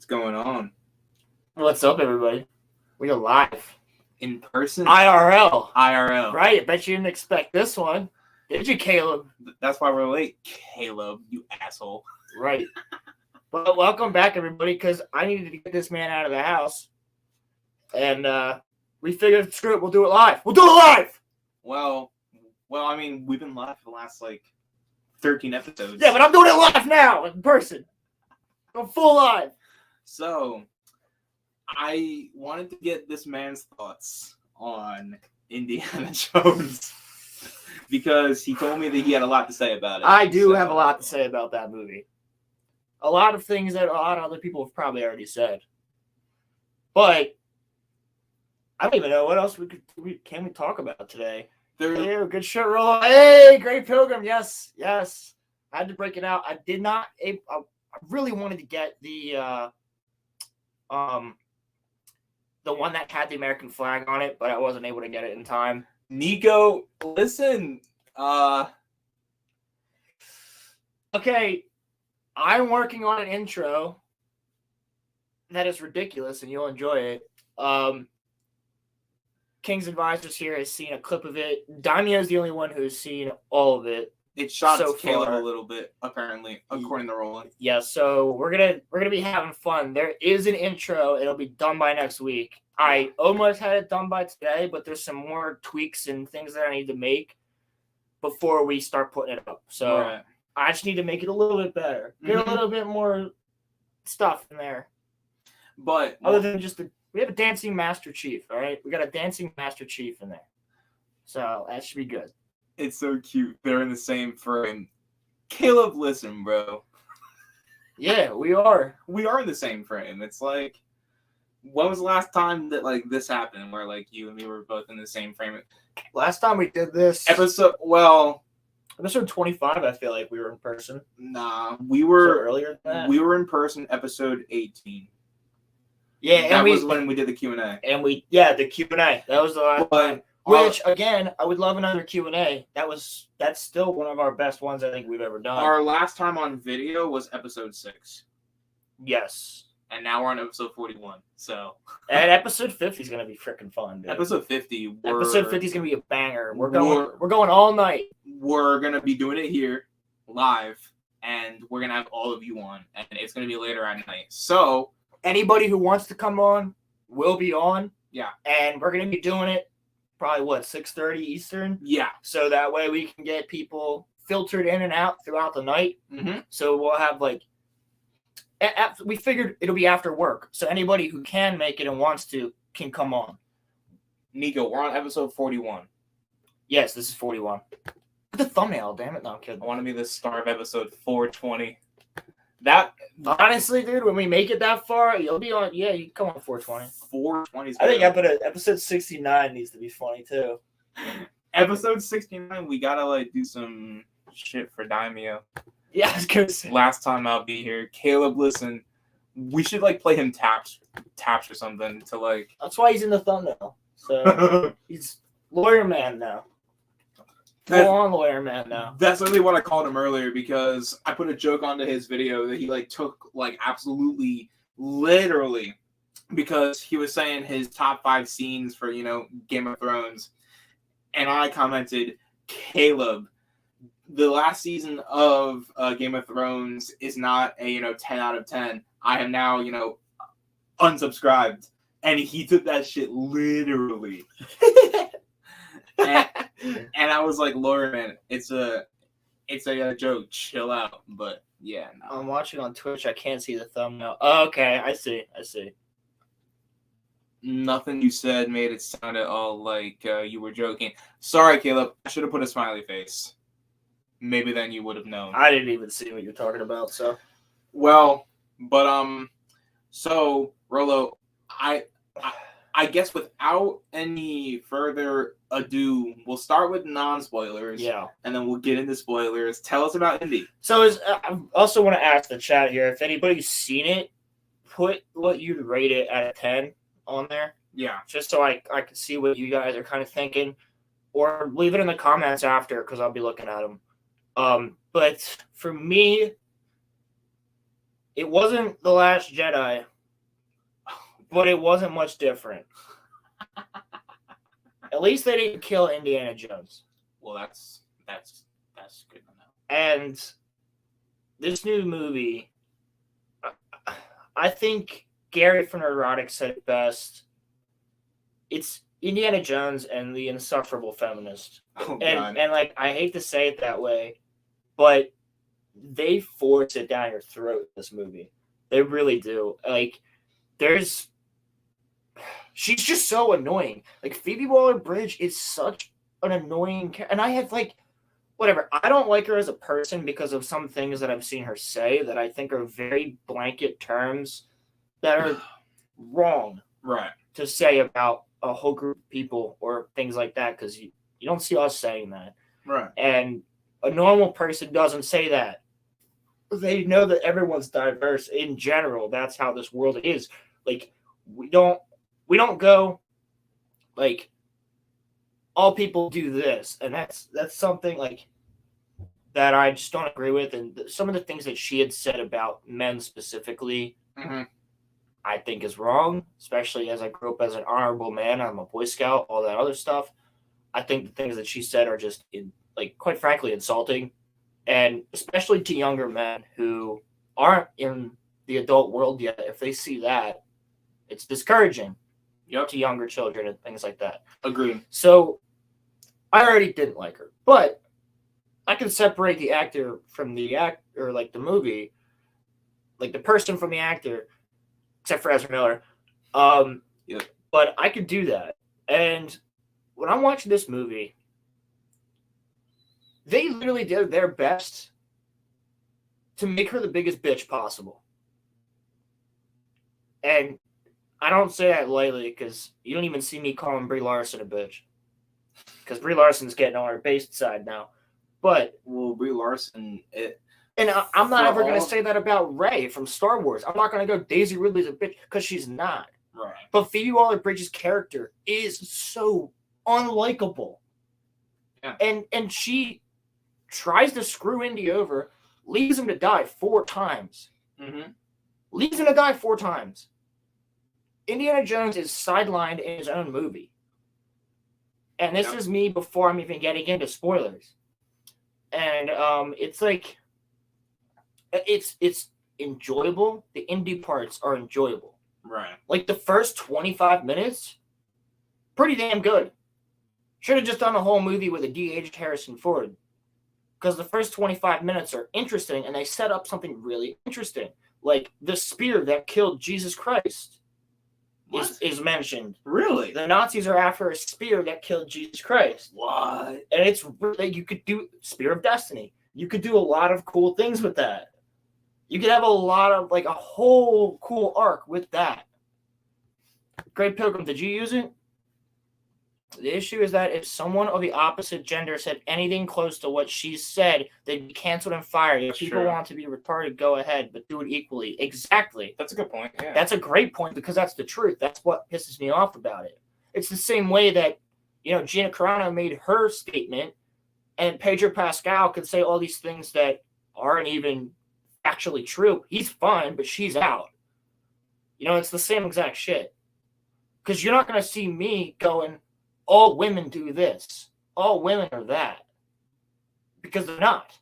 What's going on? What's up, everybody? We are live. In person? IRL. IRL. Right, I bet you didn't expect this one. Did you, Caleb? That's why we're late, Caleb, you asshole. Right. Well, welcome back, everybody, because I needed to get this man out of the house. And we figured, screw it, we'll do it live. We'll do it live! Well, I mean, we've been live for the last, 13 episodes. Yeah, but I'm doing it live now, in person. I'm full live. So, I wanted to get this man's thoughts on Indiana Jones because he told me that he had a lot to say about it. I do have a lot to say about that movie. A lot of things that a lot of other people have probably already said. But I don't even know what else can we talk about today. Hey, good shit, Rolo. Hey, Great Pilgrim. Yes. I had to break it out. I did not. I really wanted to get the one that had the American flag on it, but I wasn't able to get it in time. Nico, listen. Okay, I'm working on an intro that is ridiculous, and you'll enjoy it. King's Advisors here has seen a clip of it. Daimyo is the only one who's seen all of it. It shocks so Caleb far. a little bit, apparently, according to Roland. Yeah, so we're gonna be having fun. There is an intro. It'll be done by next week. I almost had it done by today, but there's some more tweaks and things that I need to make before we start putting it up. So Right. I just need to make it a little bit better. Get a little bit more stuff in there. But other than just we have a dancing Master Chief, all right? We got a dancing Master Chief in there. So that should be good. It's so cute. They're in the same frame. Caleb, listen, bro. Yeah, we are. We are in the same frame. It's like, when was the last time that this happened where you and me were both in the same frame? Last time we did this Episode 25, I feel like we were in person. Nah, we were earlier than that. We were in person episode 18. Yeah, that was when we did the Q&A. The Q&A. That was the last time. Which again, I would love another Q&A. That's still one of our best ones I think we've ever done. Our last time on video was episode 6. Yes. And now we're on episode 41. So and episode 50 is gonna be freaking fun, dude. Episode 50. Episode 50 is gonna be a banger. We're going all night. We're gonna be doing it here live, and we're gonna have all of you on, and it's gonna be later at night. So anybody who wants to come on will be on. Yeah. And we're gonna be doing it probably 6:30 Eastern. Yeah. So that way we can get people filtered in and out throughout the night. Mm-hmm. So we'll have we figured it'll be after work. So anybody who can make it and wants to can come on. Nico, we're on episode 41. Yes, this is 41. Put the thumbnail, damn it. No, I'm kidding. I want to be the star of episode 420. That honestly, dude, when we make it that far, you'll be on. Yeah, you can come on 420. 420 is I think episode 69 needs to be funny too. Episode 69, we gotta do some shit for Daimyo. Yeah, I was gonna say. Last time I'll be here, Caleb. Listen, we should play him taps or something to That's why he's in the thumbnail. So he's lawyer man now. Full on lawyer man now. That's really what I called him earlier because I put a joke onto his video that he took absolutely literally because he was saying his top 5 scenes for Game of Thrones, and I commented, Caleb, the last season of Game of Thrones is not a 10 out of 10. I am now unsubscribed, and he took that shit literally. And I was like, Lord, man, it's a joke. Chill out. But yeah, no. I'm watching on Twitch. I can't see the thumbnail. Oh, okay, I see. Nothing you said made it sound at all like you were joking. Sorry, Caleb. I should have put a smiley face. Maybe then you would have known. I didn't even see what you're talking about. So, well, but so Rolo, I guess without any further ado, we'll start with non-spoilers. Yeah. And then we'll get into spoilers. Tell us about Indy. So I also want to ask the chat here, if anybody's seen it, put what you'd rate it out of 10 on there. Yeah. Just so I can see what you guys are kind of thinking. Or leave it in the comments after because I'll be looking at them. But for me, it wasn't The Last Jedi, but it wasn't much different. At least they didn't kill Indiana Jones. Well, that's good to know. And this new movie, I think Gary from Neurotic said it best. It's Indiana Jones and the insufferable feminist. Oh, and like, I hate to say it that way, but they force it down your throat in this movie. They really do. Like, she's just so annoying. Like, Phoebe Waller-Bridge is such an annoying character. And I have, like, whatever. I don't like her as a person because of some things that I've seen her say that I think are very blanket terms that are wrong to say about a whole group of people or things like that, because you don't see us saying that. Right. And a normal person doesn't say that. They know that everyone's diverse in general. That's how this world is. Like, we don't go like all people do this, and that's something like that I just don't agree with. And some of the things that she had said about men specifically, I think is wrong, especially as I grew up as an honorable man. I'm a Boy Scout, all that other stuff. I think the things that she said are just, quite frankly, insulting. And especially to younger men who aren't in the adult world yet, if they see that, it's discouraging to younger children and things like that. Agreed. So I already didn't like her, but I can separate the actor from the like the movie, like the person from the actor, except for Ezra Miller. But I could do that. And when I'm watching this movie, they literally did their best to make her the biggest bitch possible. And I don't say that lightly, because you don't even see me calling Brie Larson a bitch. Because Brie Larson's getting on her based side now. But Brie Larson, and I'm not ever going to say that about Rey from Star Wars. I'm not going to go Daisy Ridley's a bitch, because she's not. Right. But Phoebe Waller-Bridge's character is so unlikable. Yeah. And she tries to screw Indy over, leaves him to die 4 times. Leaves him to die 4 times. Indiana Jones is sidelined in his own movie. And this is me before I'm even getting into spoilers. And it's like, it's enjoyable. The Indy parts are enjoyable. Right. Like, the first 25 minutes, pretty damn good. Should have just done a whole movie with a de-aged Harrison Ford. Because the first 25 minutes are interesting, and they set up something really interesting. Like, the spear that killed Jesus Christ is mentioned. Really? The Nazis are after a spear that killed Jesus Christ. What? And it's really, you could do Spear of Destiny. You could do a lot of cool things with that. You could have a lot of, like, a whole cool arc with that. Great Pilgrim, did you use it? The issue is that if someone of the opposite gender said anything close to what she said, they'd be canceled and fired. If people want to be retarded, go ahead, but do it equally. Exactly. That's a good point. Yeah. That's a great point, because that's the truth. That's what pisses me off about it. It's the same way that, Gina Carano made her statement, and Pedro Pascal could say all these things that aren't even actually true. He's fine, but she's out. It's the same exact shit. Because you're not going to see me going, all women do this. All women are that. Because they're not.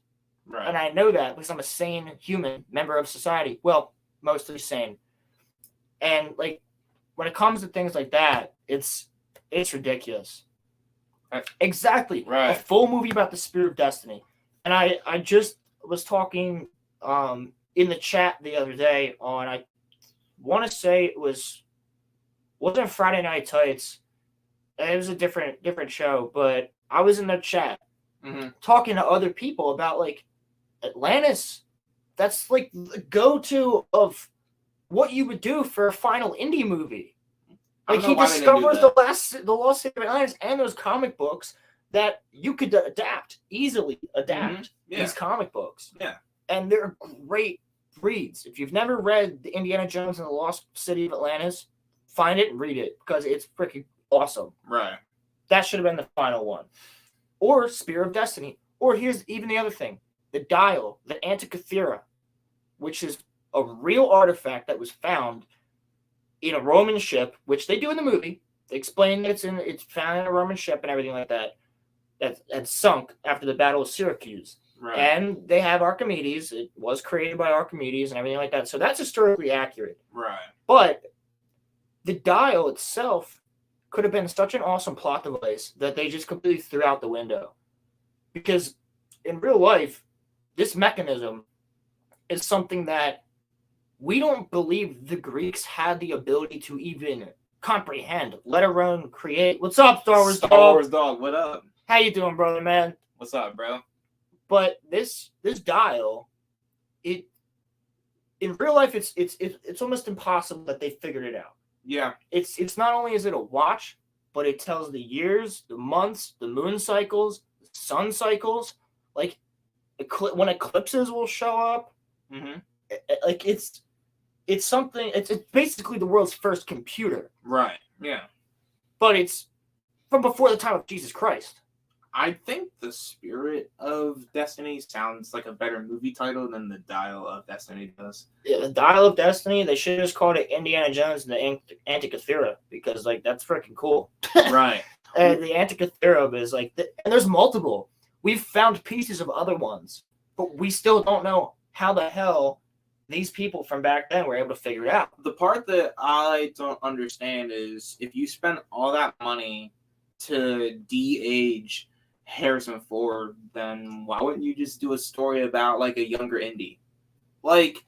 Right. And I know that because I'm a sane human member of society. Well, mostly sane. And, like, when it comes to things like that, it's ridiculous. Exactly. Right. A full movie about the Spear of Destiny. And I just was talking in the chat the other day on, I want to say it wasn't Friday Night Tights. It was a different show, but I was in the chat talking to other people about, like, Atlantis. That's, like, the go-to of what you would do for a final indie movie. Like, he discovers the Lost City of Atlantis and those comic books that you could easily adapt these comic books. Yeah. And they're great reads. If you've never read the Indiana Jones and the Lost City of Atlantis, find it and read it, because it's freaking awesome. Right. That should have been the final one. Or Spear of Destiny. Or here's even the other thing. The Dial, the Antikythera, which is a real artifact that was found in a Roman ship, which they do in the movie. They explain that it's found in a Roman ship and everything like that. That sunk after the Battle of Syracuse. Right. And they have Archimedes. It was created by Archimedes and everything like that. So that's historically accurate. Right. But the dial itself could have been such an awesome plot device that they just completely threw out the window. Because in real life, this mechanism is something that we don't believe the Greeks had the ability to even comprehend, let alone create. What's up, Star Wars Dog? Star Wars Dog, what up? How you doing, brother, man? What's up, bro? But this dial, in real life, it's almost impossible that they figured it out. Yeah. It's not only is it a watch, but it tells the years, the months, the moon cycles, the sun cycles, like when eclipses will show up. Mm-hmm. Like it's something. It's basically the world's first computer. Right. Yeah. But it's from before the time of Jesus Christ. I think The Spirit of Destiny sounds like a better movie title than The Dial of Destiny does. Yeah, The Dial of Destiny, they should have just called it Indiana Jones and the Antikythera, because like that's freaking cool. Right. And the Antikythera is like, and there's multiple. We've found pieces of other ones, but we still don't know how the hell these people from back then were able to figure it out. The part that I don't understand is if you spent all that money to de-age Harrison Ford, then why wouldn't you just do a story about like a younger Indy? Like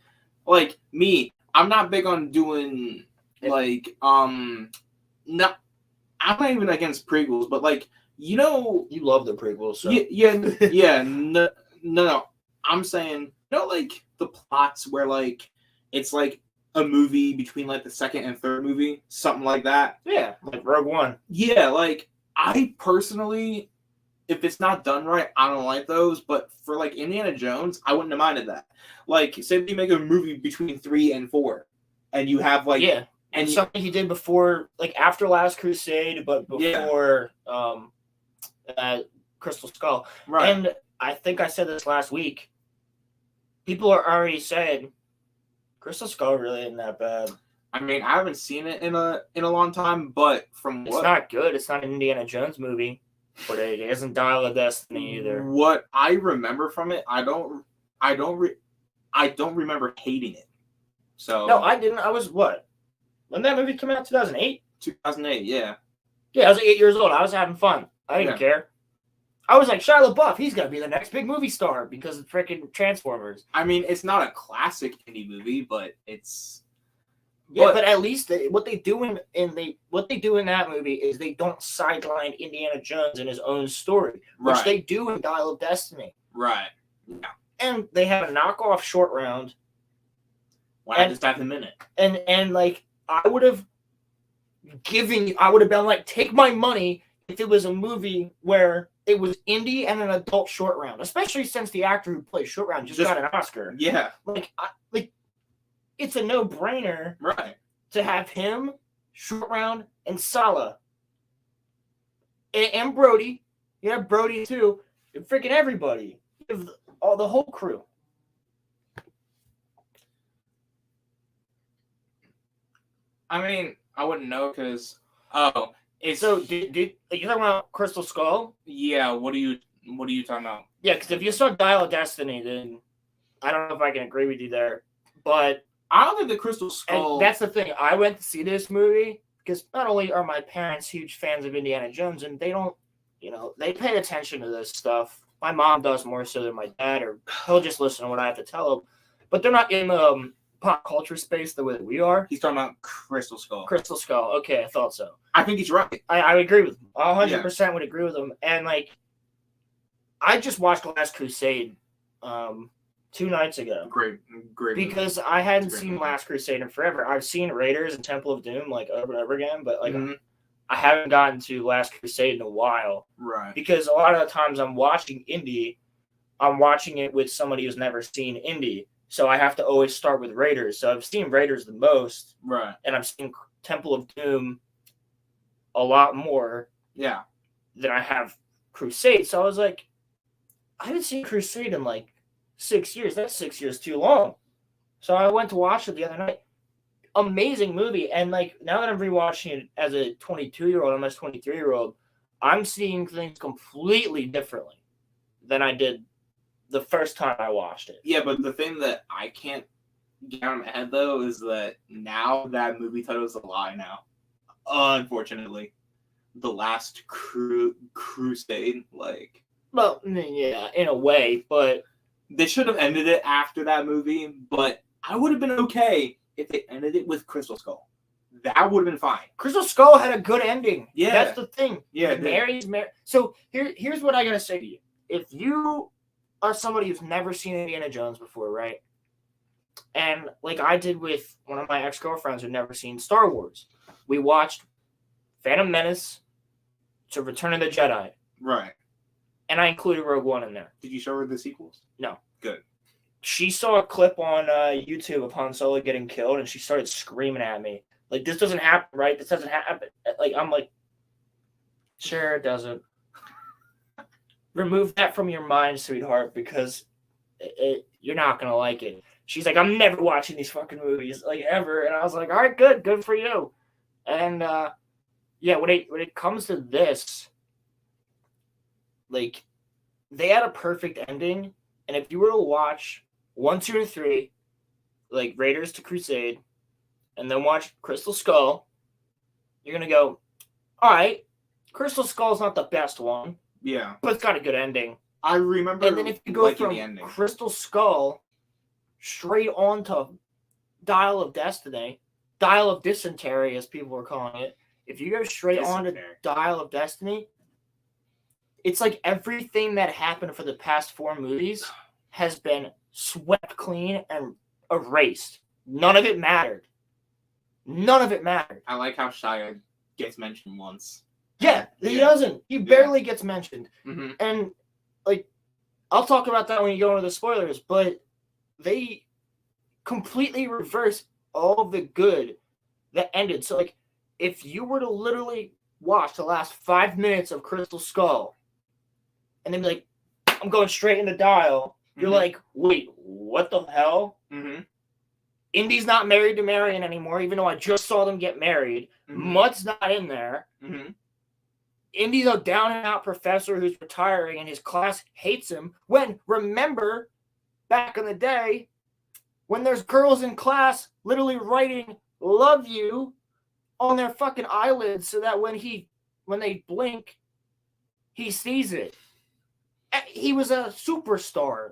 me, I'm not big on doing like not. I'm not even against prequels, but like you love the prequels, so yeah no. I'm saying like the plots where like it's like a movie between like the second and third movie, something like that. Yeah, like Rogue One. Yeah, like I personally, if it's not done right, I don't like those. But for like Indiana Jones, I wouldn't have minded that. Like, say they make a movie between 3 and 4, and you have like and something he did before, like after Last Crusade, but before Crystal Skull. Right. And I think I said this last week. People are already saying Crystal Skull really isn't that bad. I mean, I haven't seen it in a long time, but it's not good. It's not an Indiana Jones movie, but it isn't Dial of Destiny either. What I remember from it, I don't remember hating it. So no, I didn't. I was what? When that movie came out, 2008. 2008, yeah. Yeah, I was 8 years old. I was having fun. I didn't care. I was like, Shia LaBeouf, he's going to be the next big movie star because of freaking Transformers. I mean, it's not a classic indie movie, but it's... Yeah, but at least what they do in that movie is they don't sideline Indiana Jones in his own story, which they do in Dial of Destiny. Right. Yeah. And they have a knockoff Short Round. Why not just have him in it? And like, I would have been like, take my money if it was a movie where it was indie and an adult Short Round, especially since the actor who plays Short Round just got an Oscar. Yeah. Like it's a no-brainer, right, to have him, Short Round, and Sala, and Brody. You have Brody too, and freaking everybody. You have the whole crew. I mean, I wouldn't know because so did you talking about Crystal Skull? Yeah. What are you talking about? Yeah, because if you saw Dial of Destiny, then I don't know if I can agree with you there, but I don't think the Crystal Skull... And that's the thing. I went to see this movie because not only are my parents huge fans of Indiana Jones, and they don't, they pay attention to this stuff. My mom does more so than my dad, or he'll just listen to what I have to tell him. But they're not in the pop culture space the way that we are. He's talking about Crystal Skull. Crystal Skull. Okay, I thought so. I think he's right. I agree with him. 100% would agree with him. And, like, I just watched Last Crusade 2 nights ago. Great because movie. I hadn't seen Last Crusade in forever. I've seen Raiders and Temple of Doom like over and over again, but like I haven't gotten to Last Crusade in a while. Right. Because a lot of the times I'm watching indie, I'm watching it with somebody who's never seen indie. So I have to always start with Raiders. So I've seen Raiders the most. Right. And I've seen Temple of Doom a lot more. Yeah. Than I have Crusade. So I was like, I haven't seen Crusade in like 6 years. That's 6 years too long. So I went to watch it the other night. amazing movie. And like now that I'm rewatching it as a 22-year-old, almost 23-year-old, I'm seeing things completely differently than I did the first time I watched it. Yeah, but the thing that I can't get out of my head though is that now that movie title is a lie now. Unfortunately. The Last Crusade, like, Well, yeah, in a way, but they should have ended it after that movie, but I would have been okay if they ended it with Crystal Skull. That would have been fine. Crystal Skull had a good ending. Yeah. That's the thing. Yeah. Mary's married. So here's what I gotta say to you. If you are somebody who's never seen Indiana Jones before, right? And like I did with one of my ex-girlfriends who'd never seen Star Wars, we watched Phantom Menace to Return of the Jedi. Right. And I included Rogue One in there. Did you show her the sequels? No. Good. She saw a clip on YouTube of Han Solo getting killed, and she started screaming at me. Like, this doesn't happen, right? This doesn't happen. Like, I'm like, sure, it doesn't. Remove that from your mind, sweetheart, because you're not going to like it. She's like, I'm never watching these fucking movies, like, ever. And I was like, all right, good for you. And, yeah, when it comes to this, like, they had a perfect ending. And if you were to watch 1, 2, and 3, like Raiders to Crusade, and then watch Crystal Skull, you're going to go, all right, Crystal Skull's not the best one. Yeah. But it's got a good ending. I remember. And then if you go from Crystal Skull straight on to Dial of Destiny, Dial of Dysentery, as people are calling it, if you go straight on to Dial of Destiny, it's like everything that happened for the past 4 movies has been swept clean and erased. None of it mattered. I like how Shia gets mentioned once. Yeah, he doesn't. He barely gets mentioned. Mm-hmm. And, like, I'll talk about that when you go into the spoilers, but they completely reverse all of the good that ended. So, like, if you were to literally watch the last 5 minutes of Crystal Skull and then be like, I'm going straight in the Dial, you're like, wait, what the hell? Mm-hmm. Indy's not married to Marion anymore, even though I just saw them get married. Mm-hmm. Mutt's not in there. Mm-hmm. Indy's a down-and-out professor who's retiring, and his class hates him. When, remember, back in the day, when there's girls in class literally writing "love you" on their fucking eyelids so that when they blink, he sees it. He was a superstar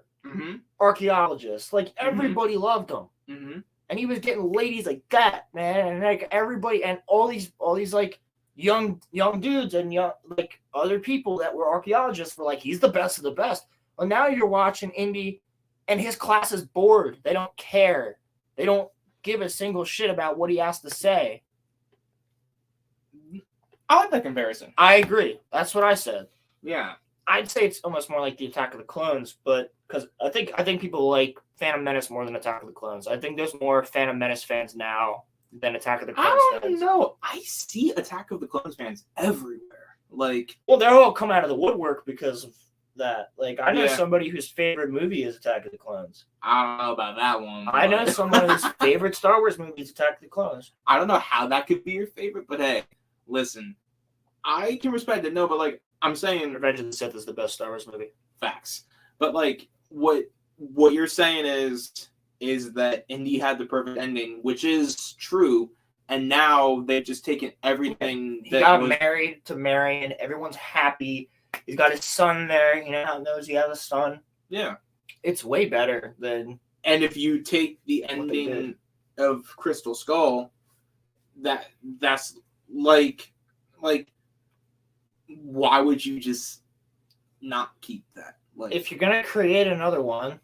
archaeologist. Like, everybody loved him. Mm-hmm. And he was getting ladies like that, man. And, like, everybody, and all these like, young dudes and young, like, other people that were archaeologists were like, he's the best of the best. Well, now you're watching Indy, and his class is bored. They don't care. They don't give a single shit about what he has to say. I like that comparison. I agree. That's what I said. Yeah. I'd say it's almost more like the Attack of the Clones, but because I think people like Phantom Menace more than Attack of the Clones. I think there's more Phantom Menace fans now than Attack of the Clones fans. I don't know. I see Attack of the Clones fans everywhere. Like, well, they're all come out of the woodwork because of that. Like, I know somebody whose favorite movie is Attack of the Clones. I don't know about that one. I know someone whose favorite Star Wars movie is Attack of the Clones. I don't know how that could be your favorite, but hey, listen, I can respect it. No, but like, I'm saying Revenge of the Sith is the best Star Wars movie. Facts. But like, what you're saying is that Indy had the perfect ending, which is true, and now they've just taken everything. He got married to Marion. Everyone's happy. He's got his son there. You know how knows he has a son. Yeah, it's way better than. And if you take the ending of Crystal Skull, that's like, why would you just not keep that? Like, if you're gonna create another one,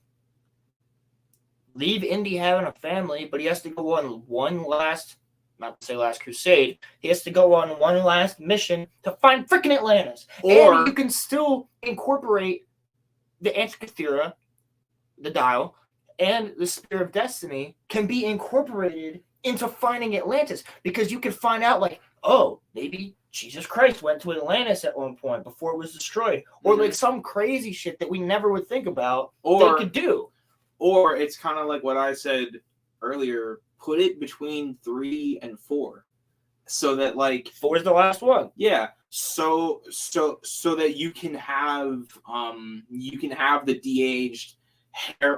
leave Indy having a family, but he has to go on one last, not to say last crusade, he has to go on one last mission to find freaking Atlantis. Or and you can still incorporate the Antikythera, the Dial, and the Spear of Destiny can be incorporated into finding Atlantis, because you can find out, like, oh, maybe Jesus Christ went to Atlantis at one point before it was destroyed, or like some crazy shit that we never would think about. Or they could do. Or it's kind of like what I said earlier, put it between 3 and 4, so that like 4 is the last one. Yeah, so that you can have the de-aged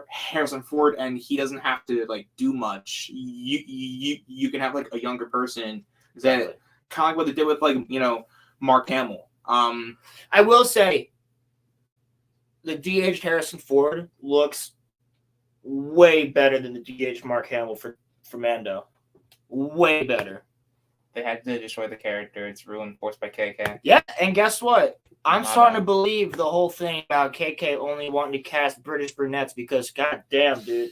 Harrison Ford, and he doesn't have to like do much. You can have like a younger person that kind of like what they did with like Mark Hamill. I will say the de-aged Harrison Ford looks way better than the de-aged Mark Hamill for Mando. Way better. They had to destroy the character. It's ruined, forced by KK. Yeah, and guess what? I'm starting to believe the whole thing about KK only wanting to cast British brunettes because, goddamn, dude.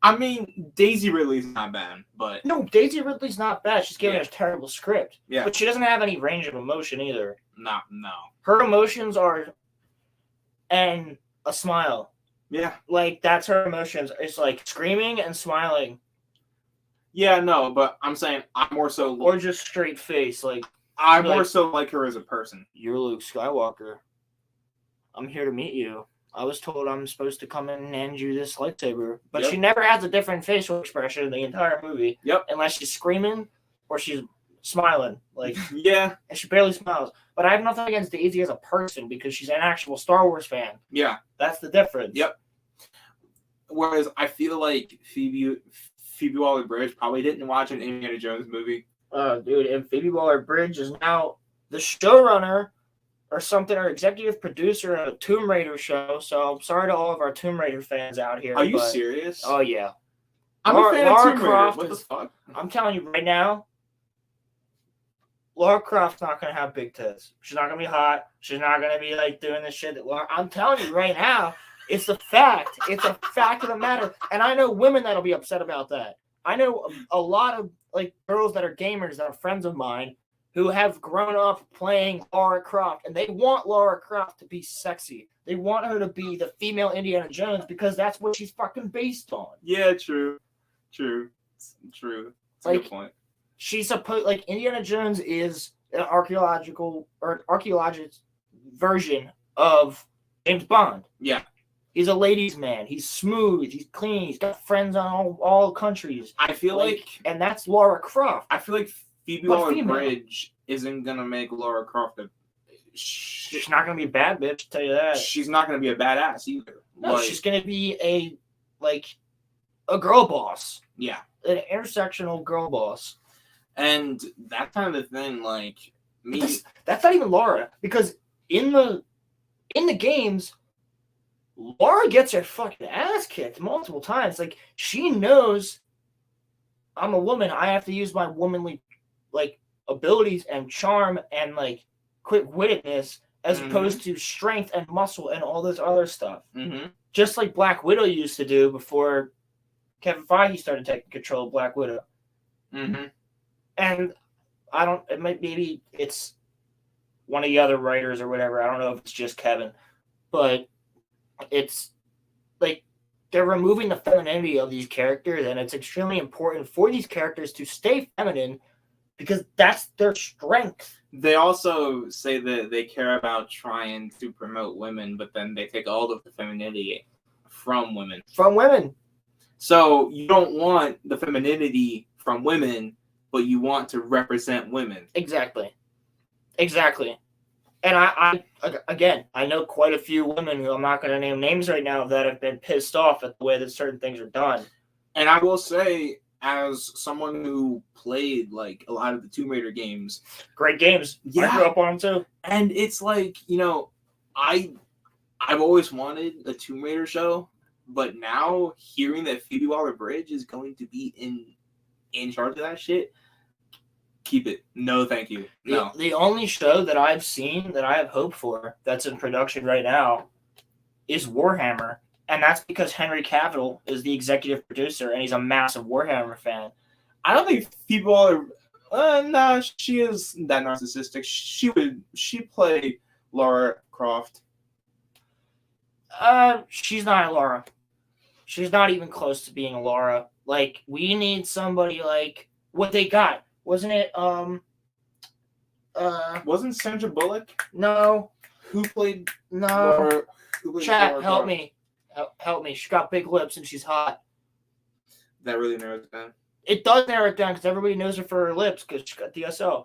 I mean, Daisy Ridley's not bad, but no, Daisy Ridley's not bad. She's giving us a terrible script. Yeah, but she doesn't have any range of emotion either. No. Her emotions are and a smile. Yeah, like that's her emotions. It's like screaming and smiling. Yeah, no, but I'm saying I'm more so, or just straight face. Like I more so like her as a person. You're Luke Skywalker. I'm here to meet you. I was told I'm supposed to come in and hand you this lightsaber. But she never has a different facial expression in the entire movie. Yep. Unless she's screaming or she's smiling. Like yeah. And she barely smiles. But I have nothing against Daisy as a person because she's an actual Star Wars fan. Yeah. That's the difference. Yep. Whereas I feel like Phoebe Waller-Bridge probably didn't watch an Indiana Jones movie. Oh, dude. And Phoebe Waller-Bridge is now the showrunner or something, or executive producer of a Tomb Raider show. So I'm sorry to all of our Tomb Raider fans out here. Are you serious? Oh, yeah. I'm a fan of Tomb Raider. What the fuck? I'm telling you right now, Lara Croft's not going to have big tits. She's not going to be hot. She's not going to be like doing this shit that Lara... I'm telling you right now, it's a fact. It's a fact of the matter. And I know women that'll be upset about that. I know a lot of like girls that are gamers that are friends of mine who have grown up playing Lara Croft, and they want Lara Croft to be sexy. They want her to be the female Indiana Jones because that's what she's fucking based on. Yeah, true. It's a good point. She's supposed like Indiana Jones is an archaeological version of James Bond. Yeah. He's a ladies' man. He's smooth. He's clean. He's got friends on all countries. I feel like and that's Lara Croft. I feel like Phoebe Waller-Bridge isn't gonna make Lara Croft she's not gonna be a bad bitch, I'll tell you that. She's not gonna be a badass either. No, she's gonna be a girl boss. Yeah. An intersectional girl boss. And that's kind of the thing, like that's not even Lara, because in the games, Lara gets her fucking ass kicked multiple times. Like, she knows I'm a woman. I have to use my womanly, abilities and charm and, quick-wittedness as opposed to strength and muscle and all this other stuff. Mm-hmm. Just like Black Widow used to do before Kevin Feige started taking control of Black Widow. Mm-hmm. And maybe it's one of the other writers or whatever. I don't know if it's just Kevin. But it's they're removing the femininity of these characters, and it's extremely important for these characters to stay feminine because that's their strength. They also say that they care about trying to promote women, but then they take all of the femininity from women. So you don't want the femininity from women, but you want to represent women. Exactly. And I know quite a few women who I'm not going to name names right now that have been pissed off at the way that certain things are done. And I will say, as someone who played a lot of the Tomb Raider games, great games. Yeah. I grew up on them too. And it's I've always wanted a Tomb Raider show, but now hearing that Phoebe Waller-Bridge is going to be in charge of that shit. Keep it. No, thank you. No. The only show that I've seen that I have hope for that's in production right now is Warhammer. And that's because Henry Cavill is the executive producer and he's a massive Warhammer fan. I don't think people are... nah, she is that narcissistic. She play Lara Croft. She's not a Lara. She's not even close to being a Lara. We need somebody what they got. Wasn't it, wasn't Sandra Bullock? No. Who played Lara? Chat, help me. Help me. She's got big lips and she's hot. That really narrows it down. It does narrow it down because everybody knows her for her lips because she got DSL.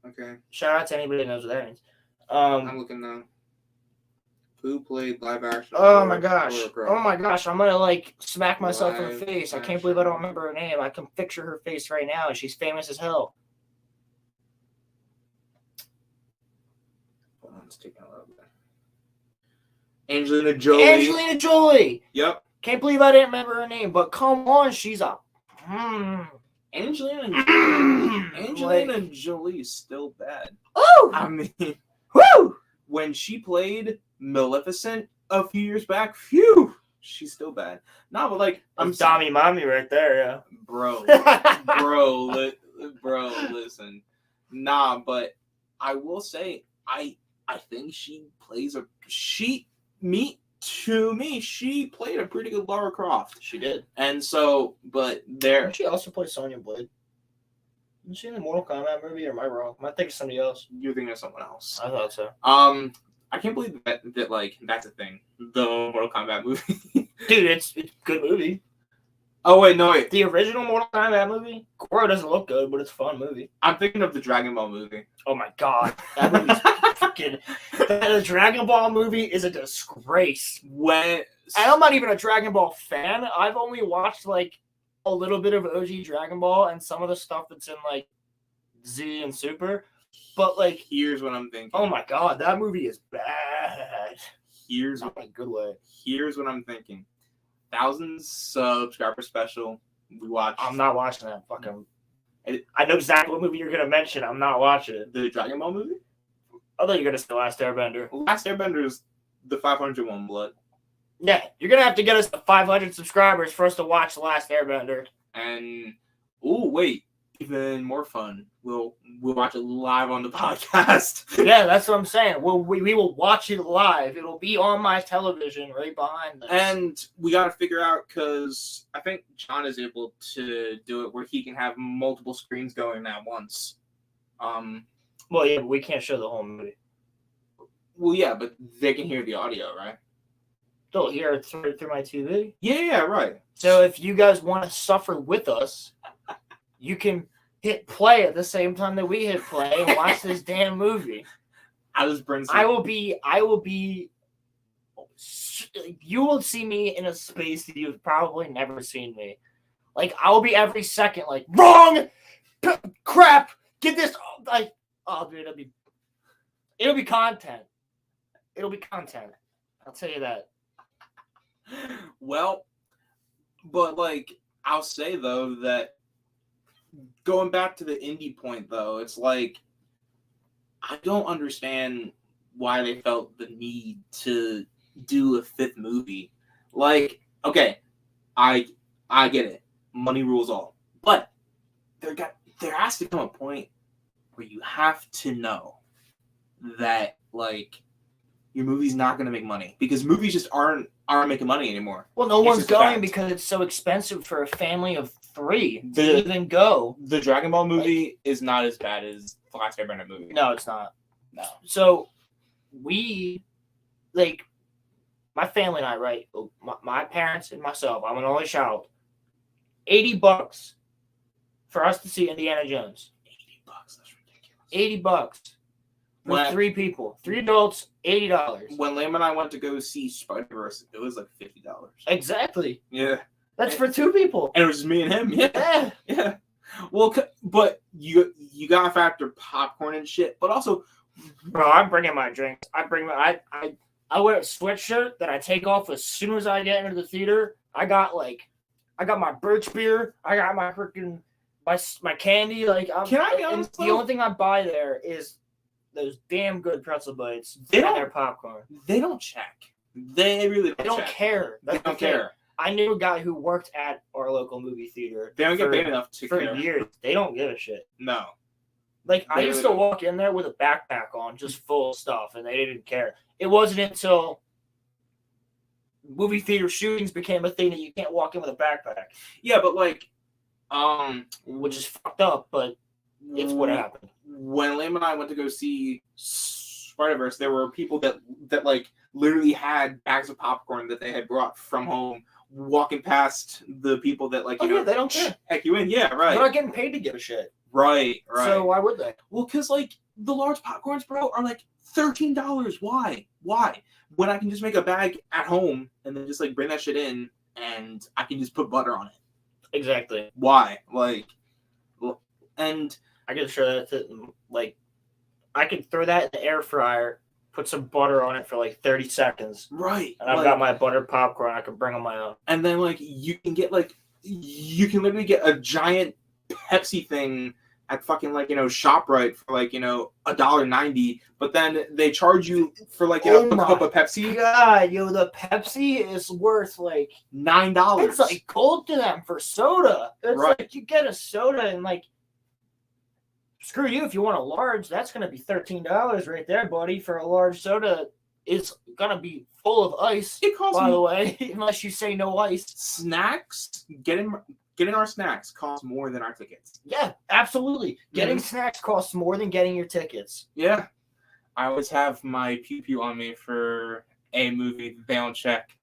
Okay. Shout out to anybody that knows what that means. I'm looking now. Who played live action? Oh my gosh. I'm gonna like smack myself in the Live face. I can't believe I don't remember her name. I can picture her face right now. She's famous as hell. Hold on, it's taking a little bit. Angelina Jolie. Angelina Jolie. Yep. Can't believe I didn't remember her name, but come on, she's a. Angelina Jolie is still bad. Oh, I mean, woo! When she played Maleficent a few years back, phew, she's still bad. No, but like I'm Tommy Mommy right there, yeah. Bro, listen. Nah, but I will say I think she plays she played a pretty good Lara Croft. She did. And so, but there. Didn't she also play Sonya Blade? Isn't she in the Mortal Kombat movie, or am I wrong? I think it's somebody else. You're thinking of someone else. I thought so. I can't believe that like that's a thing. The Mortal Kombat movie. Dude, it's a good movie. Oh wait, no wait. The original Mortal Kombat movie? Goro doesn't look good, but it's a fun movie. I'm thinking of the Dragon Ball movie. Oh my god. That movie's freaking... The Dragon Ball movie is a disgrace. I'm not even a Dragon Ball fan. I've only watched like a little bit of OG Dragon Ball and some of the stuff that's in like Z and Super. But like, here's what I'm thinking. Oh my god, that movie is bad. Not in a good way. Here's what I'm thinking. 1,000 subscriber special. We watch. I'm not watching that fucking. I know exactly what movie you're gonna mention. I'm not watching it. The Dragon Ball movie. I thought you were gonna say Last Airbender. Last Airbender is the 501 blood. Yeah, you're gonna have to get us to 500 subscribers for us to watch The Last Airbender. And wait, even more fun. We'll watch it live on the podcast. Yeah, that's what I'm saying. We will watch it live. It'll be on my television right behind us. And we got to figure out, because I think John is able to do it where he can have multiple screens going at once. Well, yeah, but we can't show the whole movie. Well, yeah, but they can hear the audio, right? They'll hear it through my TV. Yeah, right. So if you guys want to suffer with us, you can hit play at the same time that we hit play and watch this damn movie. I will be. You will see me in a space that you've probably never seen me. Like, I will be every second like, wrong, crap, get this. Like, oh, dude, it'll be content. It'll be content. I'll tell you that. Well, but like, I'll say though that going back to the indie point though, it's like I don't understand why they felt the need to do a fifth movie. Like, okay, I get it. Money rules all. But there has to come a point where you have to know that like your movie's not going to make money, because movies just aren't making money anymore. Well, no one's going because it's so expensive for a family of 3 to even go. The Dragon Ball movie is not as bad as the Last Airbender movie. No, it's not. No. So we, like, my family and I, right? My parents and myself. I'm an only child. $80 for us to see Indiana Jones. $80. That's ridiculous. $80 for 3 people, 3 adults. $80. When Liam and I went to go see Spider-Verse, it was like $50. Exactly. Yeah. That's for 2 people. And it was just me and him. Yeah. Yeah. Well, but you gotta factor popcorn and shit. But also, bro, I'm bringing my drinks. I wear a sweatshirt that I take off as soon as I get into the theater. I got my birch beer. I got my freaking my candy. Like, can I be honest? The only thing I buy there is those damn good pretzel bites and their popcorn. They don't check. They really don't care. They don't care. I knew a guy who worked at our local movie theater. They don't get paid enough to for care. Years. They don't give a shit. No. Like, I used to walk in there with a backpack on, just full of stuff, and they didn't care. It wasn't until movie theater shootings became a thing that you can't walk in with a backpack. Yeah, but like, which is fucked up, but it's what happened. When Liam and I went to go see Spider-Verse, there were people that like literally had bags of popcorn that they had brought from home walking past the people that like they don't care. Heck you in, yeah, right. They're not getting paid to give a shit. Right. So why would they? Well, because like the large popcorns, bro, are like $13. Why? When I can just make a bag at home and then just like bring that shit in and I can just put butter on it. Exactly. Why? Like, and I can show that to, like, I could throw that in the air fryer, put some butter on it for like 30 seconds. Right. And I've got my buttered popcorn. I can bring on my own. And then like you can literally get a giant Pepsi thing at fucking like ShopRite for like $1.90, but then they charge you for like a cup of Pepsi. God, the Pepsi is worth like $9. It's like gold to them for soda. It's like you get a soda and like screw you if you want a large. That's gonna be $13 right there, buddy. For a large soda, it's gonna be full of ice. It costs by the way, unless you say no ice. Snacks, getting our snacks costs more than our tickets. Yeah, absolutely. Getting snacks costs more than getting your tickets. Yeah. I always have my pew-pew on me for a movie that they don't check.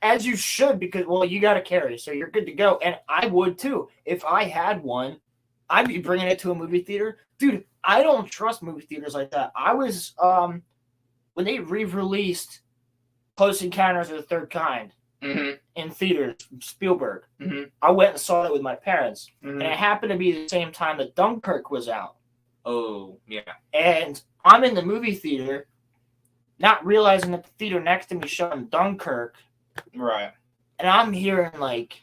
As you should, because, well, you got to carry, so you're good to go. And I would, too. If I had one, I'd be bringing it to a movie theater. Dude, I don't trust movie theaters like that. I was, when they re-released Close Encounters of the Third Kind, in theaters, Spielberg. I went and saw it with my parents, and it happened to be the same time that Dunkirk was out. Oh, yeah. And I'm in the movie theater, not realizing that the theater next to me showing Dunkirk. Right. And I'm hearing like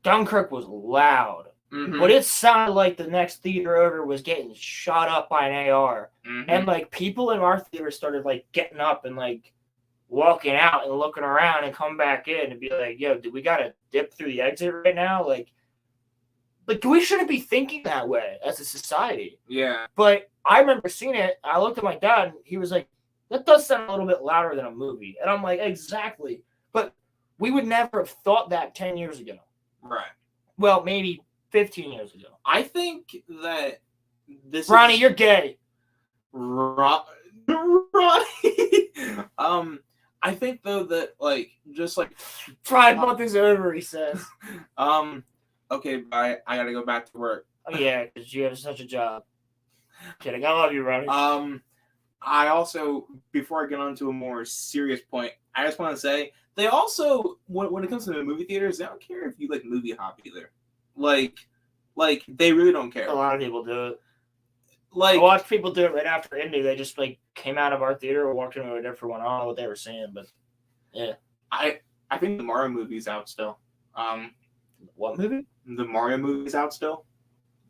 Dunkirk was loud, but it sounded like the next theater over was getting shot up by an AR, and like people in our theater started like getting up and like walking out and looking around and come back in and be like, yo, do we gotta dip through the exit right now? Like we shouldn't be thinking that way as a society. Yeah. But I remember seeing it. I looked at my dad and he was like, that does sound a little bit louder than a movie. And I'm like, exactly. But we would never have thought that 10 years ago. Right. Well, maybe 15 years ago. I think that Ronnie, you're gay. Ronnie. I think though that like just like Pride Month is over, he says. Okay, bye. I gotta go back to work. Oh yeah, because you have such a job. Kidding, I love you, Ronnie. I also, before I get on to a more serious point, I just want to say they also when it comes to the movie theaters, they don't care if you like movie hop either. Like they really don't care. A lot of people do it. Like, I watched people do it right after Indy. They just like came out of our theater or walked into a different one. I don't know what they were saying, but yeah. I think the Mario movie's out still. What movie? The Mario movie's out still.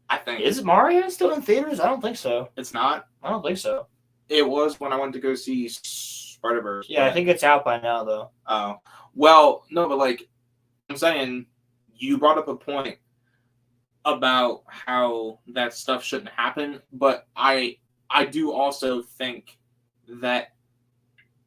I think. Is Mario still in theaters? I don't think so. It's not? I don't think so. It was when I went to go see Spider-Verse. Yeah, I think it's out by now, though. Oh. Well, no, but like I'm saying, you brought up a point about how that stuff shouldn't happen, but I do also think that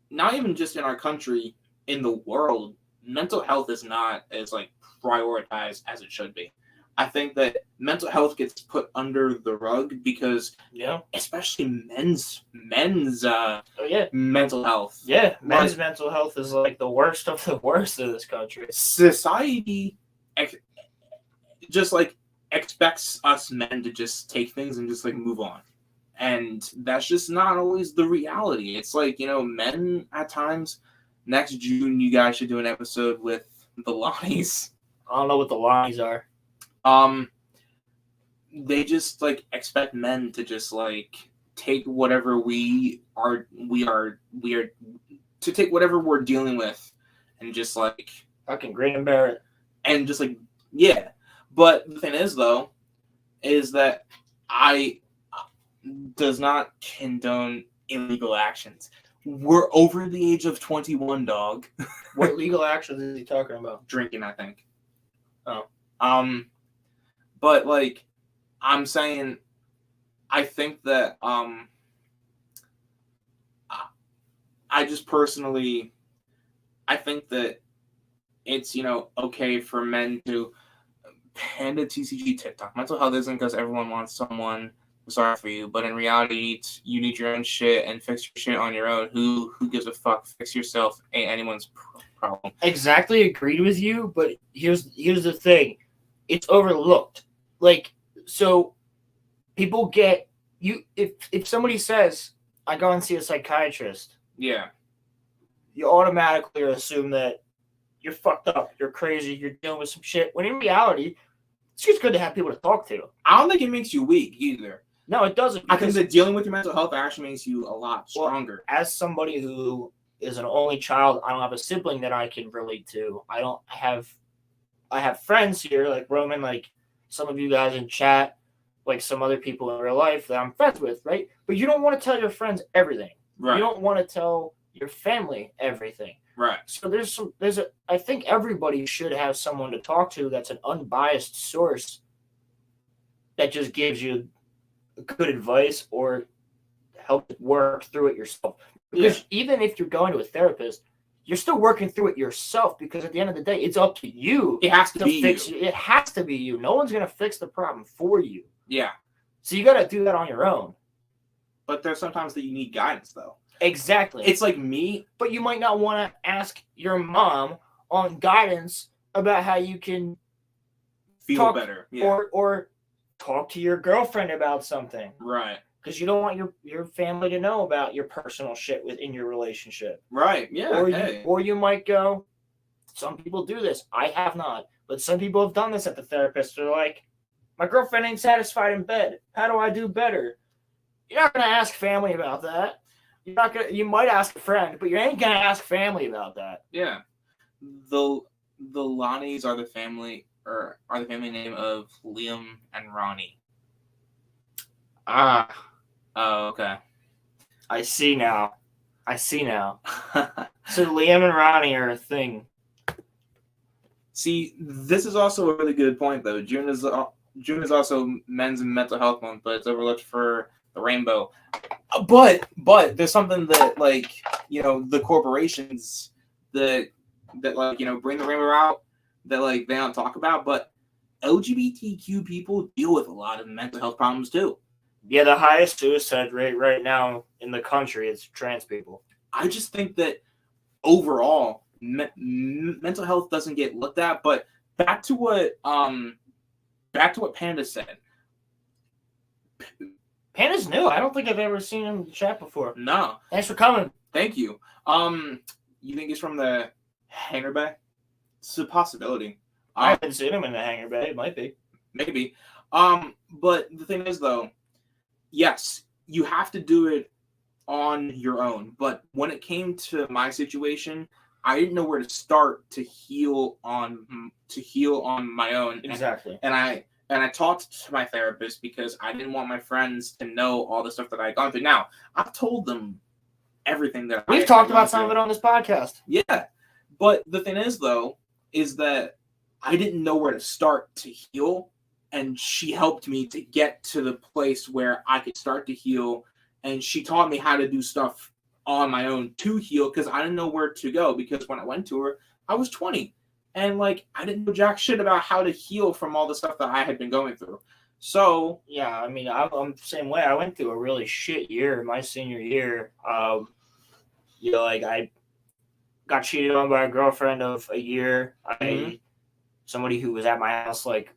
not even just in our country, in the world, mental health is not as like prioritized as it should be. I think that mental health gets put under the rug because, especially men's mental health. Yeah, men's mental health is like the worst of the worst in this country. Society just like expects us men to just take things and just like move on. And that's just not always the reality. It's like, men at times, next June, you guys should do an episode with the Lonnies. I don't know what the Lonnies are. They just like expect men to just like take whatever we are to take whatever we're dealing with and just like fucking grin and bear it. And just like, yeah. But the thing is though, is that I does not condone illegal actions. We're over the age of 21, dog. What legal actions is he talking about? Drinking, I think. Oh. But like I'm saying, I think that I just personally I think that it's okay for men to Panda TCG TikTok. Mental health isn't because everyone wants someone. Sorry for you, but in reality, you need your own shit and fix your shit on your own. Who gives a fuck? Fix yourself. Ain't anyone's problem. Exactly agreed with you, but here's the thing. It's overlooked. Like, so people get you if somebody says, I go and see a psychiatrist, Yeah. you automatically assume that you're fucked up, you're crazy, you're dealing with some shit. When in reality, it's just good to have people to talk to. I don't think it makes you weak either. No, it doesn't. I think that dealing with your mental health actually makes you a lot stronger. Well, as somebody who is an only child, I don't have a sibling that I can relate to. I have friends here, like Roman, like some of you guys in chat, like some other people in real life that I'm friends with, right? But you don't want to tell your friends everything. Right. You don't want to tell your family everything. Right. So I think everybody should have someone to talk to that's an unbiased source that just gives you good advice or help work through it yourself. Because even if you're going to a therapist, you're still working through it yourself, because at the end of the day, it's up to you. It has to be fix you. It has to be you. No one's going to fix the problem for you. Yeah. So you got to do that on your own. But there's sometimes that you need guidance, though. Exactly. It's like me. But you might not want to ask your mom on guidance about how you can feel better. Yeah. Or talk to your girlfriend about something. Right. Because you don't want your family to know about your personal shit within your relationship. Right. Yeah. Or you might go, some people do this. I have not. But some people have done this at the therapist. They're like, my girlfriend ain't satisfied in bed. How do I do better? You're not going to ask family about that. You might ask a friend, but you ain't going to ask family about that. Yeah. The Lonnies are the family name of Liam and Ronnie. Ah. Oh, okay. I see now. So Liam and Ronnie are a thing. See, this is also a really good point, though. June is also Men's Mental Health Month, but it's overlooked for the rainbow. But there's something that, like, you know, the corporations that like, you know, bring the rainbow out that, like, they don't talk about, but LGBTQ people deal with a lot of mental health problems too. Yeah, the highest suicide rate right now in the country is trans people. I just think that overall, mental health doesn't get looked at. But back to what Panda said. Panda's new. I don't think I've ever seen him in the chat before. No. Thanks for coming. Thank you. You think he's from the Hangar Bay? It's a possibility. I haven't seen him in the Hangar Bay. It might be. Maybe. But the thing is, though, yes, you have to do it on your own. But when it came to my situation, I didn't know where to start to heal on my own. Exactly. And I talked to my therapist because I didn't want my friends to know all the stuff that I had gone through. Now, I've told them everything that we've talked about some of it on this podcast. Yeah. But the thing is, though, is that I didn't know where to start to heal. And she helped me to get to the place where I could start to heal. And she taught me how to do stuff on my own to heal, because I didn't know where to go. Because when I went to her, I was 20. And, like, I didn't know jack shit about how to heal from all the stuff that I had been going through. So, yeah, I mean, I'm the same way. I went through a really shit year my senior year. You know, like, I got cheated on by a girlfriend of a year. Somebody who was at my house, like,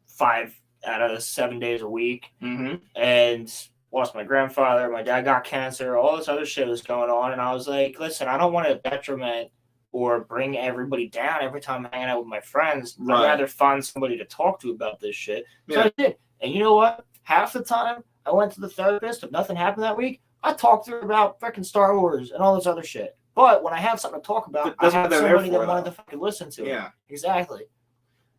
5 out of 7 days a week, and lost my grandfather. My dad got cancer. All this other shit was going on, and I was like, listen, I don't want to detriment or bring everybody down every time I'm hanging out with my friends. Right. I'd rather find somebody to talk to about this shit. So I did. And you know what? Half the time I went to the therapist, if nothing happened that week, I talked to her about freaking Star Wars and all this other shit. But when I have something to talk about, I have somebody that wanted to fucking listen to it. Yeah. Exactly.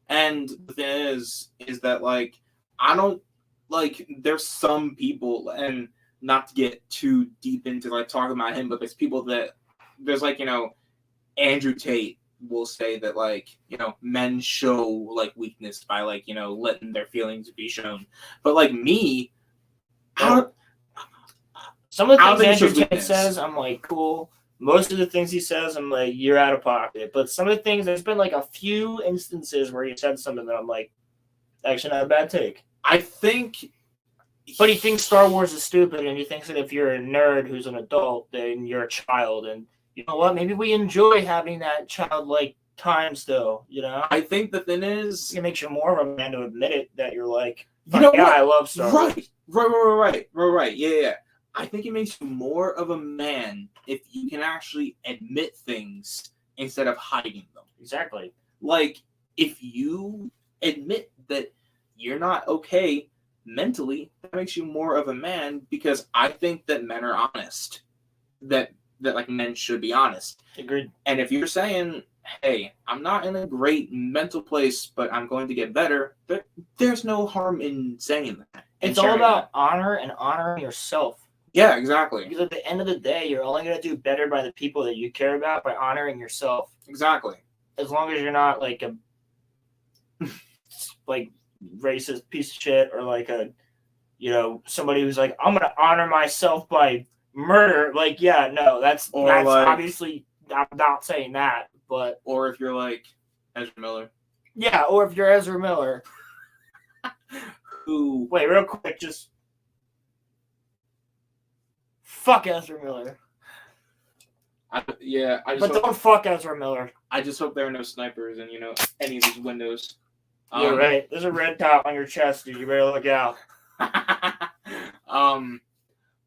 And the thing is that, like, I don't, like, there's some people, and not to get too deep into, like, talking about him, but there's people that, there's, like, you know, Andrew Tate will say that, like, you know, men show, like, weakness by, like, you know, letting their feelings be shown. But, like, me, some of the things Andrew Tate says, I'm like, cool. Most of the things he says, I'm like, you're out of pocket. But some of the things, there's been, like, a few instances where he said something that I'm like, actually not a bad take. I think... But he thinks Star Wars is stupid, and he thinks that if you're a nerd who's an adult, then you're a child, and you know what? Maybe we enjoy having that childlike time still, you know? I think the thing is, It makes you more of a man to admit it that you're like, you know yeah, what? I love Star Wars. Right. Yeah. I think it makes you more of a man if you can actually admit things instead of hiding them. Exactly. Like, if you admit that you're not okay mentally, that makes you more of a man, because I think that men are honest. That like men should be honest. Agreed. And if you're saying, hey, I'm not in a great mental place, but I'm going to get better, there's no harm in saying that. It's all about honor and honoring yourself. Yeah, exactly. Because at the end of the day, you're only going to do better by the people that you care about by honoring yourself. Exactly. As long as you're not like a like racist piece of shit, or like a, you know, somebody who's like, I'm going to honor myself by murder. Like, yeah, no, that's like, obviously, I'm not saying that, but. Or if you're like Ezra Miller. Yeah, or if you're Ezra Miller. Who. Wait, real quick, just. Fuck Ezra Miller. But don't fuck Ezra Miller. I just hope there are no snipers in, you know, any of these windows. You're right. There's a red dot on your chest, dude. You better look out.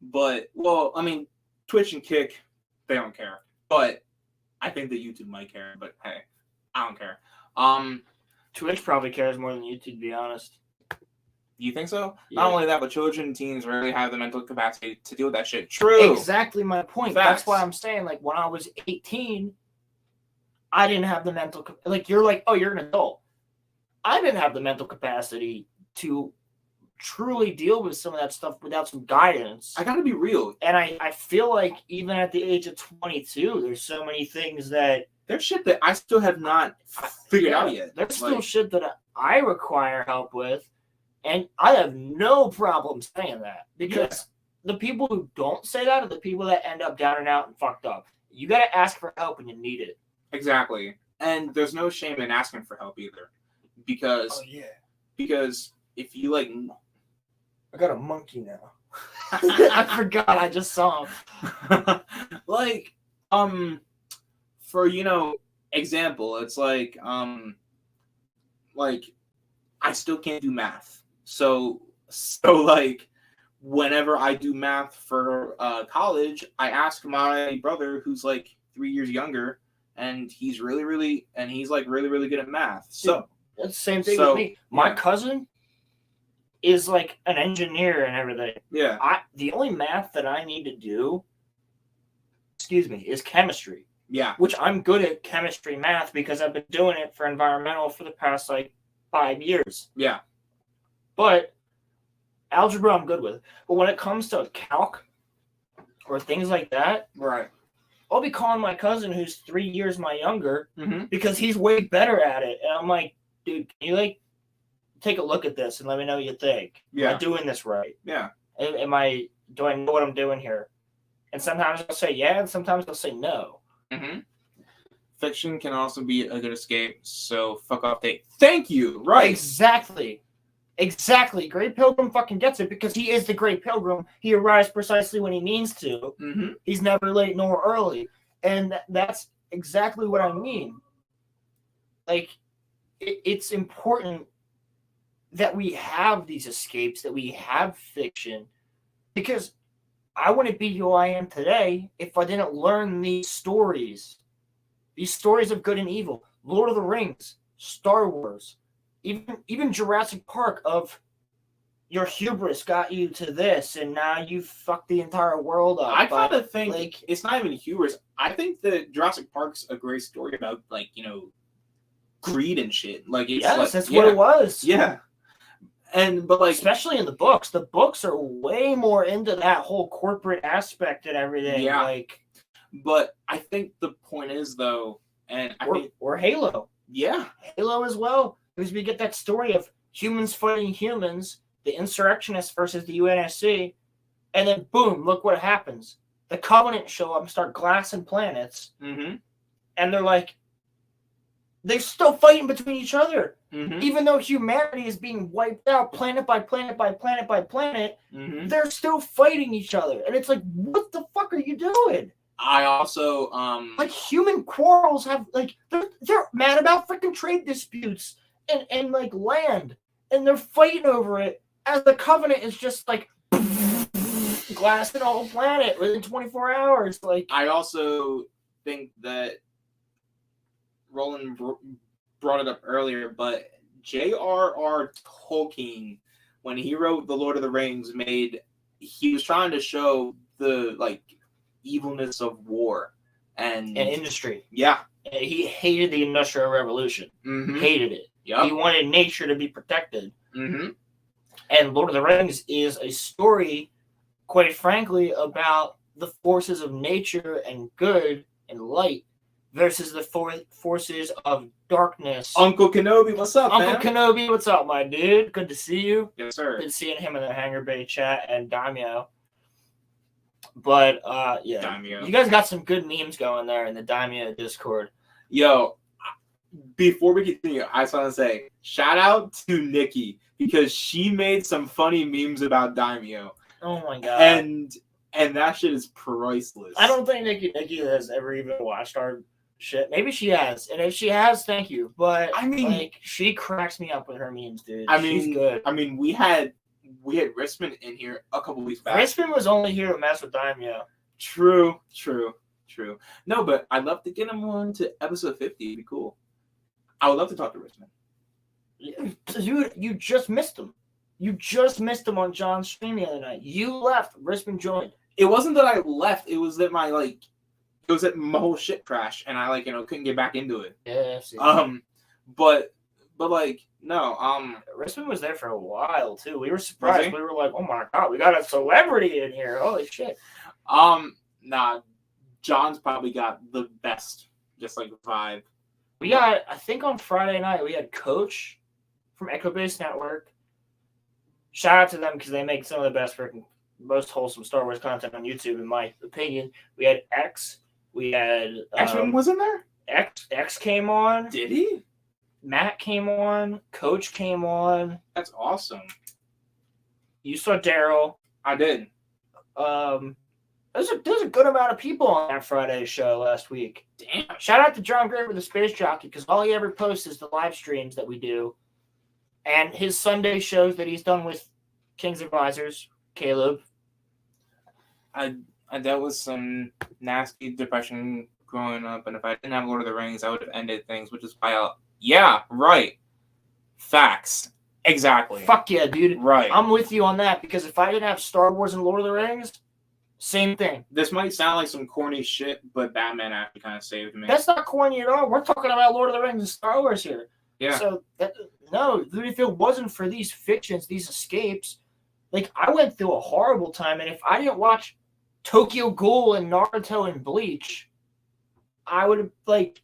But, well, I mean, Twitch and Kick, they don't care. But I think that YouTube might care. But hey, I don't care. Twitch probably cares more than YouTube, to be honest. You think so? Yeah. Not only that, but children and teens rarely have the mental capacity to deal with that shit. True. Exactly my point. Facts. That's why I'm saying, like, when I was 18, I didn't have the mental... Like, you're like, oh, you're an adult. I didn't have the mental capacity to truly deal with some of that stuff without some guidance. I gotta be real. And I feel like even at the age of 22, there's so many things that... There's shit that I still have not figured out yet. There's still shit that I require help with. And I have no problem saying that, because the people who don't say that are the people that end up down and out and fucked up. You got to ask for help when you need it. Exactly. And there's no shame in asking for help either. Because if you like... I got a monkey now. I forgot. I just saw him. Like, for, you know, example, it's like I still can't do math. So like, whenever I do math for college, I ask my brother, who's like 3 years younger, and he's really good at math. So that's the same thing with me. My cousin is like an engineer and everything. Yeah. The only math that I need to do, is chemistry. Yeah. Which I'm good at chemistry math because I've been doing it for environmental for the past like 5 years. Yeah. But algebra I'm good with. But when it comes to calc or things like that, right, I'll be calling my cousin who's 3 years my younger because he's way better at it. And I'm like, dude, can you like take a look at this and let me know what you think? Yeah. Am I doing this right? Yeah. Do I know what I'm doing here? And sometimes I'll say yeah, and sometimes I'll say no. Mm-hmm. Fiction can also be a good escape, so fuck off date. Thank you. Right. Exactly. Great Pilgrim fucking gets it because he is the Great Pilgrim. He arrives precisely when he means to. Mm-hmm. He's never late nor early. And that's exactly what I mean. Like, it's important that we have these escapes, that we have fiction, because I wouldn't be who I am today if I didn't learn these stories of good and evil. Lord of the Rings, Star Wars, even Jurassic Park, of your hubris got you to this, and now you fucked the entire world up. I kind of think like, it's not even hubris. I think that Jurassic Park's a great story about, like, you know, greed and shit. Like, it's that's what it was. Yeah. But like, especially in the books are way more into that whole corporate aspect and everything. Yeah. Like, but I think the point is though, and or Halo. Yeah. Halo as well. Because we get that story of humans fighting humans, the insurrectionists versus the UNSC, and then boom, look what happens. The Covenant show up and start glassing planets. Mm-hmm. And they're like, they're still fighting between each other. Mm-hmm. Even though humanity is being wiped out planet by planet by planet by planet, they're still fighting each other. And it's like, what the fuck are you doing? I also like human quarrels have like they're mad about freaking trade disputes and like land, and they're fighting over it as the Covenant is just like glassing the whole planet within 24 hours. Like, I also think that Roland brought it up earlier, but J.R.R. Tolkien, when he wrote The Lord of the Rings, he was trying to show the like evilness of war and industry. Yeah. He hated the Industrial Revolution. Mm-hmm. Hated it. Yep. He wanted nature to be protected. Mm-hmm. And Lord of the Rings is a story, quite frankly, about the forces of nature and good and light versus the forces of darkness. Uncle Kenobi, what's up, Uncle man? Kenobi, what's up, my dude? Good to see you. Yes, sir. Good seeing him in the Hangar Bay chat and Daimyo. But, yeah. Daimyo. You guys got some good memes going there in the Daimyo Discord. Yo, before we continue, I just want to say, shout out to Nikki, because she made some funny memes about Daimyo. Oh, my God. And that shit is priceless. I don't think Nikki has ever even watched our shit. Maybe she has. And if she has, thank you. But, I mean, like, she cracks me up with her memes, dude. She's good. I mean, we had Risman in here a couple weeks back. Risman was only here to mess with Daimyo. True. No, but I'd love to get him on to episode 50. It'd be cool. I would love to talk to Risman. Dude, you just missed him. You just missed him on John's stream the other night. You left. Risman joined. It wasn't that I left. It was that my whole shit crashed, and I couldn't get back into it. Yeah. But like no. Risman was there for a while too. We were surprised. We were like, oh my God, we got a celebrity in here. Holy shit. Nah. John's probably got the best, just like vibe. We got, I think on Friday night, we had Coach from Echo Base Network. Shout out to them because they make some of the best, freaking most wholesome Star Wars content on YouTube, in my opinion. We had X. We had X-Men was in there. X came on. Did he? Matt came on. Coach came on. That's awesome. You saw Daryl. I did. There's a good amount of people on that Friday show last week. Damn. Shout out to John Graver, the Space Jockey, because all he ever posts is the live streams that we do. And his Sunday shows that he's done with King's Advisors, Caleb. I dealt with some nasty depression growing up, and if I didn't have Lord of the Rings, I would have ended things, which is why yeah, right. Facts. Exactly. Fuck yeah, dude. Right. I'm with you on that, because if I didn't have Star Wars and Lord of the Rings, same thing. This might sound like some corny shit, but Batman actually kind of saved me. That's not corny at all. We're talking about Lord of the Rings and Star Wars here. Yeah. So, no, if it wasn't for these fictions, these escapes, like, I went through a horrible time, and if I didn't watch Tokyo Ghoul and Naruto and Bleach, I would have,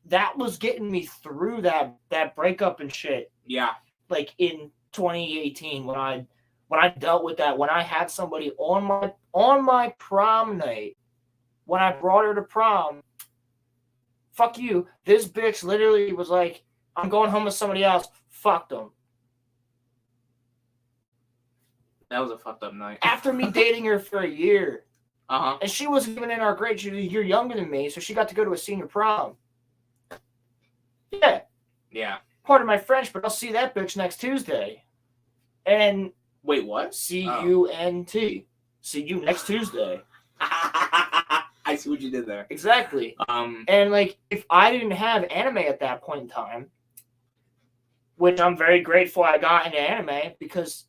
that was getting me through that breakup and shit. Yeah. Like, in 2018, when I dealt with that, when I had somebody on my prom night, when I brought her to prom, fuck you, this bitch literally was like, I'm going home with somebody else. Fuck them. That was a fucked up night. After me dating her for a year. Uh-huh. And she wasn't even in our grade. She was a year younger than me, so she got to go to a senior prom. Yeah. Yeah. Pardon my French, but I'll see that bitch next Tuesday. And wait, what? C-U-N-T. See you next Tuesday. I see what you did there. Exactly. And if I didn't have anime at that point in time, which I'm very grateful I got into anime, because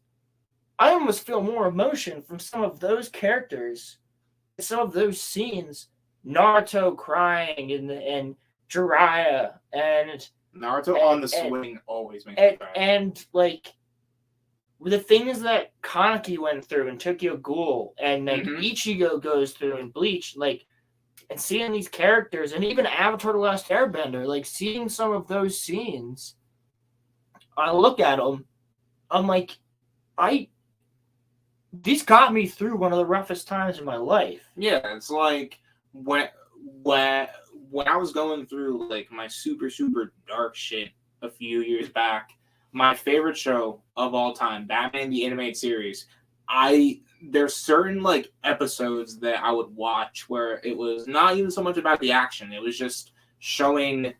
I almost feel more emotion from some of those characters, some of those scenes. Naruto crying and Jiraiya and Naruto on the swing always makes me cry. And the things that Kaneki went through in Tokyo Ghoul and Ichigo goes through in Bleach, and seeing these characters, and even Avatar: The Last Airbender, seeing some of those scenes, I look at them, I'm like, these got me through one of the roughest times in my life. Yeah, it's like when I was going through my super, super dark shit a few years back, my favorite show of all time, Batman the Animated Series, there's certain like episodes that I would watch where it was not even so much about the action. It was just showing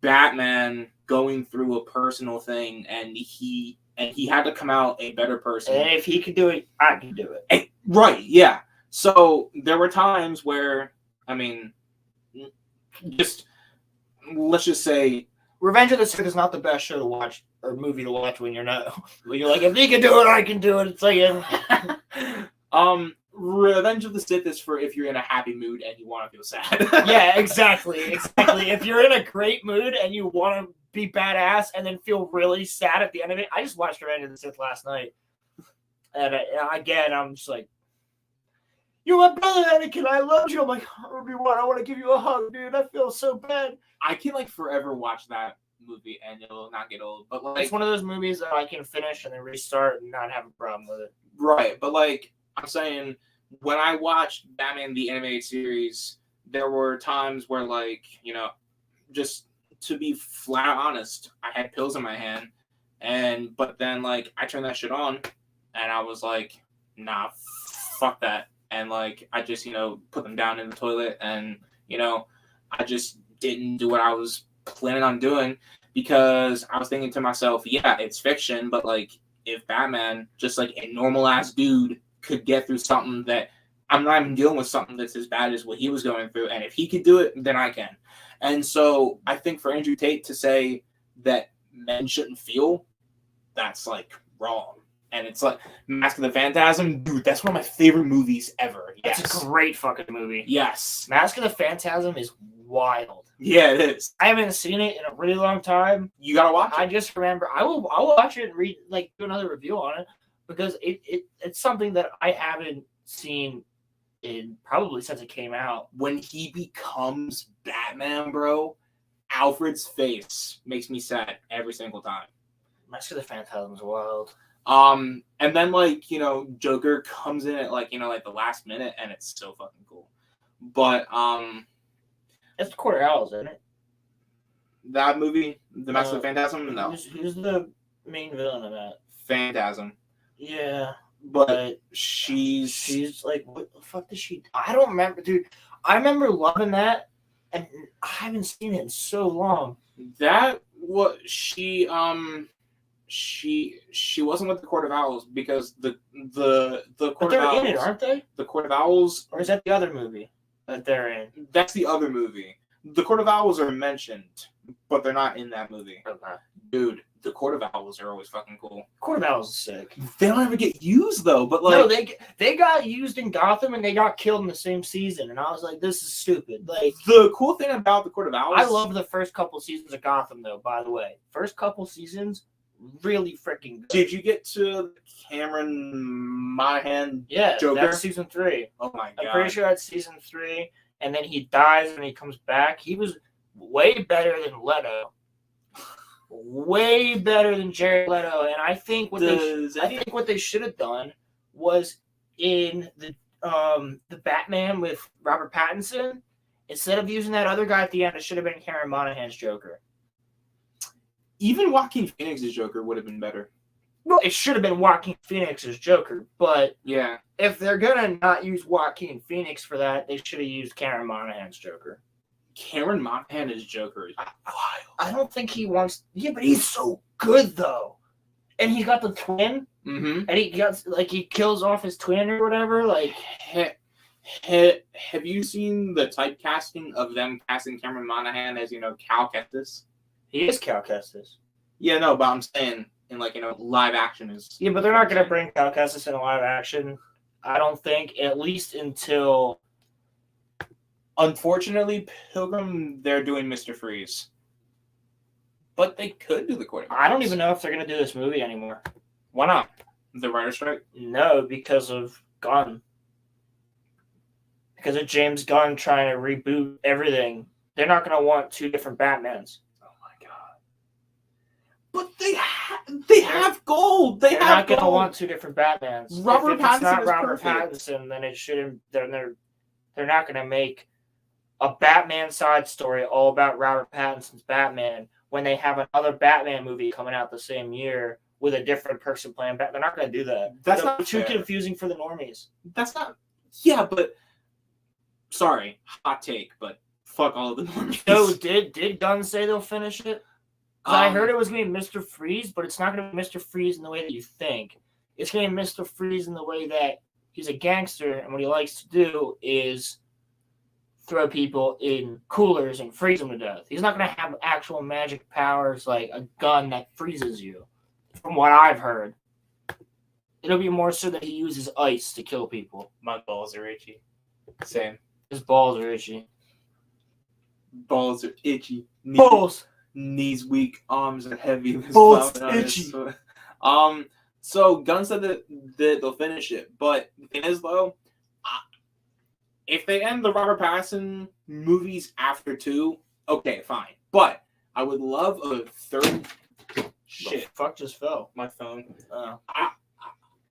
Batman going through a personal thing, and he had to come out a better person. And if he could do it, I can do it. Right, yeah. So there were times where, I mean, just let's just say Revenge of the Sith is not the best show to watch or movie to watch when you're like, if he can do it, I can do it. It's like Revenge of the Sith is for if you're in a happy mood and you want to feel sad. Yeah, exactly. If you're in a great mood and you want to be badass and then feel really sad at the end of it. I just watched Revenge of the Sith last night. And again, I'm just like, you're my brother, Anakin. I love you. I'm like, Obi-Wan, I want to give you a hug, dude. I feel so bad. I can like forever watch that movie and it'll not get old. But like, it's one of those movies that I can finish and then restart and not have a problem with it. Right, but like I'm saying, when I watched Batman the Animated Series, there were times where like, you know, just to be flat honest, I had pills in my hand, but then like I turned that shit on, and I was like, nah, fuck that, and like I just, you know, put them down in the toilet, and you know, I just didn't do what I was planning on doing because I was thinking to myself, yeah, it's fiction, but like if Batman, just like a normal ass dude, could get through something that I'm not even dealing with something that's as bad as what he was going through, and if he could do it, then I can. And so I think for Andrew Tate to say that men shouldn't feel, that's like wrong. And it's like Mask of the Phantasm, dude, that's one of my favorite movies ever. Yes. It's a great fucking movie. Yes. Mask of the Phantasm is wild. Yeah, it is. I haven't seen it in a really long time. You gotta watch it. I just remember I'll watch it and do another review on it because it's something that I haven't seen in probably since it came out. When he becomes Batman, bro, Alfred's face makes me sad every single time. Mask of the Phantasm is wild. And then like, you know, Joker comes in at like, you know, like the last minute, and it's so fucking cool. But it's Quarter Owls, isn't it? That movie, The Mask of the Phantasm, no. Who's the main villain of that? Phantasm. Yeah. But she's like, what the fuck does she do? I don't remember, dude. I remember loving that, and I haven't seen it in so long. That what she wasn't with the Court of Owls because the Court of Owls. They're in it, aren't they? The Court of Owls, or is that the other movie that they're in? That's the other movie. The Court of Owls are mentioned, but they're not in that movie. Okay. Dude, the Court of Owls are always fucking cool. Court of Owls is sick. They don't ever get used though, but like no, they got used in Gotham and they got killed in the same season, and I was like, this is stupid. Like the cool thing about the Court of Owls, I love the first couple seasons of Gotham though. By the way, first couple seasons really freaking good. Did you get to Cameron Monaghan? Yeah, Joker? That's season 3. Oh my god! I'm pretty sure that's season 3. And then he dies and he comes back. He was way better than Leto. Way better than Jared Leto. And I think what they should have done was in the Batman with Robert Pattinson, instead of using that other guy at the end, it should have been Cameron Monaghan's Joker. Even Joaquin Phoenix's Joker would have been better. Well, it should have been Joaquin Phoenix's Joker, but yeah, if they're gonna not use Joaquin Phoenix for that, they should have used Cameron Monaghan's Joker. Cameron Monaghan's Joker is wild. I don't think he wants. Yeah, but he's so good though, and he's got the twin, and he kills off his twin or whatever. Like, have you seen the typecasting of them casting Cameron Monaghan as, you know, Cal Kestis? He is Cal Kestis. Yeah, no, but I'm saying in like, you know, live action is. Yeah, but they're not gonna bring Cal Kestis in live action. I don't think, at least until. Unfortunately, Pilgrim, they're doing Mr. Freeze. But they could do the Court of Owls. I don't even know if they're going to do this movie anymore. Why not? The writer's strike? No, because of Gunn. Because of James Gunn trying to reboot everything. They're not going to want 2 different Batmans. Oh my god. But they have gold. They're not going to want 2 different Batmans. Robert Pattinson it's not is Robert perfect. Pattinson, then it shouldn't. They're not going to make a Batman side story all about Robert Pattinson's Batman when they have another Batman movie coming out the same year with a different person playing Batman. They're not going to do that. That's not too fair. confusing for the normies. That's not. Yeah, but sorry, hot take, but fuck all of the normies. So did Gunn say they'll finish it? Because I heard it was going to be Mr. Freeze, but it's not going to be Mr. Freeze in the way that you think. It's going to be Mr. Freeze in the way that he's a gangster, and what he likes to do is throw people in coolers and freeze them to death. He's not going to have actual magic powers like a gun that freezes you, from what I've heard. It'll be more so that he uses ice to kill people. My balls are itchy. Same. His balls are itchy. Balls are itchy. Knees weak, arms are heavy. Balls itchy. So Gunn said that they'll finish it, but the thing is though, if they end the Robert Pattinson movies after 2, okay, fine. But I would love a third. Shit, The fuck just fell. my phone.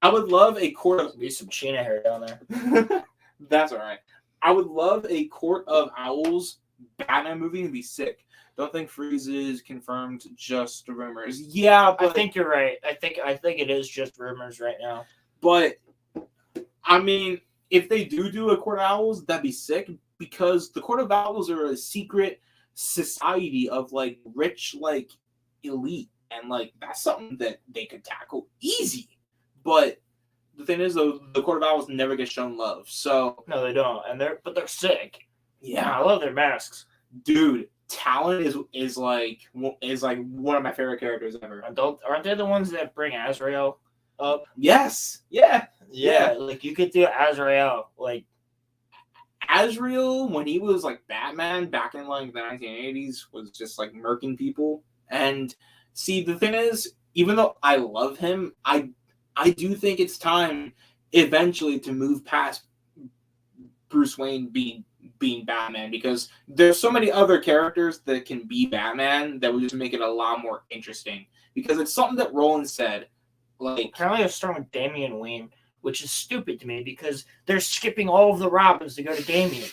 I would love a court of. Be some Sheena hair down there. That's all right. I would love a Court of Owls Batman movie and be sick. Don't think Freeze is confirmed, just rumors. Yeah, but I think you're right. I think it is just rumors right now. But I mean, if they do a Court of Owls, that'd be sick because the Court of Owls are a secret society of like rich, like elite, and like that's something that they could tackle easy. But the thing is, though, the Court of Owls never get shown love. So no, they don't, and they're sick. Yeah, I love their masks, dude. Talon is like one of my favorite characters ever. Aren't they the ones that bring Azrael up? Yes. Yeah. Like you could do Azrael, like Azrael when he was like Batman back in like the 1980s was just like murking people. And see, the thing is, even though I love him, I do think it's time eventually to move past Bruce Wayne being Batman, because there's so many other characters that can be Batman that would just make it a lot more interesting. Because it's something that Roland said, like apparently they're starting with Damian Wayne, which is stupid to me because they're skipping all of the Robins to go to Damian.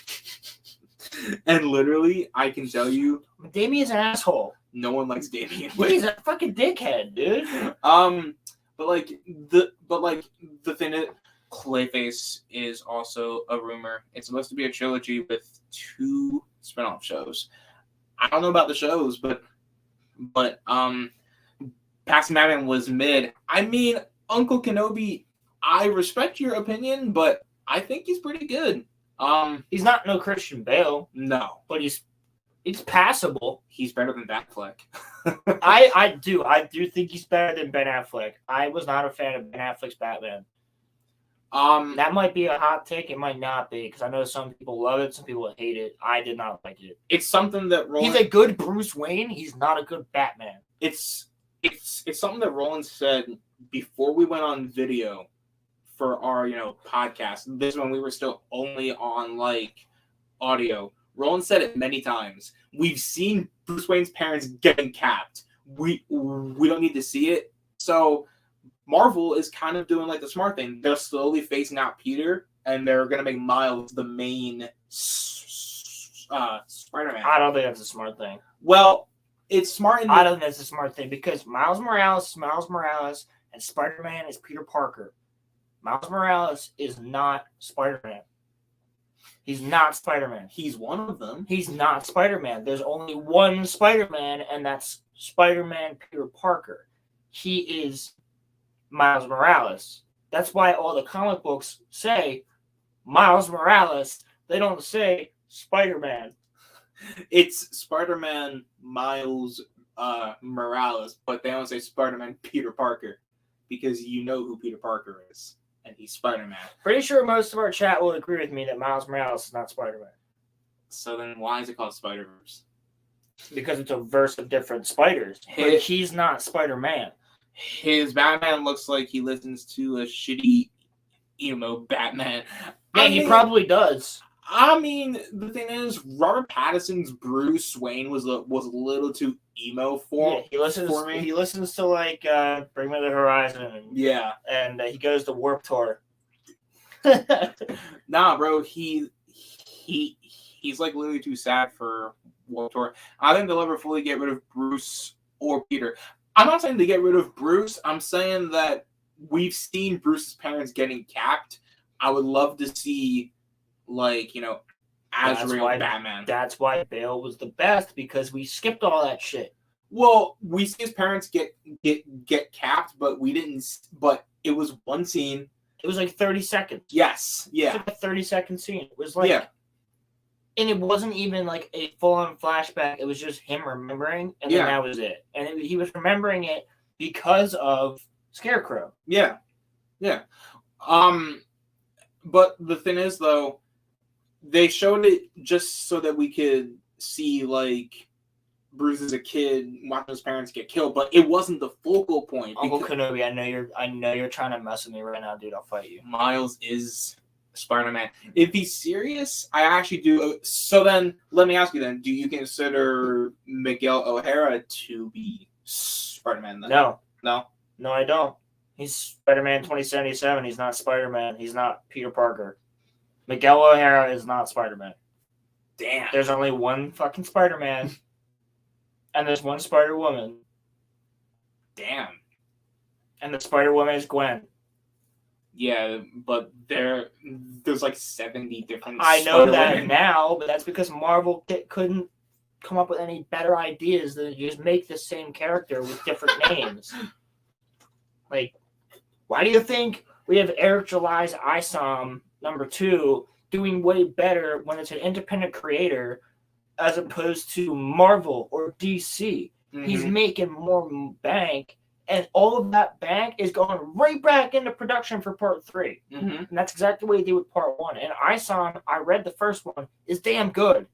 And literally, I can tell you, Damian's an asshole. No one likes Damian Wayne. He's a fucking dickhead, dude. But the thing is, Clayface is also a rumor. It's supposed to be a trilogy with 2 spinoff shows. I don't know about the shows, but Paxton Batman was mid. I mean, Uncle Kenobi, I respect your opinion, but I think he's pretty good. He's not no Christian Bale. No, but he's passable. He's better than Batfleck. I do think he's better than Ben Affleck. I was not a fan of Ben Affleck's Batman. That might be a hot take. It might not be, because I know some people love it, some people hate it. I did not like it. It's something that Roland... He's a good Bruce Wayne. He's not a good Batman. It's something that Roland said before we went on video for our podcast. This is when we were still only on like audio. Roland said it many times. We've seen Bruce Wayne's parents getting capped. We don't need to see it. So Marvel is kind of doing like the smart thing. They're slowly phasing out Peter, and they're gonna make Miles the main Spider-Man. I don't think that's a smart thing. Well, it's smart. I don't think that's a smart thing because Miles Morales, and Spider-Man is Peter Parker. Miles Morales is not Spider-Man. He's not Spider-Man. He's one of them. He's not Spider-Man. There's only one Spider-Man, and that's Spider-Man Peter Parker. He is Miles Morales. That's why all the comic books say Miles Morales. They don't say Spider-Man. It's Spider-Man Miles Morales, but they don't say Spider-Man Peter Parker because you know who Peter Parker is, and he's Spider-Man. Pretty sure most of our chat will agree with me that Miles Morales is not Spider-Man. So then why is it called Spider-Verse? Because it's a verse of different spiders. But he's not Spider-Man. His Batman looks like he listens to a shitty emo Batman. Yeah, he probably does. I mean, the thing is, Robert Pattinson's Bruce Wayne was a little too emo for me. He listens to like Bring Me the Horizon. And he goes to Warp Tour. Nah, bro, he's like literally too sad for Warp Tour. I think they'll ever fully get rid of Bruce or Peter. I'm not saying to get rid of Bruce. I'm saying that we've seen Bruce's parents getting capped. I would love to see, like, Azrael Batman. That's why Bale was the best, because we skipped all that shit. Well, we see his parents get capped, but we didn't. But it was one scene. It was like 30 seconds. Yes. Yeah. It was like a 30-second scene. It was like, and it wasn't even like a full-on flashback. It was just him remembering, and then that was it. And he was remembering it because of Scarecrow. Yeah. Yeah. But the thing is, though, they showed it just so that we could see, like, Bruce as a kid watching his parents get killed, but it wasn't the focal point. Uncle Kenobi, I know you're trying to mess with me right now, dude. I'll fight you. Miles is Spider-Man. If he's serious, I actually do. So then, let me ask you then: do you consider Miguel O'Hara to be Spider-Man? Then? No, I don't. He's Spider-Man 2077. He's not Spider-Man. He's not Peter Parker. Miguel O'Hara is not Spider-Man. Damn. There's only one fucking Spider-Man. And there's one Spider-Woman. Damn. And the Spider-Woman is Gwen. Yeah, but there's like 70 different I know that now, but that's because Marvel couldn't come up with any better ideas than just make the same character with different names. Like, why do you think we have Eric July's ISOM #2 doing way better when it's an independent creator as opposed to Marvel or DC? Mm-hmm. He's making more bank, and all of that bank is going right back into production for Part 3. Mm-hmm. And that's exactly what he did with Part 1. And ISOM, I read the first one, is damn good.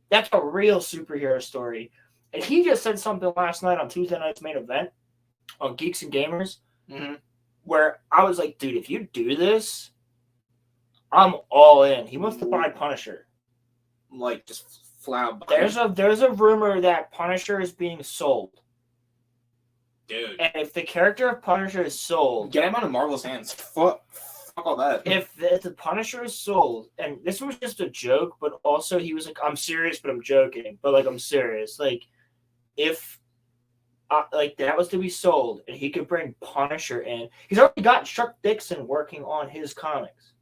That's a real superhero story. And he just said something last night on Tuesday Night's Main Event on Geeks and Gamers, where I was like, dude, if you do this, I'm all in. He wants to buy Punisher. Like, just There's a rumor that Punisher is being sold. Dude. And if the character of Punisher is sold... Get him out of Marvel's hands. Fuck all that. If the Punisher is sold, and this was just a joke, but also he was like, I'm serious, but I'm joking. But, like, I'm serious. Like, if... that was to be sold, and he could bring Punisher in. He's already got Chuck Dixon working on his comics.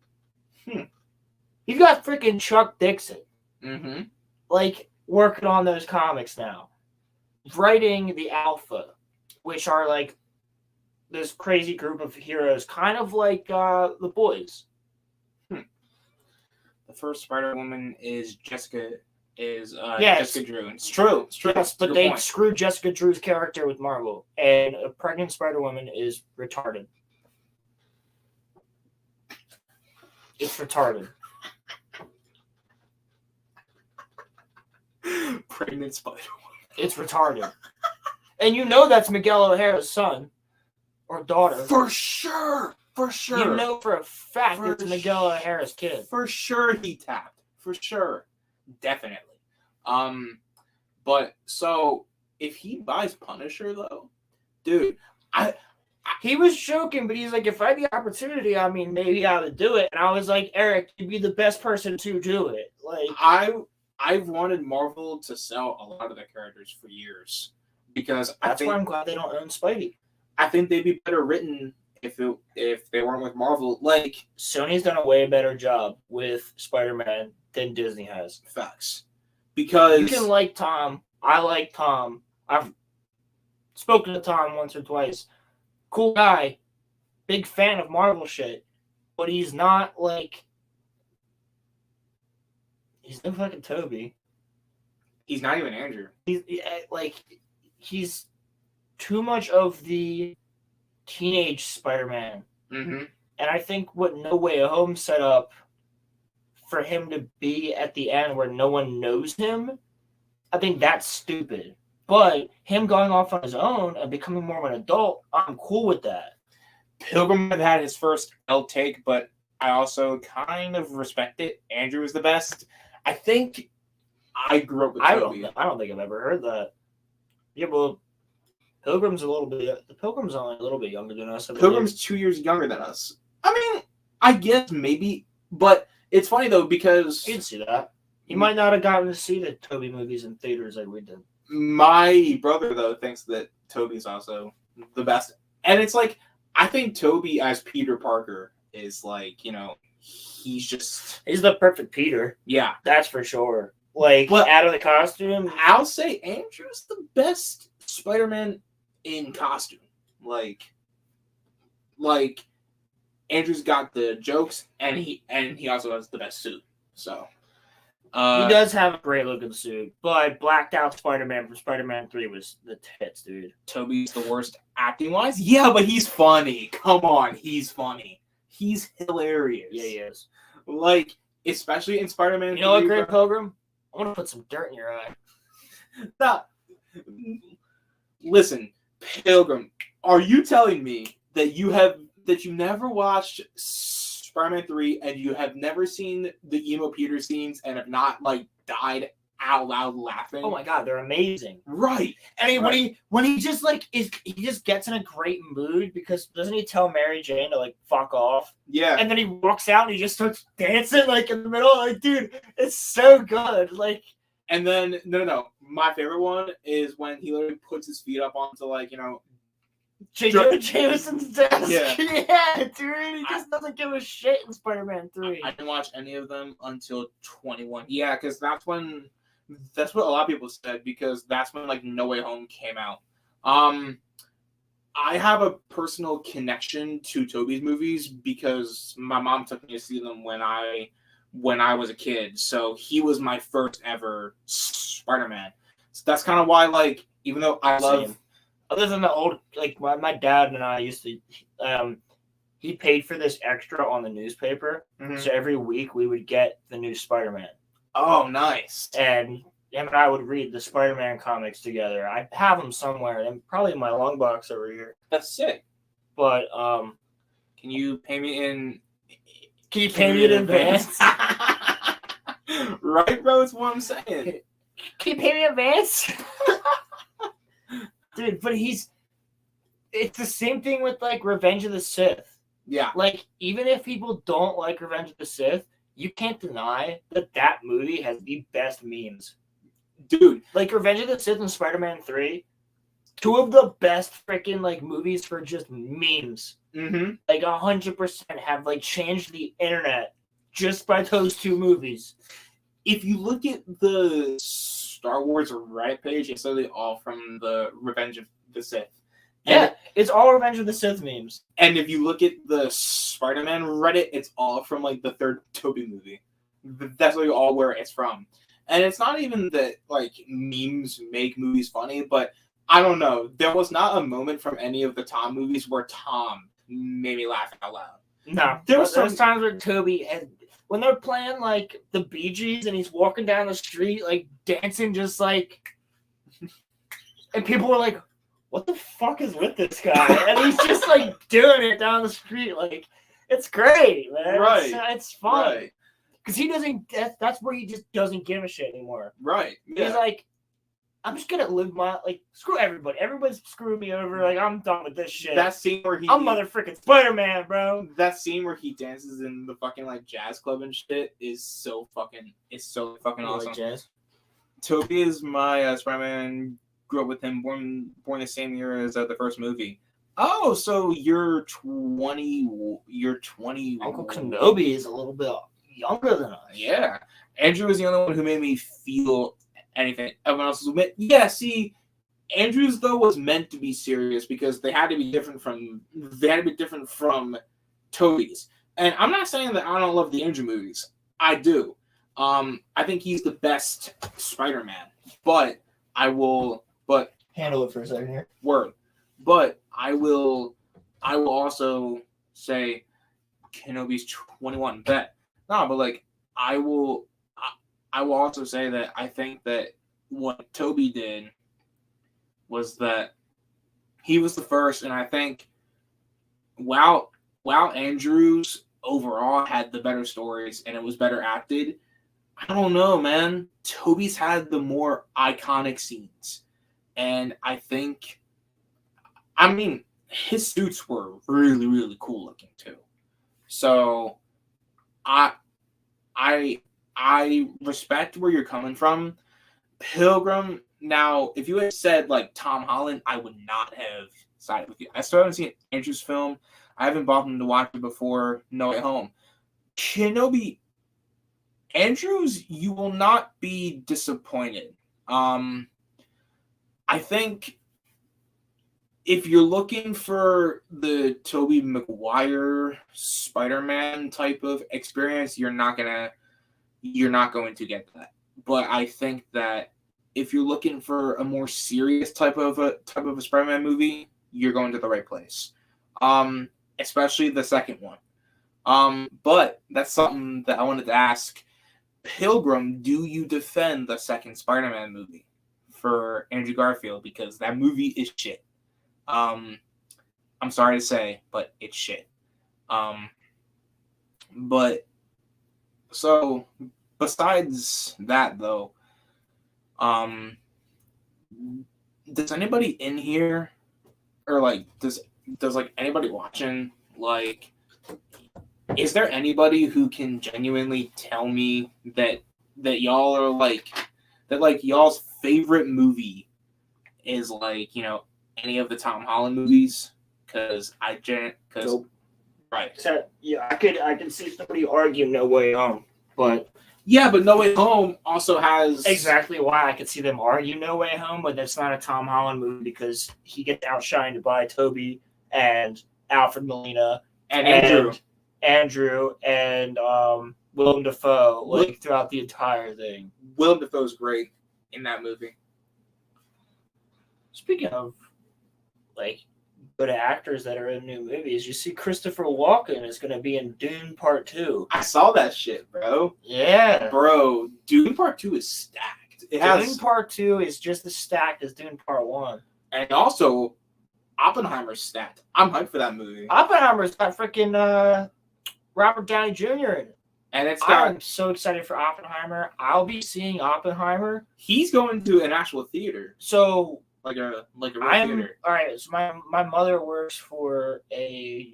He's got freaking Chuck Dixon. Mm-hmm. Like, working on those comics now. Writing the Alpha, which are, like, this crazy group of heroes, kind of like The Boys. The first Spider-Woman is Jessica Drew. It's true. Yes, but they screwed Jessica Drew's character with Marvel, and a pregnant Spider-Woman is retarded. It's retarded. Pregnant Spider-Woman. It's retarded. And you know that's Miguel O'Hara's son or daughter. For sure. You know for a fact it's Miguel O'Hara's kid. For sure he tapped. For sure. Definitely. But so if he buys Punisher though, dude, he was joking, but he's like, if I had the opportunity, I mean, maybe I would do it. And I was like, Eric, you'd be the best person to do it. Like, I've wanted Marvel to sell a lot of their characters for years because that's why I'm glad they don't own Spidey. I think they'd be better written if they weren't with Marvel. Like, Sony's done a way better job with Spider-Man than Disney has. Facts. Because you can like Tom. I like Tom. I've spoken to Tom once or twice. Cool guy. Big fan of Marvel shit. But he's not like... He's no fucking Toby. He's not even Andrew. He's too much of the teenage Spider-Man. Mm-hmm. And I think what No Way Home set up for him to be at the end where no one knows him, I think that's stupid. But him going off on his own and becoming more of an adult, I'm cool with that. Pilgrim had his first L take, but I also kind of respect it. Andrew is the best. I think I grew up with Toby. I don't think I've ever heard that. Yeah, well, Pilgrim's only a little bit younger than us. Pilgrim's 2 years younger than us. I mean, I guess maybe, but it's funny though because you'd see that. You might not have gotten to see the Toby movies in theaters like we did. My brother though thinks that Tobey's also the best. And it's like, I think Tobey as Peter Parker is like, he's the perfect Peter. Yeah. That's for sure. Like, but out of the costume, I'll say Andrew's the best Spider-Man in costume. Like Andrew's got the jokes, and he also has the best suit. So he does have a great looking suit, but blacked out Spider-Man from Spider-Man 3 was the tits, dude. Tobey's the worst acting wise. Yeah, but he's funny. Come on, he's funny. He's hilarious. Yeah, he is. Like, especially in Spider-Man. You know what, Greg Pilgrim? I want to put some dirt in your eye. Stop. Listen, Pilgrim, are you telling me that you never watched Spider-Man 3 and you have never seen the emo Peter scenes and have not like died out loud laughing? Oh my god, they're amazing. Right. I mean, when he just like he just gets in a great mood because doesn't he tell Mary Jane to like fuck off? Yeah. And then he walks out and he just starts dancing like in the middle. Like, dude, it's so good. Like, and then no. My favorite one is when he literally puts his feet up onto like, J. Jonah Jameson's desk. Yeah. Yeah, dude. He just doesn't give a shit in Spider-Man 3. I didn't watch any of them until 21. Yeah, because that's what a lot of people said, because that's when like No Way Home came out. I have a personal connection to Tobey's movies because my mom took me to see them when I was a kid. So he was my first ever Spider-Man. So that's kind of why, like, even though I love... Other than the old, like, my dad and I used to... he paid for this extra on the newspaper. Mm-hmm. So every week we would get the new Spider-Man. Oh, nice. And him and I would read the Spider-Man comics together. I have them somewhere, and probably in my long box over here. That's sick. But, Can you pay me in... Can you pay me in advance? Right, bro? That's what I'm saying. Can you pay me in advance? Dude, but it's the same thing with, like, Revenge of the Sith. Yeah. Like, even if people don't like Revenge of the Sith, you can't deny that movie has the best memes. Dude. Like, Revenge of the Sith and Spider-Man 3, two of the best freaking, like, movies for just memes. Mm-hmm. Like, 100% have, like, changed the internet just by those two movies. If you look at the Star Wars Reddit page, it's literally all from the Revenge of the Sith. Yeah, it's all Revenge of the Sith memes. And if you look at the Spider-Man Reddit, it's all from, like, the third Tobey movie. That's really all where it's from. And it's not even that, like, memes make movies funny, but I don't know. There was not a moment from any of the Tom movies where Tom made me laugh out loud. No. There was times where Tobey had... When they're playing, like, the Bee Gees and he's walking down the street, like, dancing just, like... And people were like, what the fuck is with this guy? And he's just, like, doing it down the street. Like, it's great, man. Right. It's fun. Right. Because he doesn't... That's where he just doesn't give a shit anymore. Right. Yeah. He's like, I'm just gonna live my... Like, screw everybody. Everybody's screwing me over. Like, I'm done with this shit. That scene where I'm motherfucking Spider-Man, bro. That scene where he dances in the fucking, like, jazz club and shit is so fucking awesome. Like jazz? Tobey is my Spider-Man. Grew up with him, born the same year as the first movie. Oh, so you're 20. Uncle Kenobi is a little bit younger than us. Yeah. Andrew was the only one who made me feel anything. Everyone else was yeah, see, Andrew's though was meant to be serious because they had to be different from Tobey's. And I'm not saying that I don't love the Andrew movies. I do. I think he's the best Spider-Man. But handle it for a second here. Word. But I will also say Kenobi's 21. Bet. No, but like I will also say that I think that what Tobey did was that he was the first, and I think while Andrews overall had the better stories and it was better acted, I don't know, man. Tobey's had the more iconic scenes. And I think, I mean, his suits were really, really cool looking too. So I respect where you're coming from. Pilgrim, Now, if you had said like Tom Holland, I would not have sided with you. I still haven't seen Andrew's film. I haven't bothered to watch it before No Way Home. Kenobi, Andrews, you will not be disappointed. I think if you're looking for the Tobey Maguire Spider-Man type of experience, you're not going to get that. But I think that if you're looking for a more serious type of a Spider-Man movie, you're going to the right place. Especially the second one. But that's something that I wanted to ask. Pilgrim, do you defend the second Spider-Man movie for Andrew Garfield? Because that movie is shit. I'm sorry to say, but it's shit. But so besides that though, does anybody in here or like does like anybody watching, like, is there anybody who can genuinely tell me that y'all are like that, like y'all's favorite movie is like, you know, any of the Tom Holland movies? Nope. Right. So, yeah, I can see somebody argue No Way Home, but yeah, but No Way Home also has exactly why I could see them argue No Way Home, but that's not a Tom Holland movie because he gets outshined by Toby and Alfred Molina and Andrew and Willem Dafoe, like throughout the entire thing. Willem Dafoe's great in that movie. Speaking of like good actors that are in new movies, you see Christopher Walken is going to be in Dune Part 2. I saw that shit, bro. Yeah. Bro, Dune Part 2 is stacked. Dune Part 2 is just as stacked as Dune Part 1. And also, Oppenheimer's stacked. I'm hyped for that movie. Oppenheimer's got freaking Robert Downey Jr. in it. And I'm so excited for Oppenheimer. I'll be seeing Oppenheimer. He's going to an actual theater. So like a real theater. All right, so my mother works for a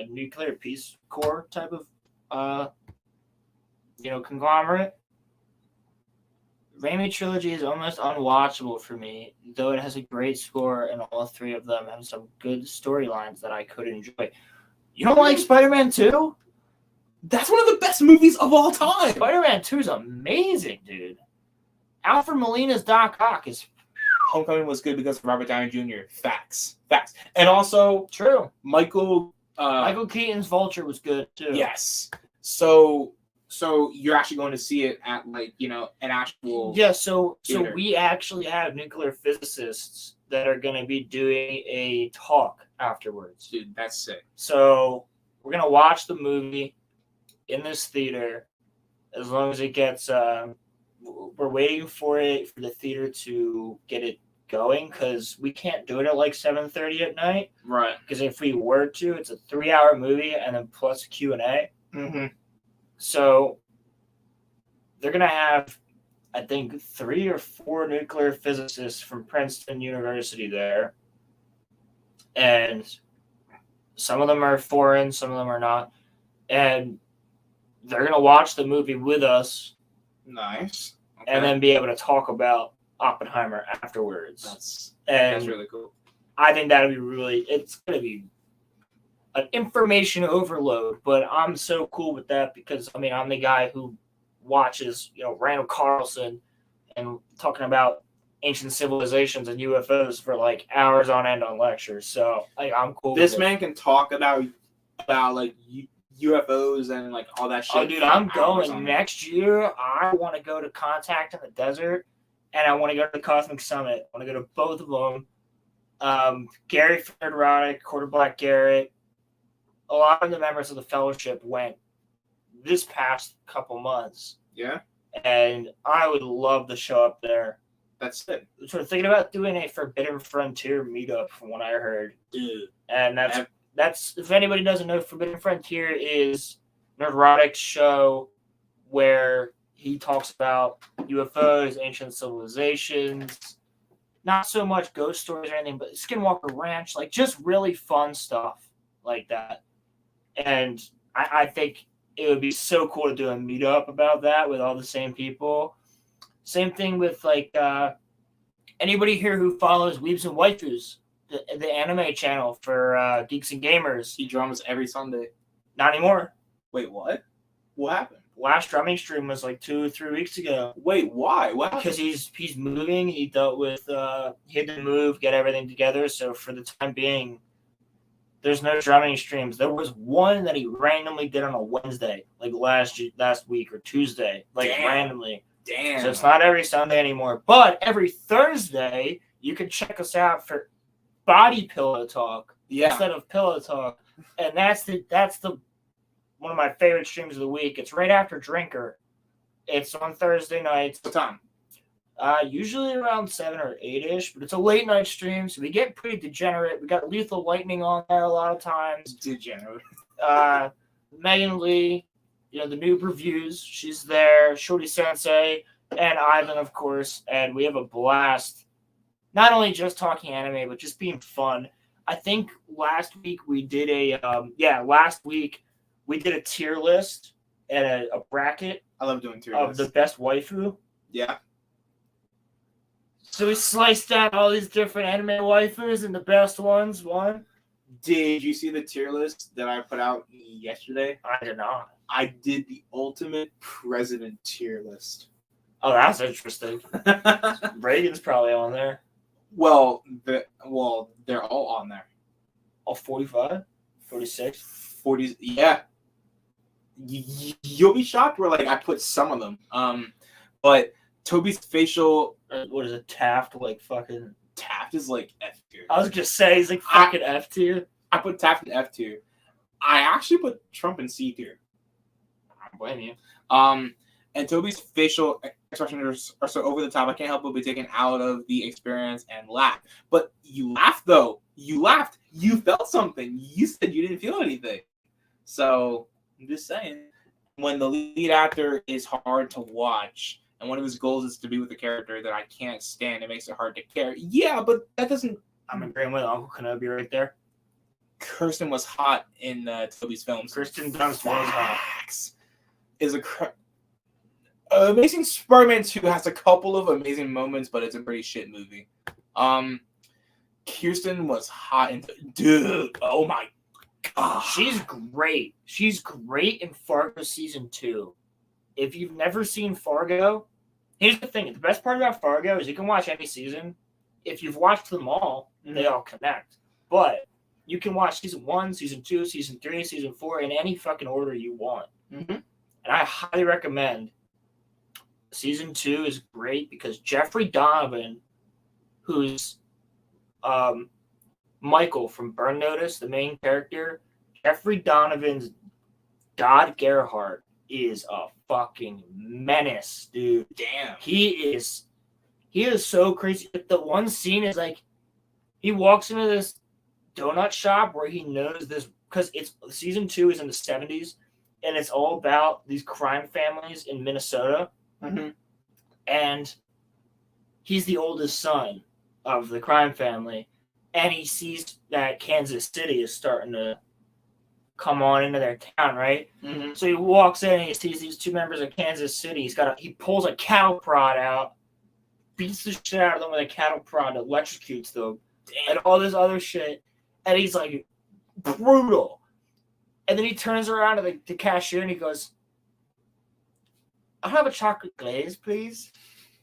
nuclear Peace Corps type of conglomerate. Raimi Trilogy is almost unwatchable for me, though it has a great score and all three of them have some good storylines that I could enjoy. You don't like Spider-Man 2? That's one of the best movies of all time. Spider-Man 2 is amazing, dude. Alfred Molina's Doc Ock is... Homecoming was good because of Robert Downey Jr. Facts. And also... True. Michael Keaton's Vulture was good, too. Yes. So you're actually going to see it at, like, you know, an actual... Yeah, so theater. We actually have nuclear physicists that are going to be doing a talk afterwards. Dude, that's sick. So we're going to watch the movie in this theater as long as it gets... we're waiting for the theater to get it going because we can't do it at like 7:30 at night. Right. Because if we were to, it's a 3-hour movie and then plus a Q&A. Mm-hmm. So they're going to have, I think, 3 or 4 nuclear physicists from Princeton University there. And some of them are foreign, some of them are not. And they're going to watch the movie with us. Nice. Okay. And then be able to talk about Oppenheimer afterwards. That's really cool. I think that'll be really, it's going to be an information overload, but I'm so cool with that because, I mean, I'm the guy who watches, Randall Carlson and talking about ancient civilizations and UFOs for like hours on end on lectures. So I'm cool. This man can talk about like UFOs and like all that shit. Oh, dude, I'm going next year. I want to go to Contact in the Desert, and I want to go to the Cosmic Summit. I want to go to both of them. Gary Federotic, Quarter Black Garrett, a lot of the members of the Fellowship went this past couple months. Yeah. And I would love to show up there. That's it. Sort of thinking about doing a Forbidden Frontier meetup from what I heard. Dude. And that's if anybody doesn't know, Forbidden Frontier is Neurotic's show where he talks about UFOs, ancient civilizations, not so much ghost stories or anything, but Skinwalker Ranch, like just really fun stuff like that. And I think it would be so cool to do a meetup about that with all the same people. Same thing with like Anybody here who follows Weebs and Waifus, the anime channel for geeks and gamers? He drums every Sunday. Not anymore. Wait, what? What happened? Last drumming stream was like 2 or 3 weeks ago. Wait, why? What happened? Because he's moving. He dealt with he had to move, get everything together. So for the time being, there's no drumming streams. There was one that he randomly did on a Wednesday, like last week or Tuesday, like randomly. Damn. So it's not every Sunday anymore, but every Thursday you can check us out for Body Pillow Talk instead of Pillow Talk, and that's the one of my favorite streams of the week. It's right after Drinker. It's on Thursday nights. What time? Usually around 7 or 8-ish, but it's a late night stream, so we get pretty degenerate. We got Lethal Lightning on there a lot of times. Degenerate. Megan Lee, the noob reviews. She's there. Shorty Sensei and Ivan, of course, and we have a blast. Not only just talking anime, but just being fun. I think last week we did a tier list and a bracket. I love doing tier of lists. The best waifu. Yeah. So we sliced out all these different anime waifus and the best ones won. Did you see the tier list that I put out yesterday? I did not. I did the ultimate president tier list. Oh, that's interesting. Reagan's probably on there. Well, they're all on there. All 45? 46? 40s, yeah. You'll be shocked where I put some of them. But Toby's facial. What is it? Taft, fucking. Taft is F tier. I was gonna say he's fucking F tier. I put Taft in F tier. I actually put Trump in C tier. I don't blame you. And Toby's facial expressions are so over the top. I can't help but be taken out of the experience and laugh. But you laughed though. You laughed. You felt something. You said you didn't feel anything. So I'm just saying, when the lead actor is hard to watch, and one of his goals is to be with a character that I can't stand, it makes it hard to care. Yeah, but that doesn't. I'm agreeing with Uncle Kenobi right there. Kirsten was hot in Toby's films. Kirsten Dunst was hot. Is Amazing Spider-Man 2 has a couple of amazing moments, but it's a pretty shit movie. Kirsten was hot in dude. Oh my god, she's great. She's great in Fargo season 2. If you've never seen Fargo, here's the thing. The best part about Fargo is you can watch any season. If you've watched them all, they all connect. But you can watch season 1, season 2, season 3, season 4 in any fucking order you want. Mm-hmm. And I highly recommend. Season 2 is great because Jeffrey Donovan, who's Michael from Burn Notice, the main character, Jeffrey Donovan's Dodd Gerhardt is a fucking menace, dude. Damn. He is so crazy. The one scene is he walks into this donut shop where he knows this, because it's season 2 is in the 70s, and it's all about these crime families in Minnesota. Mm-hmm. And he's the oldest son of the crime family, and he sees that Kansas City is starting to come on into their town, right? Mm-hmm. So he walks in and he sees these 2 members of Kansas City. He pulls a cattle prod out, beats the shit out of them with a cattle prod, electrocutes them, and all this other shit. And he's brutal. And then he turns around to the cashier and he goes, "I'll have a chocolate glaze, please."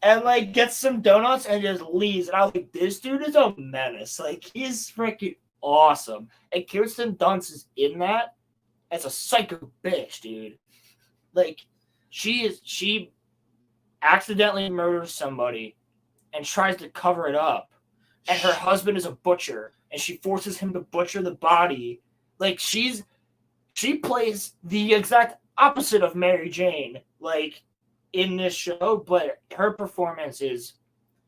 And gets some donuts and just leaves. And I was like, this dude is a menace. He's freaking awesome. And Kirsten Dunst is in that as a psycho bitch, dude. She accidentally murders somebody and tries to cover it up. And her husband is a butcher, and she forces him to butcher the body. She plays the exact opposite of Mary Jane, in this show, but her performance is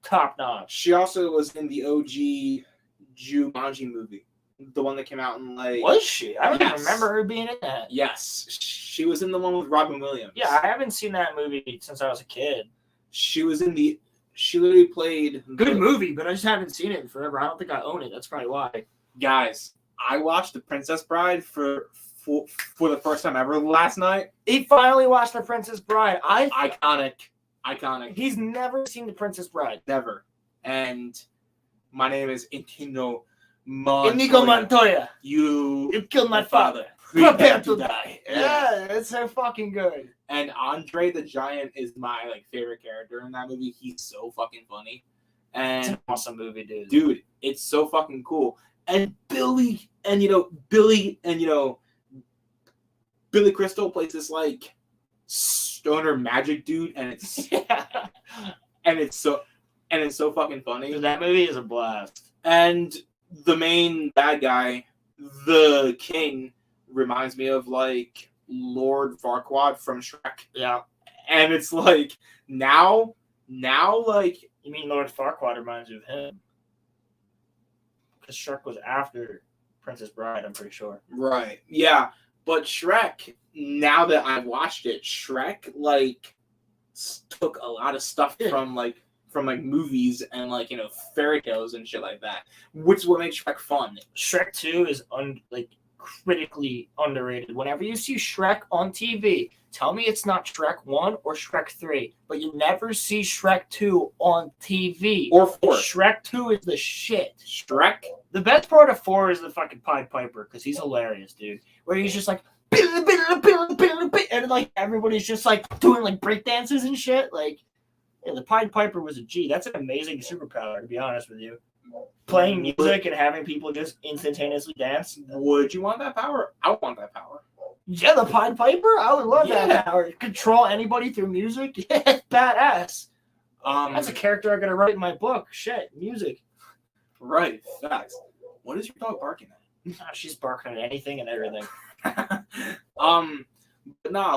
top notch. She also was in the OG Jumanji movie, the one that came out in Was she? I don't even remember her being in that. Yes, she was in the one with Robin Williams. Yeah, I haven't seen that movie since I was a kid. She was in the. She literally played. Good movie, but I just haven't seen it in forever. I don't think I own it. That's probably why. Guys, I watched The Princess Bride for the first time ever last night. He finally watched The Princess Bride. Iconic. He's never seen The Princess Bride. Never. and my name is Inigo Montoya. Inigo Montoya. You killed my father. Prepare to die. Yeah, it's so fucking good. And Andre the Giant is my favorite character in that movie. He's so fucking funny. And it's an awesome movie, dude. Dude, it's so fucking cool. And Billy Crystal plays this stoner magic dude, and it's and it's so fucking funny. Dude, that movie is a blast. And the main bad guy, the king, reminds me of Lord Farquaad from Shrek. Yeah. And it's now you mean Lord Farquaad reminds you of him? Because Shrek was after Princess Bride, I'm pretty sure. Right. Yeah. But Shrek, now that I've watched it, Shrek took a lot of stuff from movies and fairy tales and shit like that, which is what makes Shrek fun. Shrek 2 is critically underrated. Whenever you see Shrek on TV, tell me it's not Shrek 1 or Shrek 3, but you never see Shrek 2 on TV. Or 4. Shrek 2 is the shit. Shrek? The best part of 4 is the fucking Pied Piper, because he's hilarious, dude. Where he's just and everybody's just doing break dances and shit. The Pied Piper was a G. That's an amazing superpower, to be honest with you. Playing music and having people just instantaneously dance. Would you want that power? I would want that power. Yeah, the Pied Piper? I would love that power. Control anybody through music? Yeah, it's badass. That's a character I'm going to write in my book. Shit, music. Right, facts. What is your dog barking at? She's barking at anything and everything. But nah,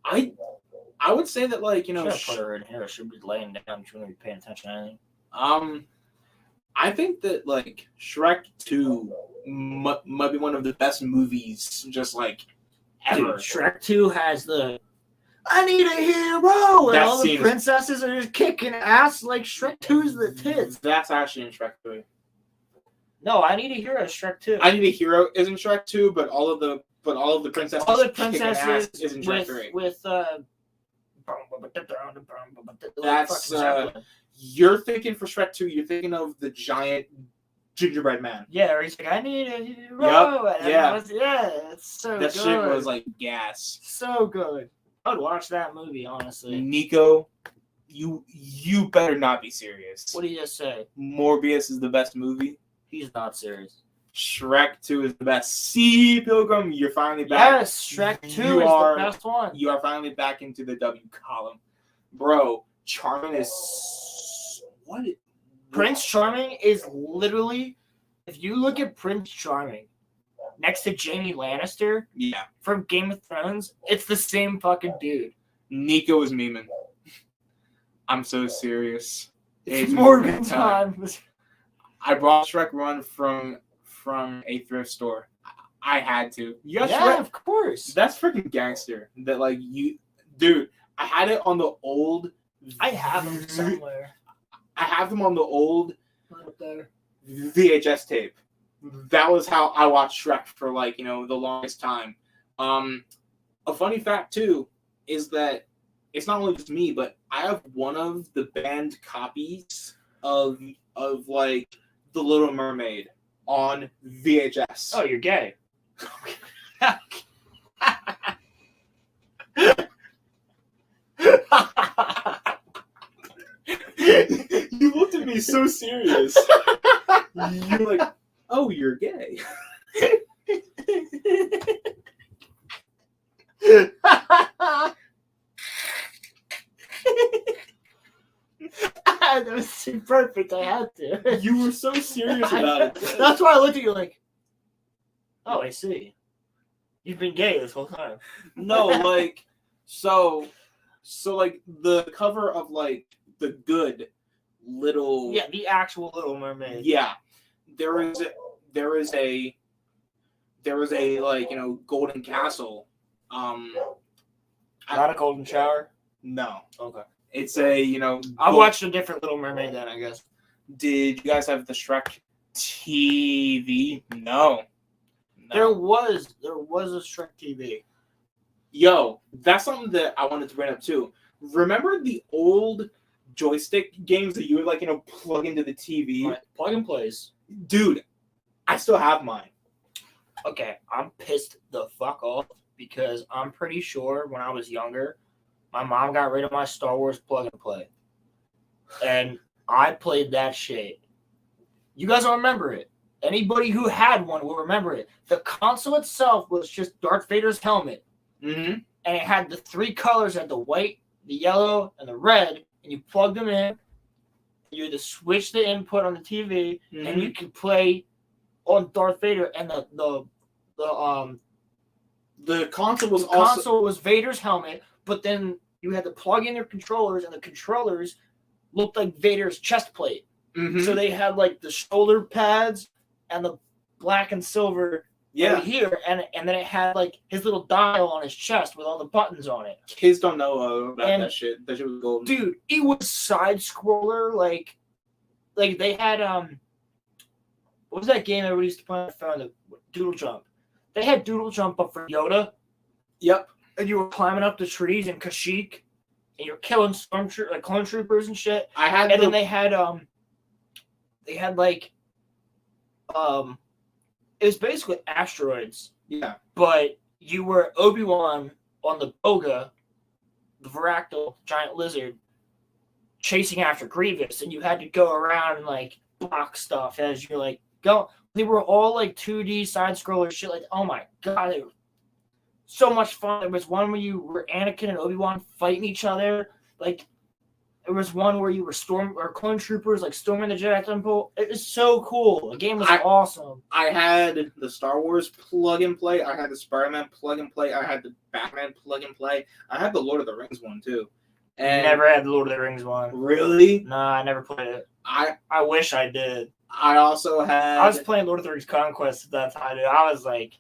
I would say that Should put her in here. She'll be laying down. She wouldn't be paying attention to anything. I think that Shrek 2 might be one of the best movies ever. Dude, Shrek 2 has the I need a hero and all the princesses are just kicking ass like Shrek 2's the tits. That's actually in Shrek 3. No, I Need a Hero is Shrek 2. I Need a Hero is in Shrek 2, but all of the princesses all the princesses is in Shrek 3. With that's you're thinking for Shrek 2, you're thinking of the giant gingerbread man. Yeah, or he's I need a hero. Yep. Yeah, it's so that good. That shit was gas. So good. I'd watch that movie, honestly. Nico, you better not be serious. What did you just say? Morbius is the best movie. He's not serious. Shrek 2 is the best. See, Pilgrim, you're finally back. Yes, Shrek 2 is the best one. You are finally back into the W column. Bro, Charming is... What? Prince Charming is literally... If you look at Prince Charming next to Jaime Lannister from Game of Thrones, it's the same fucking dude. Nico is memeing. I'm so serious. It's Morbin time. I brought Shrek 1 from a thrift store. I had to. Yeah, of course. That's freaking gangster. That dude. I had it on the old. I have them somewhere. I have them on the old up there VHS tape. That was how I watched Shrek for the longest time. A funny fact too is that it's not only just me, but I have one of the banned copies of The Little Mermaid on VHS. Oh, you're gay. You looked at me so serious. You're like, oh, you're gay. That was perfect. I had to. You were so serious about it. That's why I looked at you like, oh, I see. You've been gay this whole time. No, so the cover of the good little the actual Little Mermaid. Yeah, there is a golden castle. Not a golden shower. No. Okay. It's a I watched a different Little Mermaid then, I guess. Did you guys have the Shrek TV? No. There was a Shrek TV. Yo, that's something that I wanted to bring up too. Remember the old joystick games that you would like, plug into the TV. Right. Plug and plays. Dude, I still have mine. Okay, I'm pissed the fuck off because I'm pretty sure when I was younger, my mom got rid of my Star Wars plug and play. And I played that shit. You guys don't remember it. Anybody who had one will remember it. The console itself was just Darth Vader's helmet. Mm-hmm. And it had the 3 colors, it had the white, the yellow, and the red. And you plugged them in. You had to switch the input on the TV, and you could play on Darth Vader. And the console was was Vader's helmet, but then you had to plug in your controllers, and the controllers looked like Vader's chest plate. Mm-hmm. So they had like the shoulder pads and the black and silver right here, and then it had like his little dial on his chest with all the buttons on it. Kids don't know about that shit. That shit was golden. Dude, it was side scroller, like they had what was that game everybody used to play on the phone? The Doodle Jump. They had Doodle Jump up for Yoda. Yep. And you were climbing up the trees in Kashyyyk, and you're killing clone troopers and shit. Then they had like it was basically asteroids. Yeah. But you were Obi-Wan on the Boga, the Varactyl giant lizard, chasing after Grievous, and you had to go around and like block stuff as you're like go. They were all like 2D side scroller shit. Like, oh my god, they were so much fun. There was one where you were Anakin and Obi-Wan fighting each other. Like, there was one where you were clone troopers like storming the Jedi Temple. It was so cool. The game was awesome. I had the Star Wars plug and play. I had the Spider-Man plug and play. I had the Batman plug and play. I had the Lord of the Rings one too. And never had the Lord of the Rings one. Really? Nah, I never played it. I wish I did. I also had. I was playing Lord of the Rings Conquest at that time. Dude. I was like.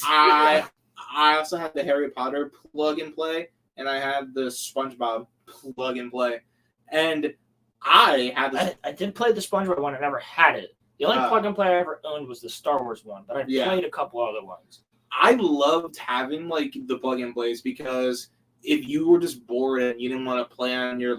I also had the Harry Potter plug and play, and I had the SpongeBob plug and play, and I did play the SpongeBob one. I never had it. The only plug and play I ever owned was the Star Wars one, but I played a couple other ones. I loved having like the plug and plays because if you were just bored and you didn't want to play on your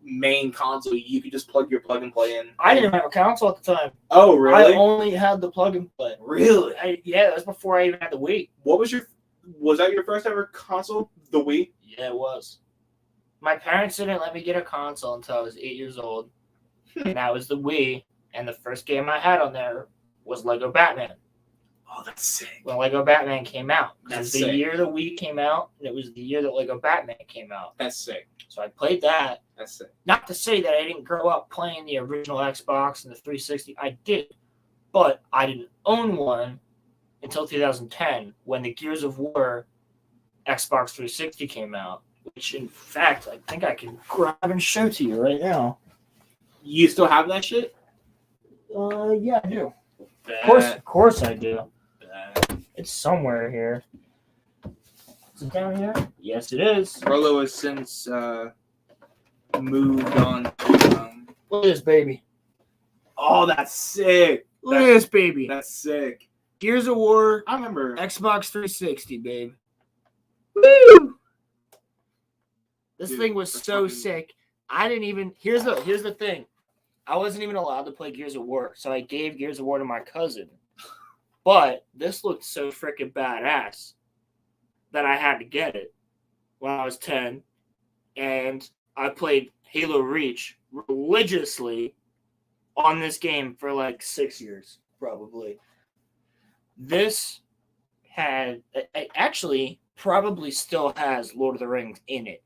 main console, you could just plug your plug and play in. I didn't have a console at the time. Oh, really? I only had the plug and play. Really? That was before I even had the Wii. Was that your first ever console? The Wii? Yeah, it was. My parents didn't let me get a console until I was 8 years old. And that was the Wii. And the first game I had on there was Lego Batman. Oh, that's sick. When Lego Batman came out. It was the sick. year the Wii came out, and it was the year that Lego Batman came out. That's sick. So I played that. That's sick. Not to say that I didn't grow up playing the original Xbox and the 360. I did. But I didn't own one until 2010 when the Gears of War Xbox 360 came out. Which, in fact, I think I can grab and show to you right now. You still have that shit? Yeah, I do. Of course I do. It's somewhere here. Is it down here? Yes, it is. Rolo has since moved on. Look at this baby. Oh, that's sick. Look at this baby. That's sick. Gears of War. I remember. Xbox 360, babe. Woo! This thing was so sick. I didn't even. Here's the thing. I wasn't even allowed to play Gears of War, so I gave Gears of War to my cousin. But this looked so freaking badass that I had to get it when I was 10. And I played Halo Reach religiously on this game for like 6 years, probably. This had, it actually probably still has Lord of the Rings in it.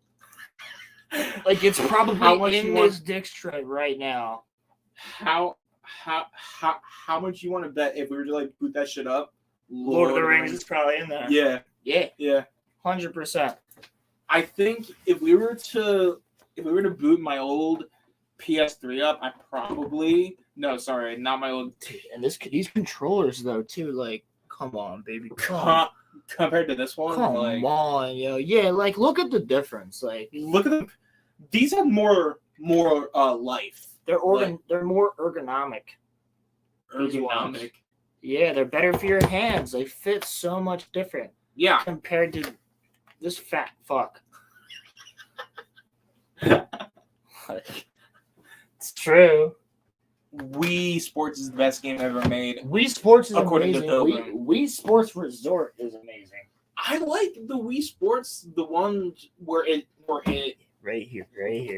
Like, it's probably in this disc tray right now. How much you want to bet if we were to like boot that shit up? Lord of the Rings is probably in there. Yeah. 100%. I think if we were to boot my old PS3 up, I probably not my old. And these controllers though too, like, come on, baby, compared to this one, come on, yo, yeah, like look at the difference, like look at them. These have more life. They're more ergonomic. Ergonomic. Yeah, they're better for your hands. They fit so much different. Yeah. Compared to this fat fuck. It's true. Wii Sports is the best game ever made. Wii Sports is According to amazing. Pilgrim. Wii Sports Resort is amazing. I like the Wii Sports, the one where it Right here,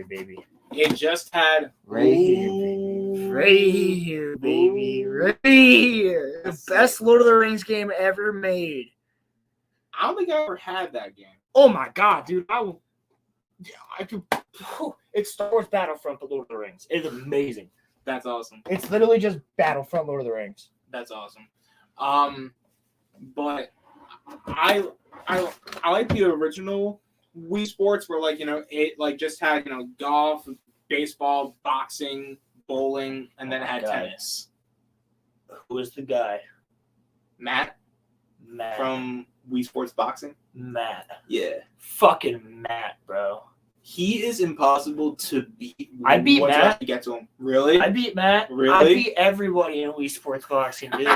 baby. it just had Right here, baby. Right here. The best Lord of the Rings game ever made. I don't think I ever had that game. Oh my god, dude! I could. It's Star Wars Battlefront, but Lord of the Rings. It's amazing. That's awesome. It's literally just Battlefront, Lord of the Rings. That's awesome. But I like the original Wii Sports where it just had golf, baseball, boxing, bowling, and then it had tennis. Who was the guy? Matt from Wii Sports Boxing. Matt. Yeah. Fucking Matt, bro. He is impossible to beat. I beat Matt. To get to him. Really? I beat Matt. Really? I beat everybody in Wii Sports Boxing, dude.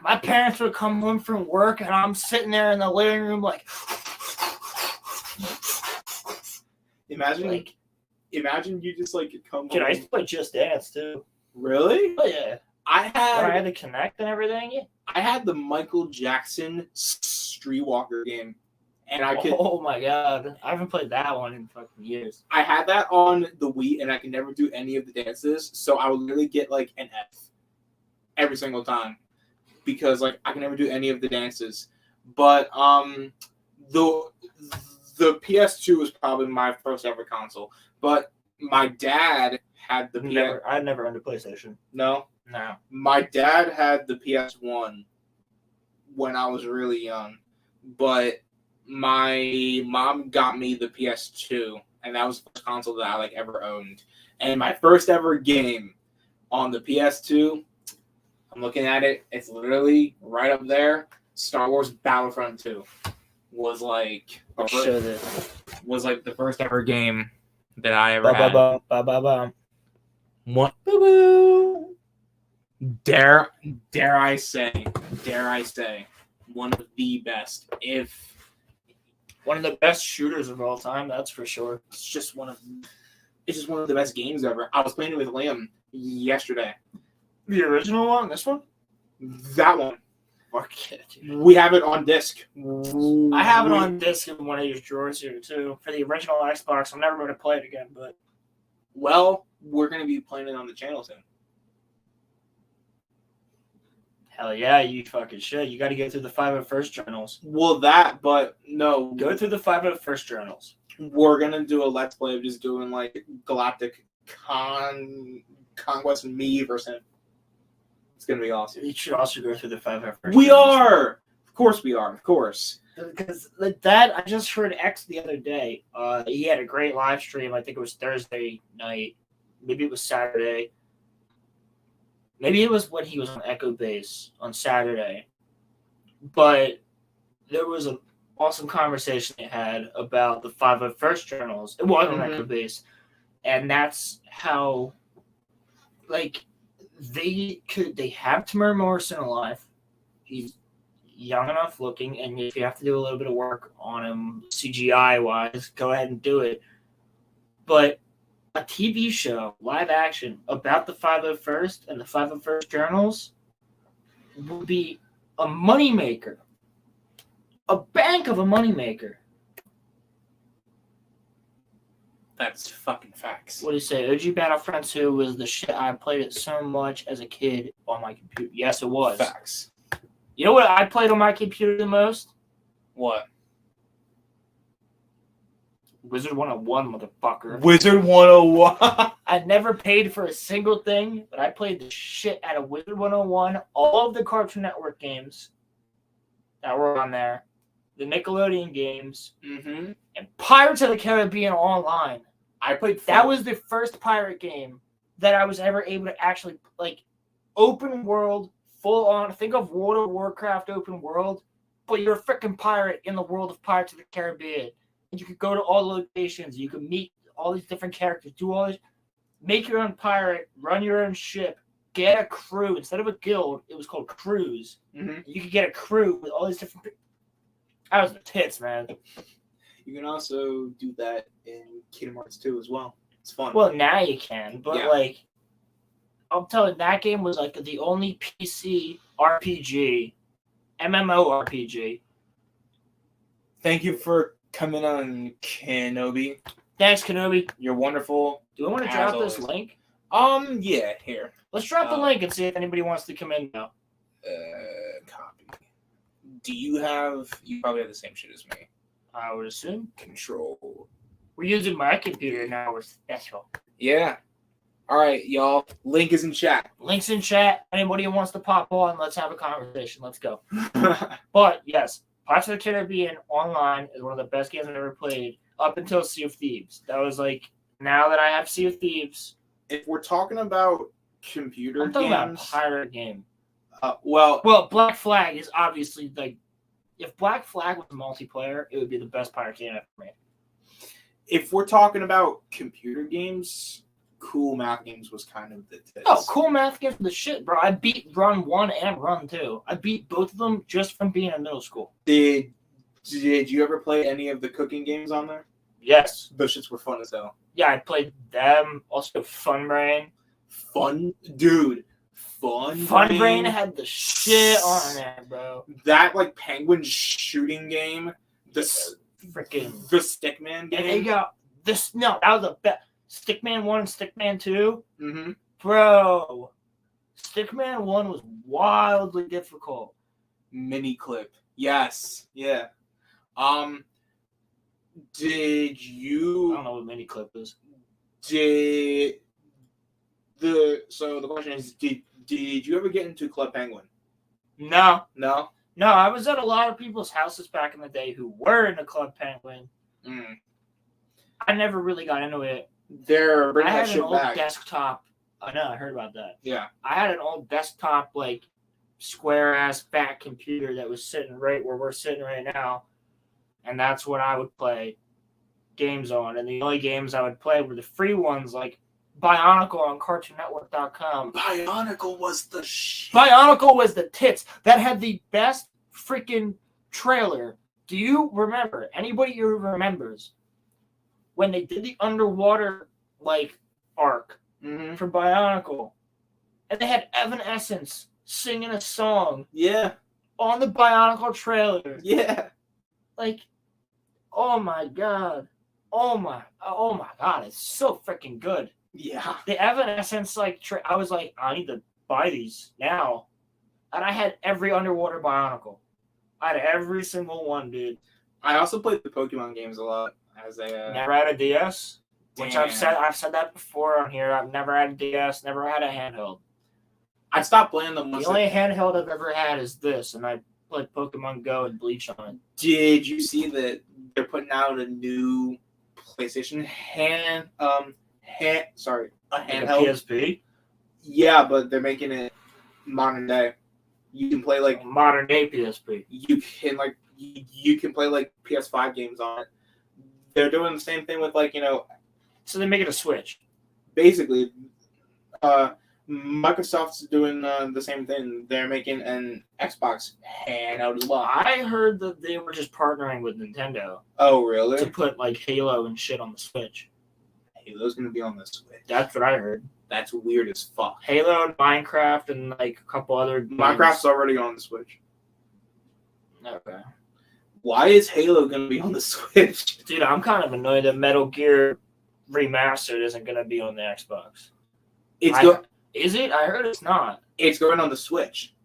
My parents would come home from work, and I'm sitting there in the living room like... Imagine you just come Dude, home. I used to play Just Dance, too. Really? Oh, yeah. I had to connect and everything. I had the Michael Jackson Streetwalker game. And I could. Oh my god. I haven't played that one in fucking years. I had that on the Wii and I could never do any of the dances. So I would literally get an F every single time. Because I can never do any of the dances. But the PS2 was probably my first ever console. But my dad had the I never owned a PlayStation. No? No. My dad had the PS1 when I was really young, but my mom got me the PS2, and that was the first console that I ever owned. And my first ever game on the PS2, I'm looking at it, it's literally right up there. Star Wars Battlefront 2 was the first ever game that I ever had. What? Dare I say, one of the best, if one of the best shooters of all time, that's for sure. It's just one of the best games ever. I was playing it with Liam yesterday. The original one? This one? That one. Fuck it. We have it on disc. I have it on disc in one of your drawers here too. For the original Xbox. I'm never going to play it again, but well, we're going to be playing it on the channel soon. Hell yeah, you fucking should. You got to go through the 501st journals. Well, but no. Go through the 501st journals. We're going to do a Let's Play of just doing Galactic Conquest and me versus him. It's going to be awesome. You should also go through the 501st We journals. are! Of course we are. Of course. Because that, I just heard X the other day. He had a great live stream. I think it was Thursday night. Maybe it was Saturday. Maybe it was when he was on Echo Base on Saturday. But there was an awesome conversation they had about the 501st journals. It was on Echo Base. And that's how, they have Tamir Morrison alive. He's young enough looking, and if you have to do a little bit of work on him CGI-wise, go ahead and do it. But a TV show, live action, about the 501st and the 501st journals would be a moneymaker. A bank of a moneymaker. That's fucking facts. What do you say? OG Battlefront 2 was the shit. I played it so much as a kid on my computer. Yes, it was. Facts. You know what I played on my computer the most? What? Wizard 101, motherfucker. Wizard 101. I never paid for a single thing, but I played the shit out of Wizard 101, all of the Cartoon Network games that were on there, the Nickelodeon games, and Pirates of the Caribbean Online. I played. That was the first pirate game that I was ever able to actually, open world, full on. Think of World of Warcraft open world, but you're a freaking pirate in the world of Pirates of the Caribbean. And you could go to all the locations. You could meet all these different characters, do all this, make your own pirate, run your own ship, get a crew. Instead of a guild, it was called crews. You could get a crew with all these different. That was the tits, man. You can also do that in Kingdom Hearts 2 as well. It's fun. Well, now you can, but Yeah. like, I'm telling you, that game was like the only PC RPG, MMORPG. Thank you for coming on, Kenobi. Thanks, Kenobi. You're wonderful. Do we want to As drop always. this link? Yeah, here. Let's drop the link and see if anybody wants to come in now. Copy. You probably have the same shit as me. I would assume. Control. We're using my computer now. We're special. Yeah. All right, y'all. Link is in chat. Links in chat. Anybody who wants to pop on, let's have a conversation. Let's go. But yes, Pirates of the Caribbean Online is one of the best games I've ever played up until Sea of Thieves. That was like, now that I have Sea of Thieves. If we're talking about computer I'm talking about a games, pirate game. well, Black Flag is obviously like, if Black Flag was multiplayer, it would be the best pirate game ever made. if we're talking about computer games, Cool Math Games was kind of the tits. Oh, Cool Math Games for the shit, bro. I beat Run 1 and Run 2. I beat both of them just from being in middle school. Did you ever play any of the cooking games on there? Yes. Those shits were fun as hell. Yeah, I played them. Also, Fun Brain. Dude. Fun Brain had the shit on there, bro. That like penguin shooting game, the Freaking the Stickman game. And they got this. No, that was the best. Stickman 1 and Stickman 2. Mm-hmm. Bro. Stickman 1 was wildly difficult. Mini clip. Yes. Yeah. Did you? I don't know what mini clip is. So the question is, did you ever get into Club Penguin? No. No. No, I was at a lot of people's houses back in the day who were in the Club Penguin. Mm. I never really got into it. They're I bringing had that an shit old back. desktop. I know, I heard about that. Yeah. I had an old desktop, like, square-ass fat computer that was sitting right where we're sitting right now. And that's what I would play games on. And the only games I would play were the free ones, like Bionicle on CartoonNetwork.com. Bionicle was the shit. Bionicle was the tits. That had the best freaking trailer. Do you remember? Anybody who remembers when they did the underwater like arc for Bionicle, and they had Evanescence singing a song Yeah. on the Bionicle trailer? Yeah. Like, oh my god. Oh my god, it's so freaking good. Yeah. The Evanescence, like, I was like, I need to buy these now. And I had every underwater Bionicle. I had every single one, dude. I also played the Pokemon games a lot as a. Never had a DS, which Damn. I've said that before on here. I've never had a DS, never had a handheld. I stopped playing them. The only handheld I've ever had is this, and I played Pokemon Go and Bleach on it. Did you see that they're putting out a new PlayStation handheld? Like a PSP? Yeah, but they're making it modern day. You can play like Modern day PSP. you can play like PS5 games on it. They're doing the same thing with like, So they make it a Switch. basically Microsoft's doing the same thing. They're making an Xbox handheld as well. I heard that they were just partnering with Nintendo Oh, really? to put like Halo and shit on the Switch. Halo's gonna be on the Switch. That's what I heard. That's weird as fuck. Halo and Minecraft and like a couple other games. Minecraft's already on the Switch. Okay. Why is Halo gonna be on the Switch? Dude, I'm kind of annoyed that Metal Gear Remastered isn't going to be on the Xbox. Is it? I heard it's not. It's going on the Switch.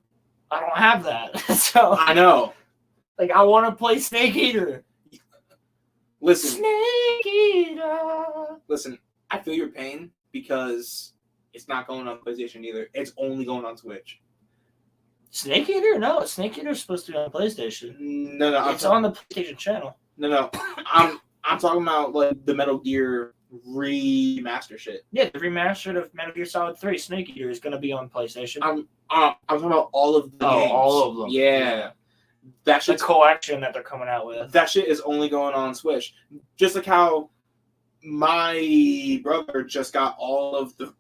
I don't have that. So I know. Like, I want to play Snake Eater. Listen. Snake Eater. Listen, I feel your pain because it's not going on PlayStation either. It's only going on Switch. Snake Eater? No, Snake Eater is supposed to be on PlayStation. No. It's on the PlayStation channel. No. I'm talking about like the Metal Gear remaster shit. Yeah, the remastered of Metal Gear Solid 3 Snake Eater is going to be on PlayStation. I'm talking about all of the games. All of them. Yeah. That The collection that they're coming out with. That shit is only going on Switch. Just like how my brother just got all of the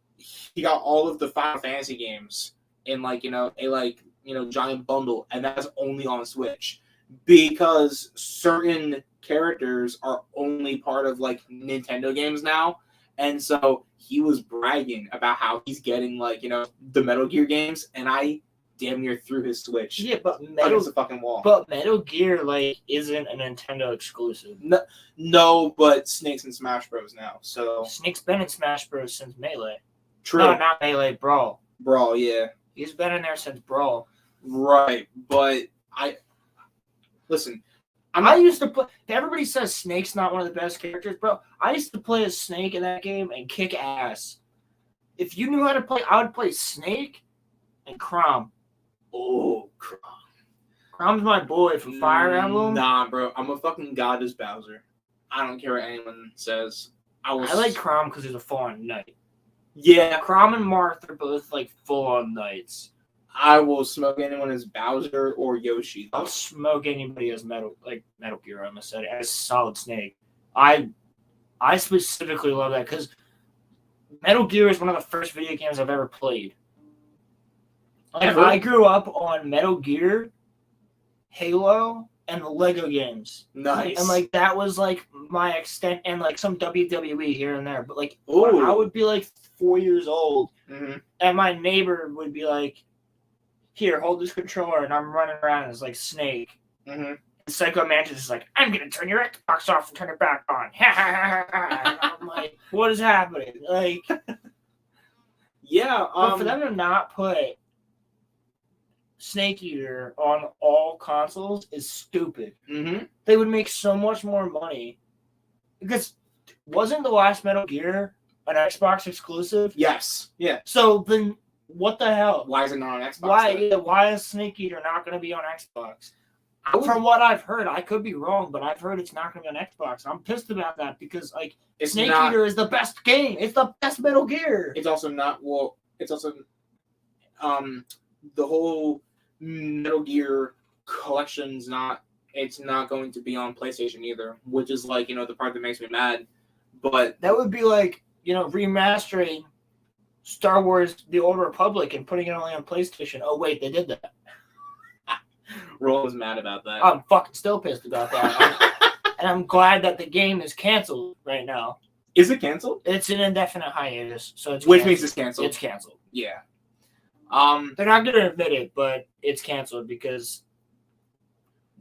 Final Fantasy games in a giant bundle, and that's only on Switch. because certain characters are only part of like Nintendo games now. And so he was bragging about how he's getting like, the Metal Gear games, and I damn near threw his Switch but against the fucking wall. But Metal Gear like isn't a Nintendo exclusive. No, but Snake's in Smash Bros. Now. So Snake's been in Smash Bros. Since Melee. True. No, not Melee, Brawl. Brawl, yeah. He's been in there since Brawl. Right, but listen. I used to play. Everybody says Snake's not one of the best characters, bro. I used to play as Snake in that game and kick ass. If you knew how to play, I would play Snake and Chrom. Oh, Chrom. Chrom's my boy from Fire Emblem. Nah, bro. I'm a fucking god as Bowser. I don't care what anyone says. I like Chrom because he's a full-on knight. Yeah. Chrom and Marth are both like full-on knights. I will smoke anyone as Bowser or Yoshi. I'll smoke anybody as Metal Gear. I almost said it, as Solid Snake. I specifically love that because Metal Gear is one of the first video games I've ever played. Like, I grew up on Metal Gear, Halo, and the Lego games. Nice. And like that was like my extent, and like some WWE here and there. But like I would be like 4 years old, and my neighbor would be like, "Here, hold this controller," and I'm running around as like Snake. And Psycho Mantis is like, "I'm gonna turn your Xbox off and turn it back on." And I'm like, "What is happening?" Like, yeah. But for them to not put Snake Eater on all consoles is stupid. They would make so much more money. Because wasn't the last Metal Gear an Xbox exclusive? Yes. Yeah. So then what the hell? Why is it not on Xbox? Why is Snake Eater not going to be on Xbox? From what I've heard, I could be wrong, but I've heard it's not going to be on Xbox. I'm pissed about that because like Snake Eater is the best game. It's the best Metal Gear. It's also not. Well, it's also the whole Metal Gear collection's not. It's not going to be on PlayStation either, which is like the part that makes me mad. But that would be like remastering Star Wars: The Old Republic and putting it only on PlayStation. Oh wait, they did that. Roll was mad about that. I'm fucking still pissed about that. And I'm glad that the game is canceled right now. Is it canceled? It's an indefinite hiatus, so it's which means it's canceled. It's canceled. Yeah. They're not going to admit it, but it's canceled because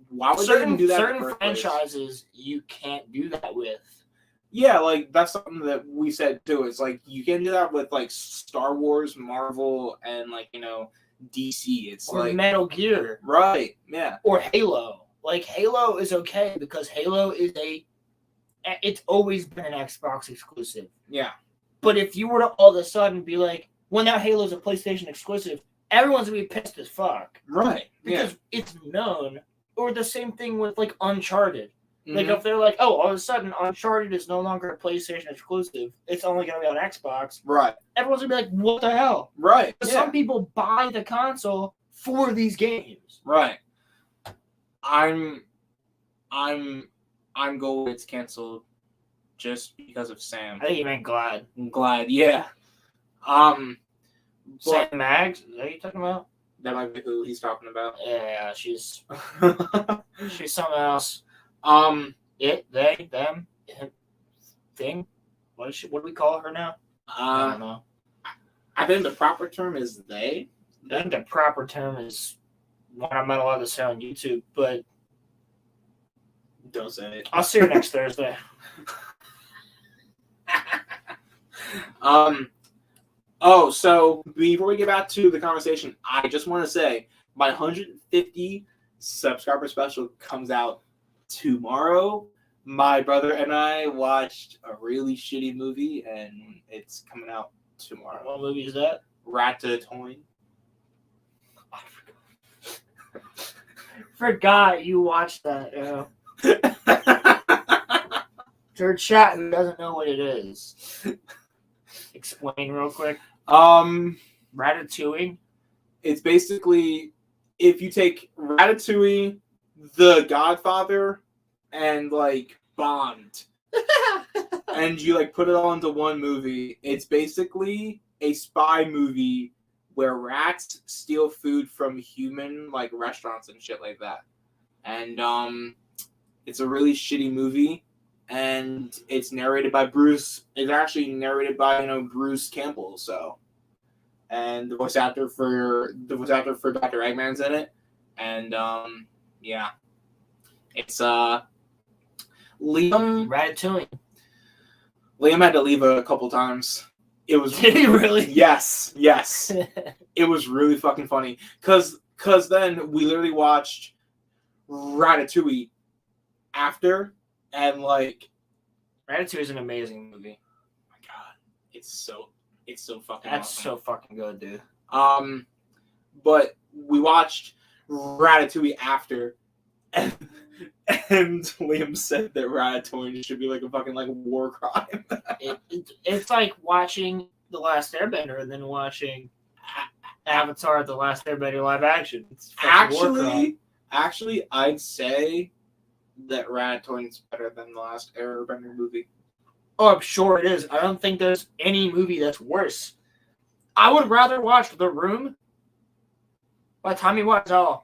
why would they do that? Certain franchises you can't do that with. Yeah, like that's something that we said too. It's like you can do that with like Star Wars, Marvel, and like DC. It's or like Metal Gear, right? Yeah, or Halo. Like Halo is okay because Halo is it's always been an Xbox exclusive. Yeah, but if you were to all of a sudden be like, well, now Halo's a PlayStation exclusive, everyone's gonna be pissed as fuck. Right. Because it's known. Or the same thing with like Uncharted. Like if they're like, oh, all of a sudden Uncharted is no longer a PlayStation exclusive, it's only gonna be on Xbox. Right. Everyone's gonna be like, what the hell? Right. Yeah. Some people buy the console for these games. Right. I'm glad it's canceled just because of Sam. I think you meant glad. I'm glad, yeah. Sam Mags, is that what you're talking about? That might be who he's talking about. Yeah, she's something else. It, they, them, him, thing. What do we call her now? I don't know. I think the proper term is they. I think the proper term is one I'm not allowed to say on YouTube, but don't say it. I'll see you next Thursday. Oh, so before we get back to the conversation, I just want to say my 150 subscriber special comes out tomorrow. My brother and I watched a really shitty movie, and it's coming out tomorrow. What movie is that? Ratatouille. Forgot you watched that. For chat who doesn't know what it is, explain real quick. Ratatouille. It's basically if you take Ratatouille, The Godfather, and like Bond, and you like put it all into one movie. It's basically a spy movie where rats steal food from human like restaurants and shit like that, and it's a really shitty movie, and it's narrated by Bruce. It's actually narrated by Bruce Campbell. So, and the voice actor for Dr. Eggman's in it, and yeah, it's Liam. Ratatouille. Liam had to leave a couple times. It was. Did he really? Yes. It was really fucking funny because then we literally watched Ratatouille after, and like Ratatouille is an amazing movie. Oh my god, it's so fucking That's awesome. so fucking good, dude. But we watched Ratatouille after, and Liam said that Ratatouille should be like a fucking like war crime. It's like watching The Last Airbender and then watching Avatar: The Last Airbender live action. It's Actually, I'd say that Ratatouille is better than the last Airbender movie. Oh, I'm sure it is. I don't think there's any movie that's worse. I would rather watch The Room by Tommy Wiseau.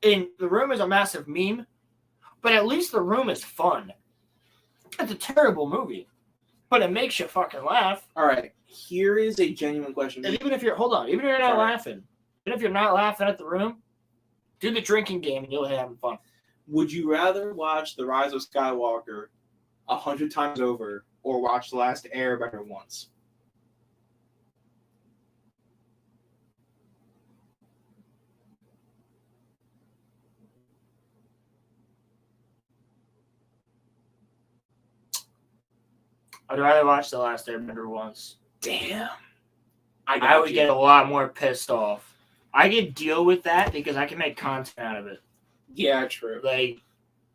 And The Room is a massive meme, but at least The Room is fun. It's a terrible movie, but it makes you fucking laugh. All right, here is a genuine question. And even if you're not laughing, even if you're not laughing at The Room, do the drinking game and you'll have fun. Would you rather watch The Rise of Skywalker 100 times over or watch The Last Airbender once? I'd rather watch The Last Airbender once. Damn. I would get a lot more pissed off. I could deal with that because I can make content out of it. Yeah, true. Like,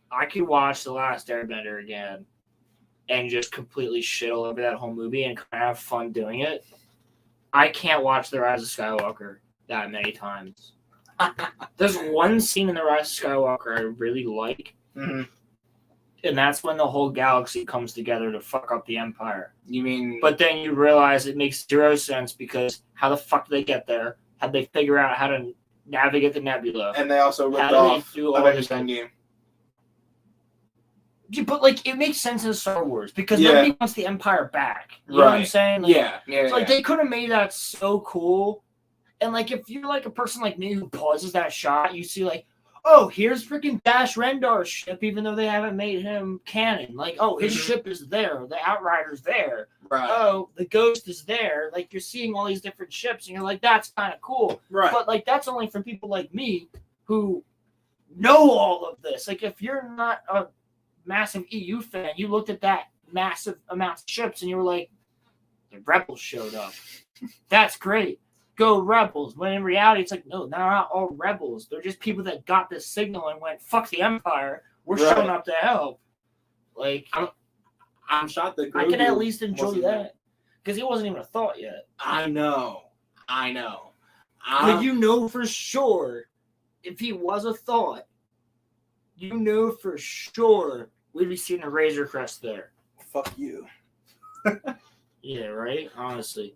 I could watch The Last Airbender again and just completely shit all over that whole movie and kind of have fun doing it. I can't watch The Rise of Skywalker that many times. There's one scene in The Rise of Skywalker I really like, and that's when the whole galaxy comes together to fuck up the Empire. You mean... But then you realize it makes zero sense because how the fuck did they get there? How'd they figure out how to navigate the nebula? And they also ripped off Avengers Endgame. Yeah, but like it makes sense in Star Wars because nobody wants the Empire back. You know what I'm saying? Like, Like they could have made that so cool. And like if you're like a person like me who pauses that shot, you see like, oh, here's freaking Dash Rendar's ship, even though they haven't made him canon. Like, oh, his ship is there, the Outrider's there. Right. Oh, the Ghost is there. Like you're seeing all these different ships, and you're like, that's kind of cool. Right. But like that's only for people like me who know all of this. Like if you're not a massive EU fan, you looked at that massive amount of ships and you were like, the Rebels showed up. That's great. Go Rebels. When in reality, it's like, no, they're not all Rebels. They're just people that got this signal and went, fuck the Empire. We're showing up to help. Like, I'm shocked that I can at least enjoy that. Because he wasn't even a thought yet. I know. But you know for sure, if he was a thought, you know for sure we'd be seeing a Razor Crest there. Fuck you. Yeah, right? Honestly.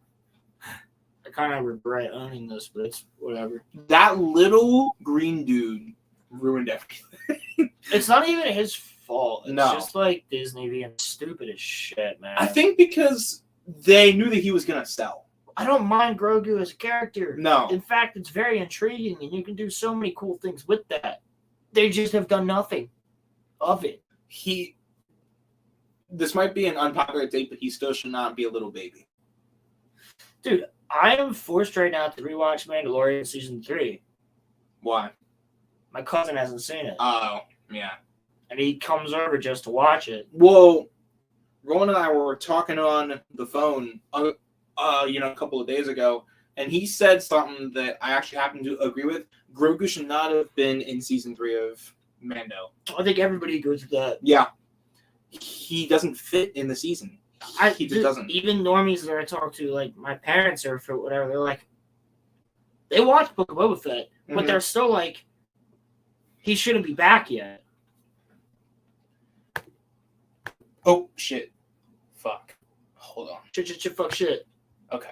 I kind of regret owning this, but it's whatever. That little green dude ruined everything. It's not even his fault. It's No. just like Disney being stupid as shit, man. I think because they knew that he was going to sell. I don't mind Grogu as a character. No. In fact, it's very intriguing, and you can do so many cool things with that. They just have done nothing of it. This might be an unpopular take, but he still should not be a little baby. Dude, I am forced right now to rewatch Mandalorian Season 3. Why? My cousin hasn't seen it. Oh, yeah. And he comes over just to watch it. Well, Rowan and I were talking on the phone, a couple of days ago, and he said something that I actually happen to agree with. Grogu should not have been in Season 3 of Mando. I think everybody agrees with that. Yeah. He doesn't fit in the season. He just doesn't. Even normies that I talk to, like my parents or for whatever, they're like, they watch Book of Boba Fett, but they're still like, he shouldn't be back yet. Oh, shit. Fuck. Hold on. Fuck shit. Okay.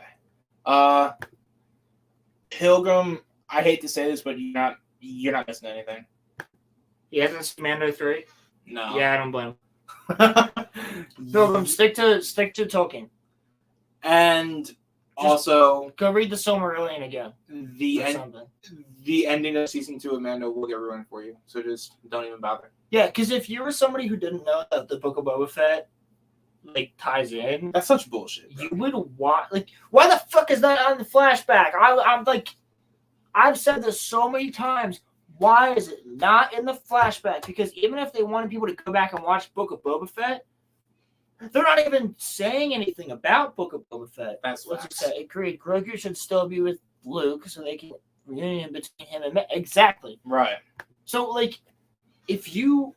Pilgrim, I hate to say this, but you're not missing anything. He hasn't seen Mando 3? No. Yeah, I don't blame him. No, stick to Tolkien. And also, go read the Silmarillion again. The ending of season 2 of Mando will get ruined for you, so just don't even bother. Yeah, because if you were somebody who didn't know that the Book of Boba Fett ties in, that's such bullshit. Bro. You would watch why the fuck is that on the flashback? I'm like, I've said this so many times. Why is it not in the flashback? Because even if they wanted people to go back and watch Book of Boba Fett, they're not even saying anything about Book of Boba Fett. That's what you said. Agreed. Grogu should still be with Luke so they can reunion between him and exactly. Right. So if you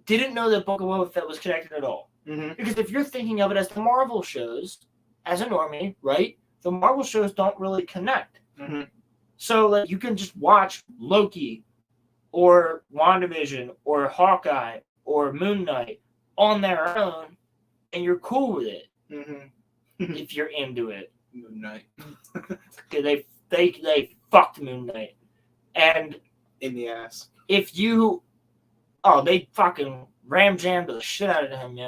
didn't know that Book of Boba Fett was connected at all, because if you're thinking of it as the Marvel shows, as a normie, right? The Marvel shows don't really connect. So you can just watch Loki, or WandaVision, or Hawkeye, or Moon Knight on their own, and you're cool with it if you're into it. Moon Knight. they fucked Moon Knight, and in the ass. If you, they fucking ram jammed the shit out of him,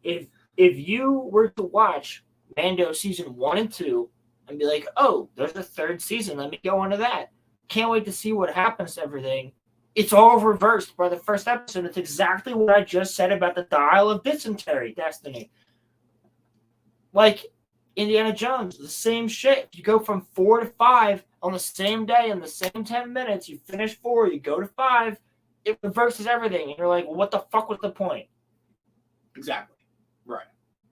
If you were to watch Mando season 1 and 2 and be like, oh, there's a third season, let me go into that. Can't wait to see what happens to everything. It's all reversed by the first episode. It's exactly what I just said about the Dial of Dysentery Destiny. Indiana Jones, the same shit. You go from 4 to 5 on the same day in the same 10 minutes. You finish 4, you go to 5. It reverses everything. And you're like, well, what the fuck was the point? Exactly. Right.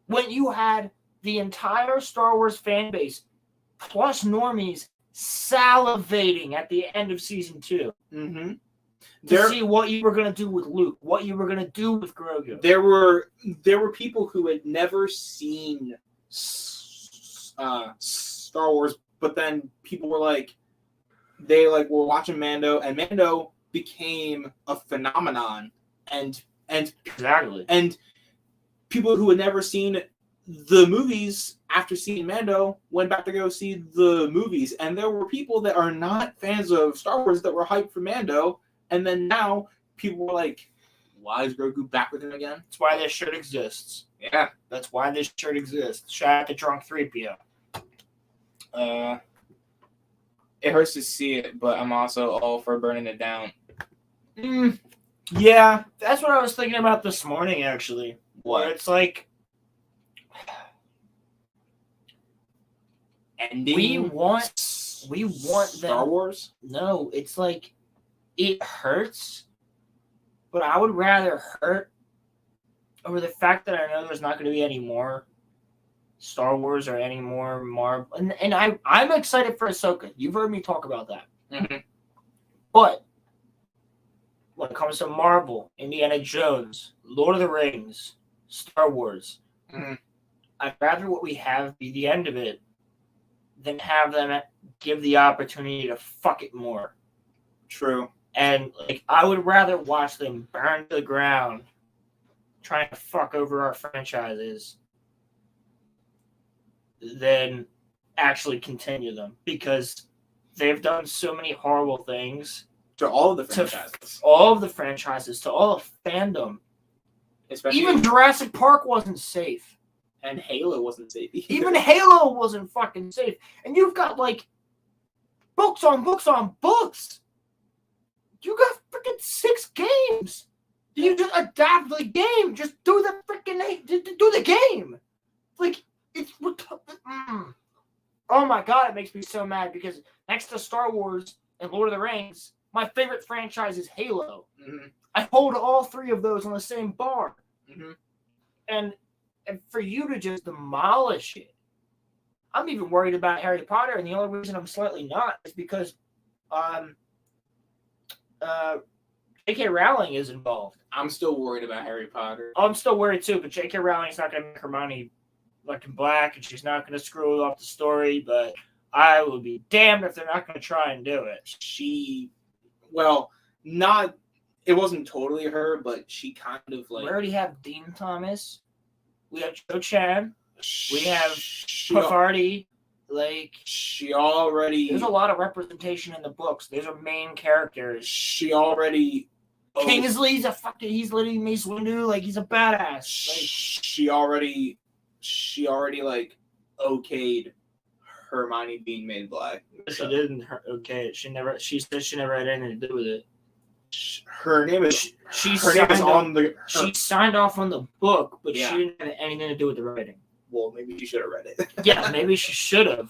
When you had the entire Star Wars fan base plus normies salivating at the end of season 2. To see what you were going to do with Luke, what you were going to do with Grogu. There were people who had never seen Star Wars, but then people were were watching Mando, and Mando became a phenomenon, and exactly, and people who had never seen the movies after seeing Mando went back to go see the movies, and there were people that are not fans of Star Wars that were hyped for Mando, and then now people were like, why is Grogu back with him again? That's why this shirt exists. Yeah. That's why this shirt exists. Shout out to Drunk 3PO. It hurts to see it, but I'm also all for burning it down. Yeah, that's what I was thinking about this morning, actually. What? It's like, ending. We want Star Wars? No, it's like, it hurts, but I would rather hurt over the fact that I know there's not going to be any more Star Wars or any more Marvel. And I'm excited for Ahsoka. You've heard me talk about that. But when it comes to Marvel, Indiana Jones, Lord of the Rings, Star Wars, I'd rather what we have be the end of it than have them give the opportunity to fuck it more. True. And I would rather watch them burn to the ground trying to fuck over our franchises than actually continue them, because they've done so many horrible things to all of the franchises. To all of fandom. Especially even Jurassic Park wasn't safe. And Halo wasn't safe either. Even Halo wasn't fucking safe. And you've got books on books on books. You got freaking 6 games. You just adapt the game. Just do the freaking do the game. It's oh my god, it makes me so mad, because next to Star Wars and Lord of the Rings, my favorite franchise is Halo. I hold all 3 of those on the same bar. And for you to just demolish it, I'm even worried about Harry Potter, and the only reason I'm slightly not is because J.K. Rowling is involved. I'm still worried about Harry Potter. I'm still worried too, but J.K. Rowling's not going to make Hermione black, and she's not going to screw up the story, but I will be damned if they're not going to try and do it. It wasn't totally her, but she kind of We already have Dean Thomas. We have Joe Chan. We have Pavardi. Like, she already. there's a lot of representation in the books. There's a main characters. She already. Kingsley's he's literally Mace Windu. Like, he's a badass. Like, she already like okayed Hermione being made black. she didn't. Okay, she said she never had anything to do with it. Her name is. She signed off on the book, but she didn't have anything to do with the writing. Well, maybe she should have read it. Yeah, maybe she should have.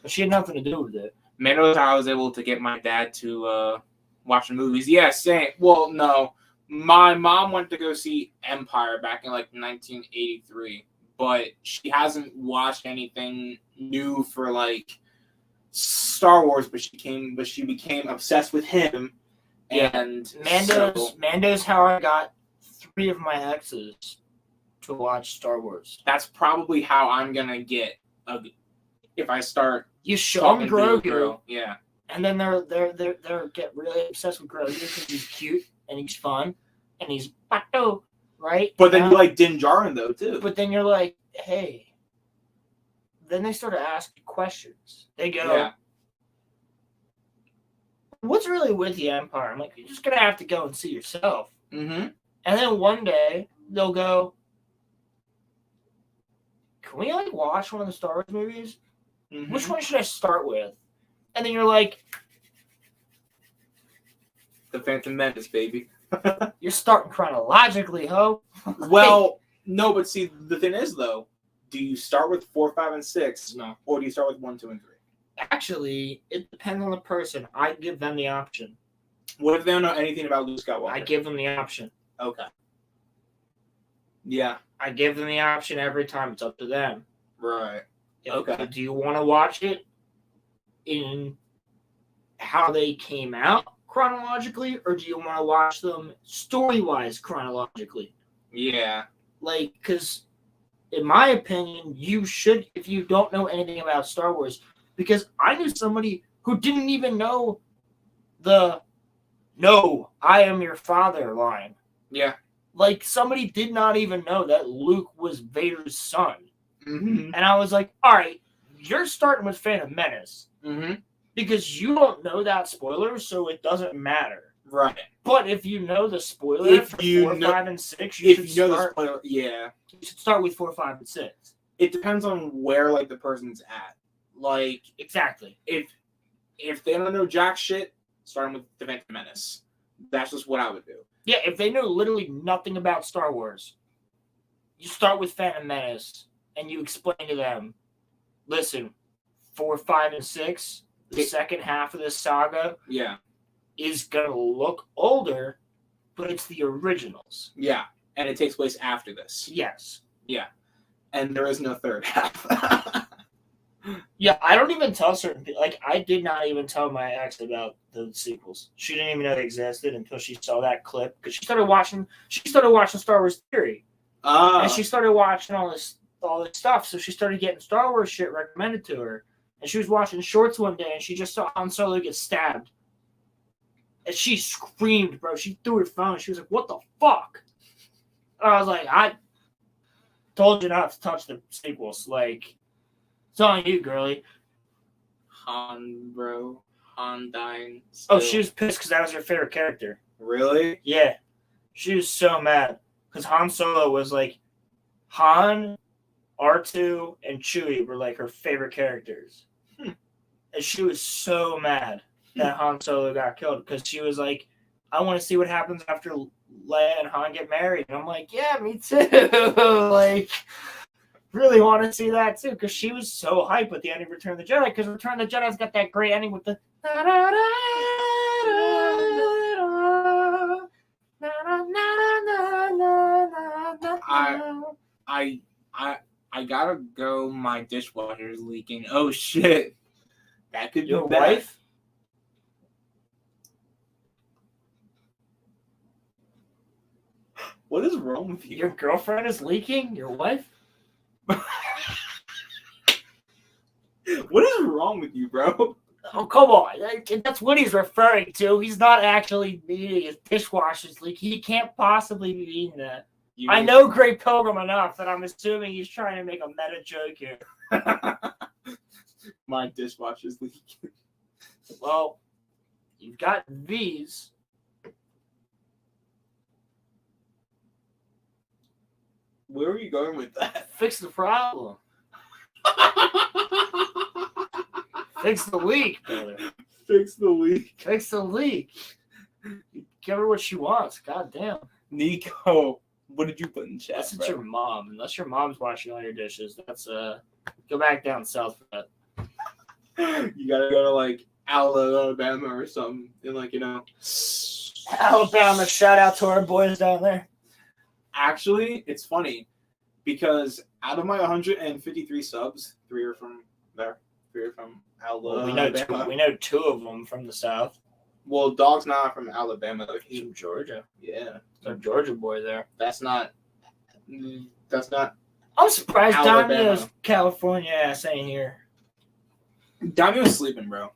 But she had nothing to do with it. Man knows how I was able to get my dad to watch the movies. Yeah, same. Well, no. My mom went to go see Empire back in like 1983, but she hasn't watched anything new for like Star Wars. But she became obsessed with him. Yeah. And Mando's how I got 3 of my exes to watch Star Wars. That's probably how I'm gonna get if I start. You show them Grogu, yeah, and then they're get really obsessed with Grogu because he's cute and he's fun and he's pato, right? But then you like Din Djarin though too. But then you're like, hey. Then they start to ask you questions. They go, what's really with the Empire? I'm like, you're just gonna have to go and see yourself. Mm-hmm. And then one day they'll go, can we like watch one of the Star Wars movies? Mm-hmm. Which one should I start with? And then you're like, The Phantom Menace, baby. You're starting chronologically, ho. Well, no, but see, the thing is though, do you start with 4, 5, and 6? No. Or do you start with 1, 2, and 3? Actually, it depends on the person. I give them the option. What if they don't know anything about Luke Skywalker? I give them the option. Okay. Yeah. I give them the option every time. It's up to them. Right. Okay. Do you want to watch it in how they came out chronologically, or do you want to watch them story-wise chronologically? Yeah. Like, because in my opinion, you should, if you don't know anything about Star Wars, because I knew somebody who didn't even know the "No, I am your father" line. Yeah. Like, somebody did not even know that Luke was Vader's son. Mm-hmm. And I was like, all right, you're starting with Phantom Menace. Mm-hmm. Because you don't know that spoiler, so it doesn't matter. Right. But if you know the spoiler for 4, 5, and 6, you should start with 4, 5, and 6. It depends on where like the person's at. Like, exactly. If they don't know jack shit, starting with the Phantom Menace. That's just what I would do. Yeah, if they know literally nothing about Star Wars, you start with Phantom Menace and you explain to them, listen, 4, 5, and 6, the second half of this saga is going to look older, but it's the originals. Yeah, and it takes place after this. Yes. Yeah, and there is no third half. Yeah, I don't even tell certain people. Like, I did not even tell my ex about the sequels. She didn't even know they existed until she saw that clip. Because she started watching Star Wars Theory. And she started watching all this stuff. So she started getting Star Wars shit recommended to her. And she was watching shorts one day, and she just saw Han Solo get stabbed. And she screamed, bro. She threw her phone. She was like, what the fuck? And I was like, I told you not to touch the sequels. Like, it's on you, girly. Han dying. Still. Oh, she was pissed because that was her favorite character. Really? Yeah. She was so mad. Because Han Solo was like, Han, R2, and Chewie were like her favorite characters. And she was so mad that Han Solo got killed. Because she was like, I want to see what happens after Leia and Han get married. And I'm like, yeah, me too. Like, really want to see that too, because she was so hyped with the ending of Return of the Jedi, because Return of the Jedi's got that great ending with the I gotta go. My dishwasher's leaking. Oh shit. That could be your bad. wife. What is wrong with you? Your girlfriend is leaking? Your wife? What is wrong with you, bro? Oh, come on. That's what he's referring to. He's not actually meaning his dishwasher's leaking. He can't possibly be meaning that. I know Great Pilgrim enough that I'm assuming he's trying to make a meta joke here. My dishwasher's leaking. Well, you've got these. Where are you going with that? Fix the problem. Fix the leak, brother. Fix the leak. Fix the leak. Give her what she wants. God damn. Nico, what did you put in chat? Unless it's your mom. Unless your mom's washing all your dishes. That's go back down south for that. You gotta go to like Alabama or something, and like Alabama, shout out to our boys down there. Actually, it's funny because out of my 153 subs, 3 are from there. 3 are from Alabama. Well, we know 2 of them from the south. Well, Dog's not from Alabama. He's from Georgia. Yeah, It's a Georgia boy there. That's not. I'm surprised Alabama. Domino's California ass ain't here. Damio's sleeping, bro.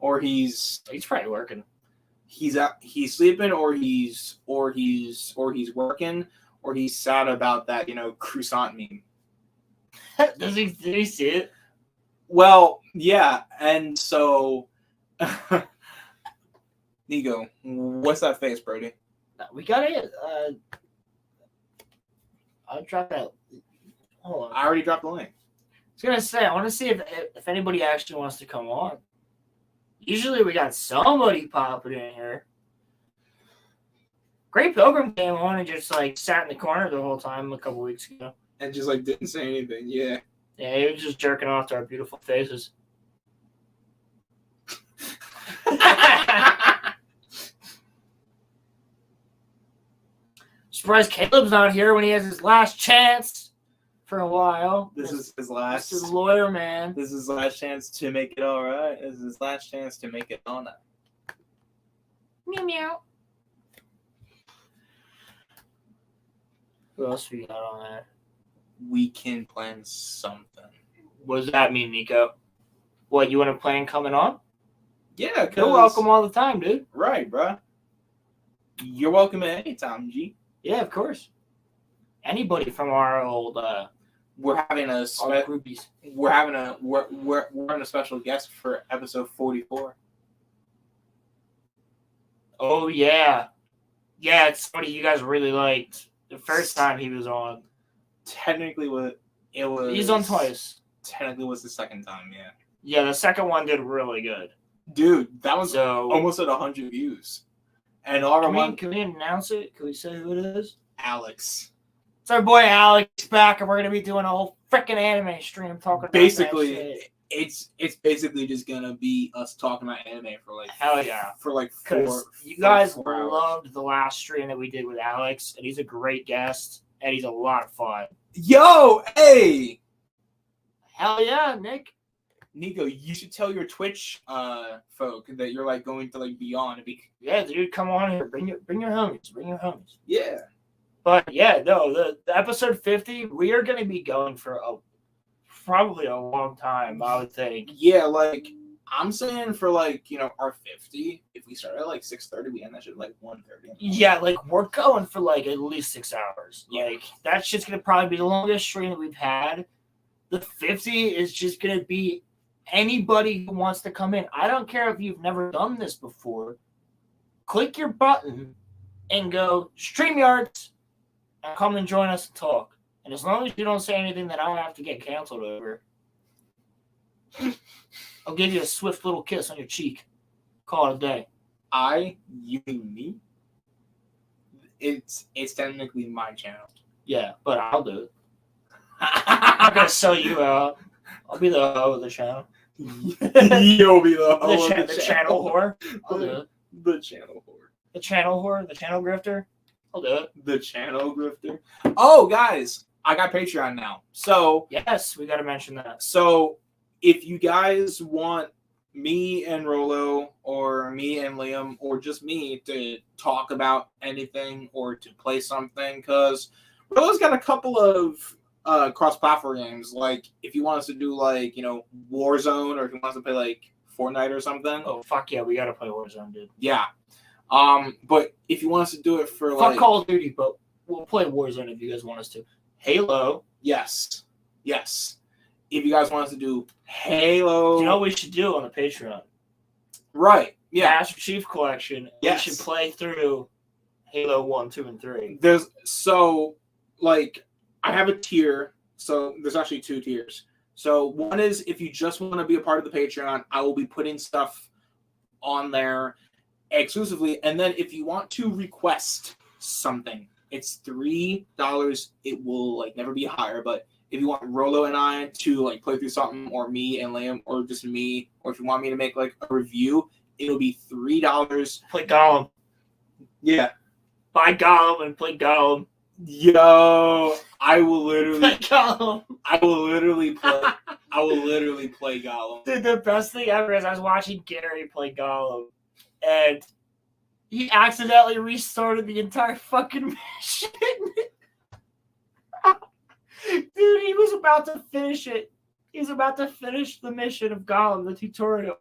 Or he's probably working. He's sleeping, or he's working, or he's sad about that croissant meme. Did he see it? Well, yeah, and so Nico, what's that face, Brody? We got it. I'll drop that. Hold on. I already dropped the link. I was gonna say, I want to see if anybody actually wants to come on. Usually we got somebody popping in here. Great Pilgrim came on and just like sat in the corner the whole time a couple weeks ago. And just like didn't say anything. Yeah. Yeah, he was just jerking off to our beautiful faces. Surprised Caleb's not here when he has his last chance for a while. This is his last. This is lawyer man. This is his last chance to make it all right. This is his last chance to make it all night. Meow meow. Who else we got on there? We can plan something. What does that mean, Nico? What, you want to plan coming on? Yeah, You're welcome all the time, dude. Right, bro. You're welcome at any time, G. Yeah, of course. Anybody from our old we're having a groupies. We're having a special guest for episode 44. Oh yeah. Yeah, it's somebody you guys really liked. The first time he was on. Technically He's on twice. Technically was the second time, yeah. Yeah, the second one did really good. Dude, that was almost at 100 views. And can we announce it? Can we say who it is? Alex. It's our boy Alex back, and we're gonna be doing a whole freaking anime stream talking about basically that shit. It's basically just gonna be us talking about anime for like hell yeah. For like 4 you guys loved the last stream that we did with Alex, and he's a great guest, and he's a lot of fun. Yo, hey! Hell yeah, Nick. Nico, you should tell your Twitch folk that you're like going to like be on. Yeah, dude, come on here. Bring your homies. Bring your homies. Yeah. But yeah, no, the episode 50, we are gonna be going for probably a long time, I would think. Yeah, like I'm saying for like, our 50, if we start at like 6:30, we end that shit at like 1:30. Yeah, like we're going for like at least 6 hours. Yeah. Like that shit's gonna probably be the longest stream that we've had. The 50 is just gonna be anybody who wants to come in. I don't care if you've never done this before. Click your button and go StreamYards and come and join us and talk. And as long as you don't say anything that I have to get canceled over, I'll give you a swift little kiss on your cheek. Call it a day. You mean me? It's technically my channel. Yeah, but I'll do it. I'm not gonna sell you out. I'll be the hoe of the channel. You'll be the hoe of the channel whore. I'll do it. The channel whore. The channel whore. The channel grifter. I'll do it. The channel grifter. Oh, guys, I got Patreon now. So yes, we got to mention that. So if you guys want me and Rolo, or me and Liam, or just me to talk about anything or to play something, because Rolo's got a couple of cross-platform games. Like if you want us to do like Warzone, or if you want us to play like Fortnite or something. Oh fuck yeah, we gotta play Warzone, dude. Yeah. But if you want us to do it for fuck Call of Duty, but we'll play Warzone if you guys want us to. Halo. Yes. if you guys want us to do Halo, You know what we should do on the Patreon? right? Yeah. Master Chief Collection. Yes. We should play through Halo 1, 2, and 3. There's like I have a tier, so there's actually 2 tiers. So one is if you just want to be a part of the Patreon, I will be putting stuff on there exclusively, and then if you want to request something, it's $3. It will like never be higher, but if you want Rolo and I to like play through something, or me and Liam, or just me, or if you want me to make like a review, it'll be $3. Play Gollum. Yeah. Buy Gollum and play Gollum. Yo, I will literally Play Gollum. I will literally play Gollum. Dude, the best thing ever is I was watching Gary play Gollum, and he accidentally restarted the entire fucking mission. Dude, he was about to finish it. He was about to finish the mission of Gollum, the tutorial.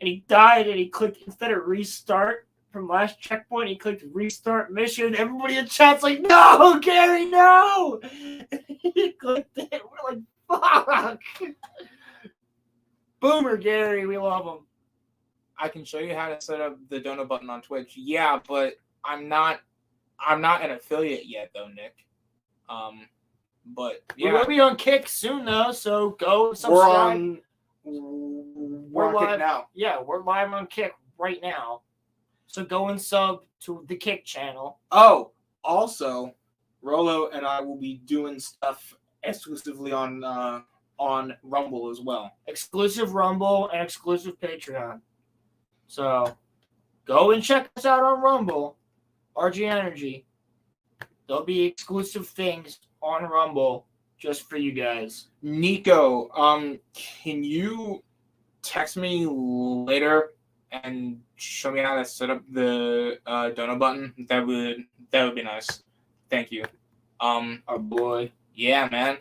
And he died, and he clicked, instead of restart from last checkpoint, he clicked restart mission. Everybody in chat's like, no, Gary, no! He clicked it. We're like, fuck! Boomer Gary, we love him. I can show you how to set up the donut button on Twitch. Yeah, but I'm not an affiliate yet though, Nick. But yeah, We're gonna be on Kick soon though, so go subscribe. We're on Kick now. Yeah, we're live on Kick right now. So go and sub to the Kick channel. Oh, also, Rolo and I will be doing stuff exclusively on Rumble as well. Exclusive Rumble and exclusive Patreon. So go and check us out on Rumble, RG Energy. There'll be exclusive things on Rumble just for you guys. Nico, can you text me later and show me how to set up the donut button? That would be nice. Thank you. Our boy. Yeah, man.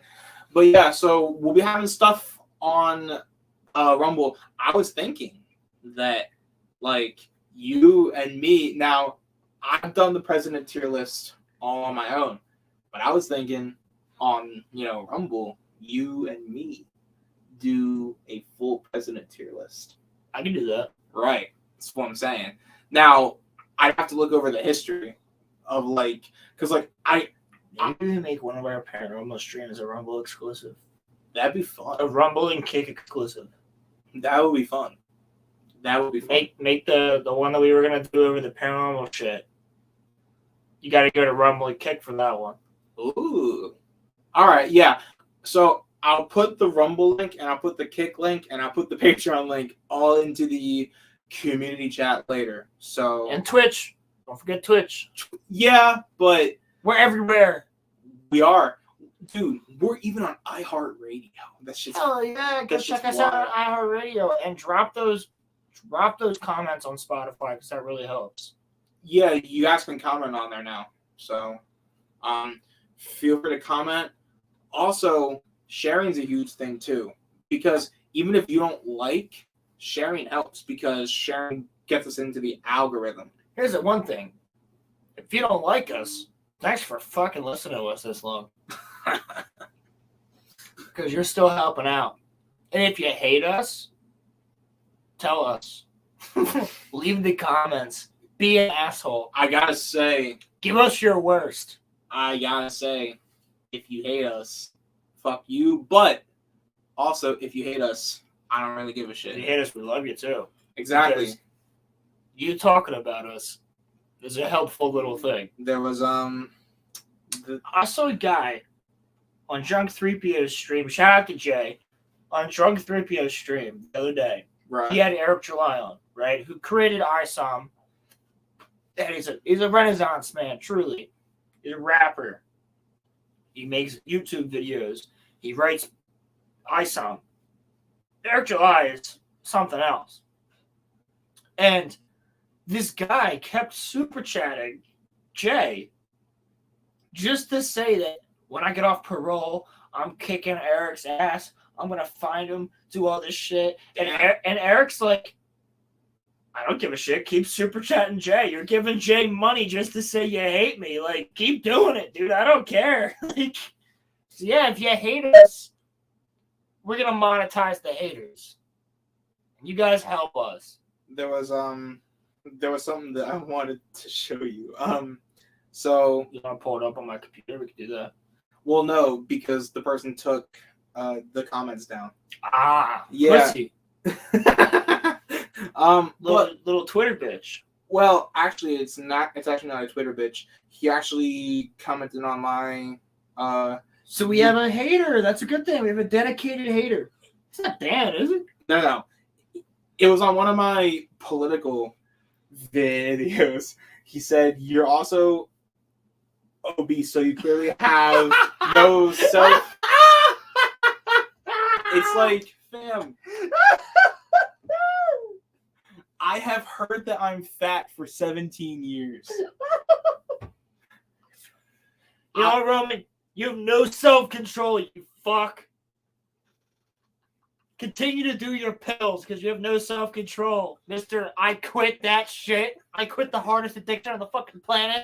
But yeah, so we'll be having stuff on Rumble. I was thinking that like you and me, now I've done the president tier list all on my own, but I was thinking on Rumble, you and me do a full president tier list. I can do that. Right. That's what I'm saying. Now I'd have to look over the history of because Maybe we make one of our paranormal streams a Rumble exclusive. that'd be fun. A Rumble and Kick exclusive. That would be fun. That would be fun. Make the one that we were gonna do over the paranormal shit. You gotta go to Rumble and Kick for that one. Ooh. All right, yeah. So I'll put the Rumble link, and I'll put the Kick link, and I'll put the Patreon link all into the community chat later. So And Twitch. Don't forget Twitch. yeah, but We're everywhere. we are, dude. We're even on iHeartRadio. That's just Hell yeah! Go that's check just us out on iHeartRadio and drop those comments on Spotify because that really helps. yeah. You guys can comment on there now. So feel free to comment. Also, sharing's a huge thing too, because even if you don't like, sharing helps because sharing gets us into the algorithm. Here's the one thing: if you don't like us, thanks for fucking listening to us this long, because you're still helping out. And if you hate us, tell us. Leave the comments. Be an asshole. I gotta say, Give us your worst. if you hate us, fuck you. But also, if you hate us, I don't really give a shit. If you hate us, we love you too. Exactly. Because you talking about us is a helpful little thing. There was I saw a guy on Drunk 3PO's stream. Shout out to Jay on Drunk 3PO's stream the other day. right. He had Eric July on, right? Who created ISOM. And he's a Renaissance man, truly. He's a rapper. He makes YouTube videos. He writes ISOM. Eric July is something else. And this guy kept super chatting Jay just to say that when I get off parole, I'm kicking Eric's ass. I'm going to find him, do all this shit. And Eric's like, I don't give a shit. Keep super chatting Jay. You're giving Jay money just to say you hate me. Like, keep doing it, dude. I don't care. Like, so yeah, if you hate us, we're gonna monetize the haters. You guys help us. There was something that I wanted to show you. So you want to pull it up on my computer? We can do that. Well, no, because the person took the comments down. Yeah. Pussy. Little Twitter bitch. Well, actually, it's not. It's actually not a Twitter bitch. He actually commented on my. So we have a hater. That's a good thing. We have a dedicated hater. It's not Dan, is it? No. It was on one of my political videos. He said, "You're also obese, so you clearly have no self." It's like, fam. I have heard that I'm fat for 17 years. You know, Roman, you have no self-control, you fuck. Continue to do your pills because you have no self-control. Mr. I quit that shit. I quit the hardest addiction on the fucking planet.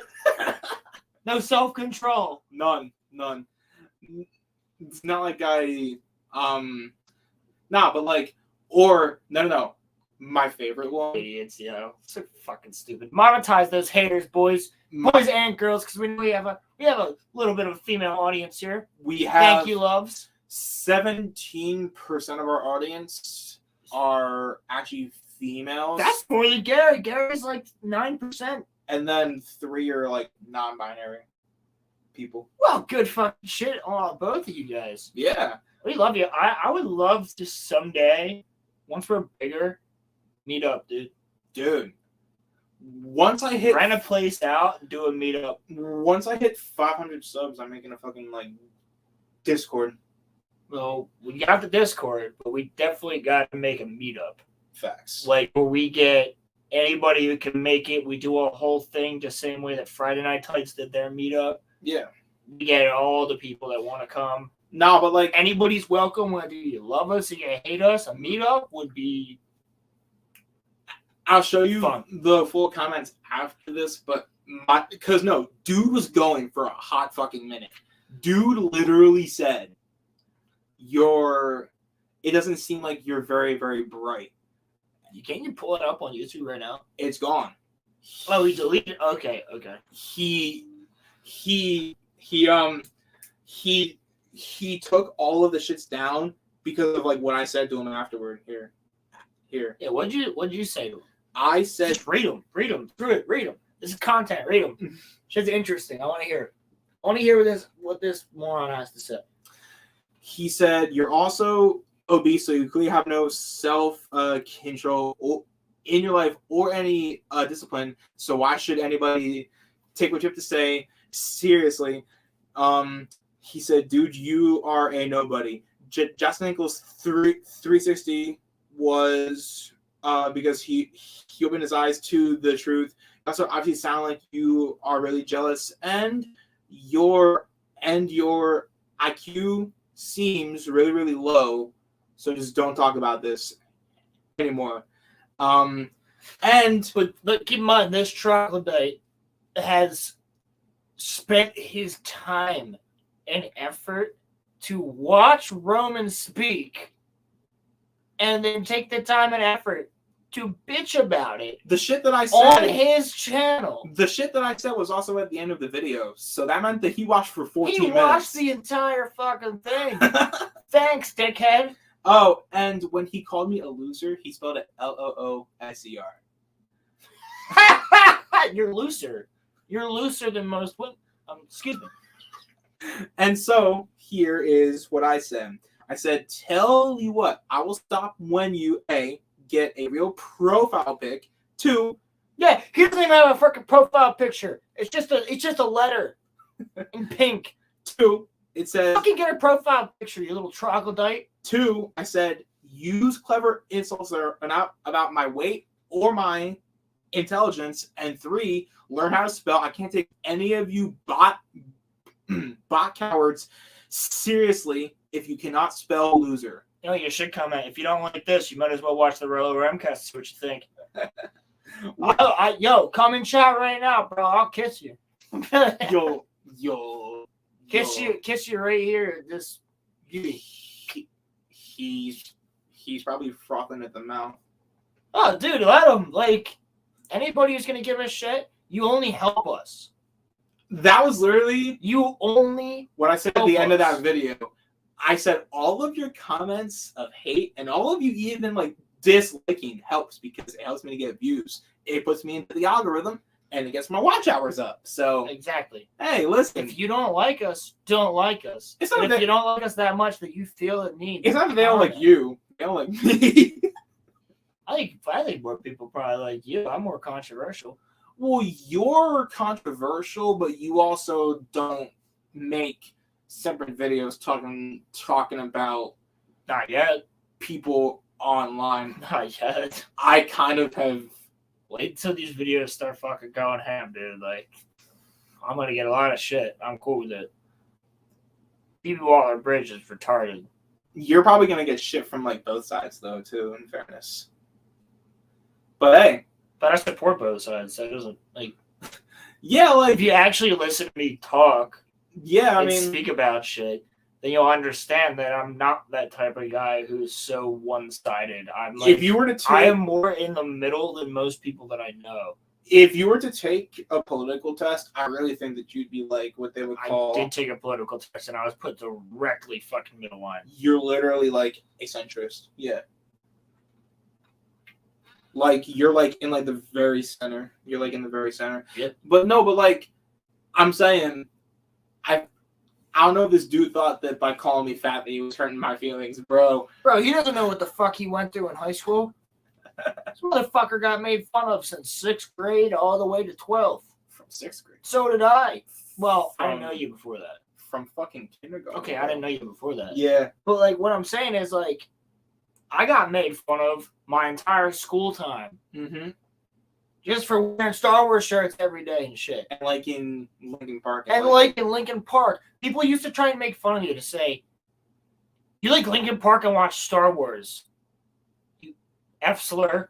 No self-control. None. It's not like I, but like, or, no. My favorite one. Idiots, so fucking stupid. Monetize those haters, boys and girls, because we have a little bit of a female audience here. We have. Thank you, loves. 17% of our audience are actually females. That's more than Gary. Gary's like 9%. And then 3 are like non-binary people. Well, good fucking shit on both of you guys. Yeah, we love you. I would love to someday, once we're bigger, meet up, dude. Once I hit rent a place out and do a meetup. Once I hit 500 subs, I'm making a fucking like Discord. Well, we got the Discord, but we definitely got to make a meetup. Facts. Like where we get anybody who can make it. We do a whole thing the same way that Friday Night Tights did their meetup. Yeah. We get all the people that want to come. No, but like anybody's welcome. Whether you love us or you hate us, a meetup would be. I'll show you fun. The full comments after this, but dude was going for a hot fucking minute. Dude literally said, it doesn't seem like you're very, very bright. Can you pull it up on YouTube right now? It's gone. Oh, he deleted it? Okay. He took all of the shits down because of like what I said to him afterward. Here. Yeah, what'd you say to him? I said, just read them. Screw it. Read them. This is content. Read them. Shit's interesting. I want to hear it. I want to hear what this moron has to say. He said, "You're also obese, so you clearly have no self-control in your life or any discipline. So why should anybody take what you have to say seriously?" He said, "Dude, you are a nobody." Justin Ankle's 360 was because he opened his eyes to the truth. Also, obviously, sound like you are really jealous, and your IQ seems really, really low. So just don't talk about this anymore. But keep in mind, this troglodyte has spent his time and effort to watch Roman speak, and then take the time and effort to bitch about it. The shit that I said on his channel. The shit that I said was also at the end of the video, so that meant that he watched for 14 minutes. He watched the entire fucking thing. Thanks, dickhead. Oh, and when he called me a loser, he spelled it LOOSER. You're looser. You're looser than most women. Excuse me. And so here is what I said. I said, "Tell you what, I will stop when you get a real profile pic. 2, yeah, he doesn't even have a freaking profile picture. It's just a letter in pink. 2, it says, fucking get a profile picture, you little troglodyte. 2, I said, use clever insults that are not about my weight or my intelligence. And 3, learn how to spell. I can't take any of you bot cowards seriously if you cannot spell loser." You know, you should comment. If you don't like this, you might as well watch the RoloRome cast to see what you think. Yo, come in chat right now, bro. I'll kiss you. yo. Kiss you right here. This beauty. he's probably frothing at the mouth. Oh, dude, let him. Like, anybody who's gonna give a shit, you only help us. That was literally You only what I said at the end of us. that video. I said all of your comments of hate and all of you even like disliking helps because it helps me to get views. It puts me into the algorithm and it gets my watch hours up. So exactly. Hey, listen. If you don't like us, don't like us. It's not and if you don't like us that much that you feel it needs. It's not that they don't like you. They don't like me. I think more people probably like you. I'm more controversial. Well, you're controversial, but you also don't make separate videos talking about Not yet. people online. Not yet. I kind of have. Wait until these videos start fucking going ham, dude. Like, I'm gonna get a lot of shit. I'm cool with it. People on the bridge is retarded. You're probably gonna get shit from like both sides, though, too. In fairness, but hey. But I support both sides, so it doesn't like. Yeah, like if you actually listen to me talk, yeah, I and mean, speak about shit, then you'll understand that I'm not that type of guy who's so one-sided. I'm like, if you were to take, I am more in the middle than most people that I know. If you were to take a political test, I really think that you'd be like what they would call. I did take a political test, and I was put directly fucking middle line. You're literally like a centrist, yeah. Like you're like in like the very center. You're like in the very center. Yep. But no, but like I'm saying, I don't know if this dude thought that by calling me fat that he was hurting my feelings, bro. Bro, he doesn't know what the fuck he went through in high school. This motherfucker got made fun of since 6th grade all the way to 12th. From 6th grade. So did I. Well, I didn't know you before that. From fucking kindergarten. Okay, I didn't know you before that. Yeah. But like what I'm saying is like I got made fun of my entire school time. Mm-hmm. Just for wearing Star Wars shirts every day and shit. And like in Lincoln Park. And like in Lincoln Park. People used to try and make fun of you to say, you like Lincoln Park and watch Star Wars. You F-slur.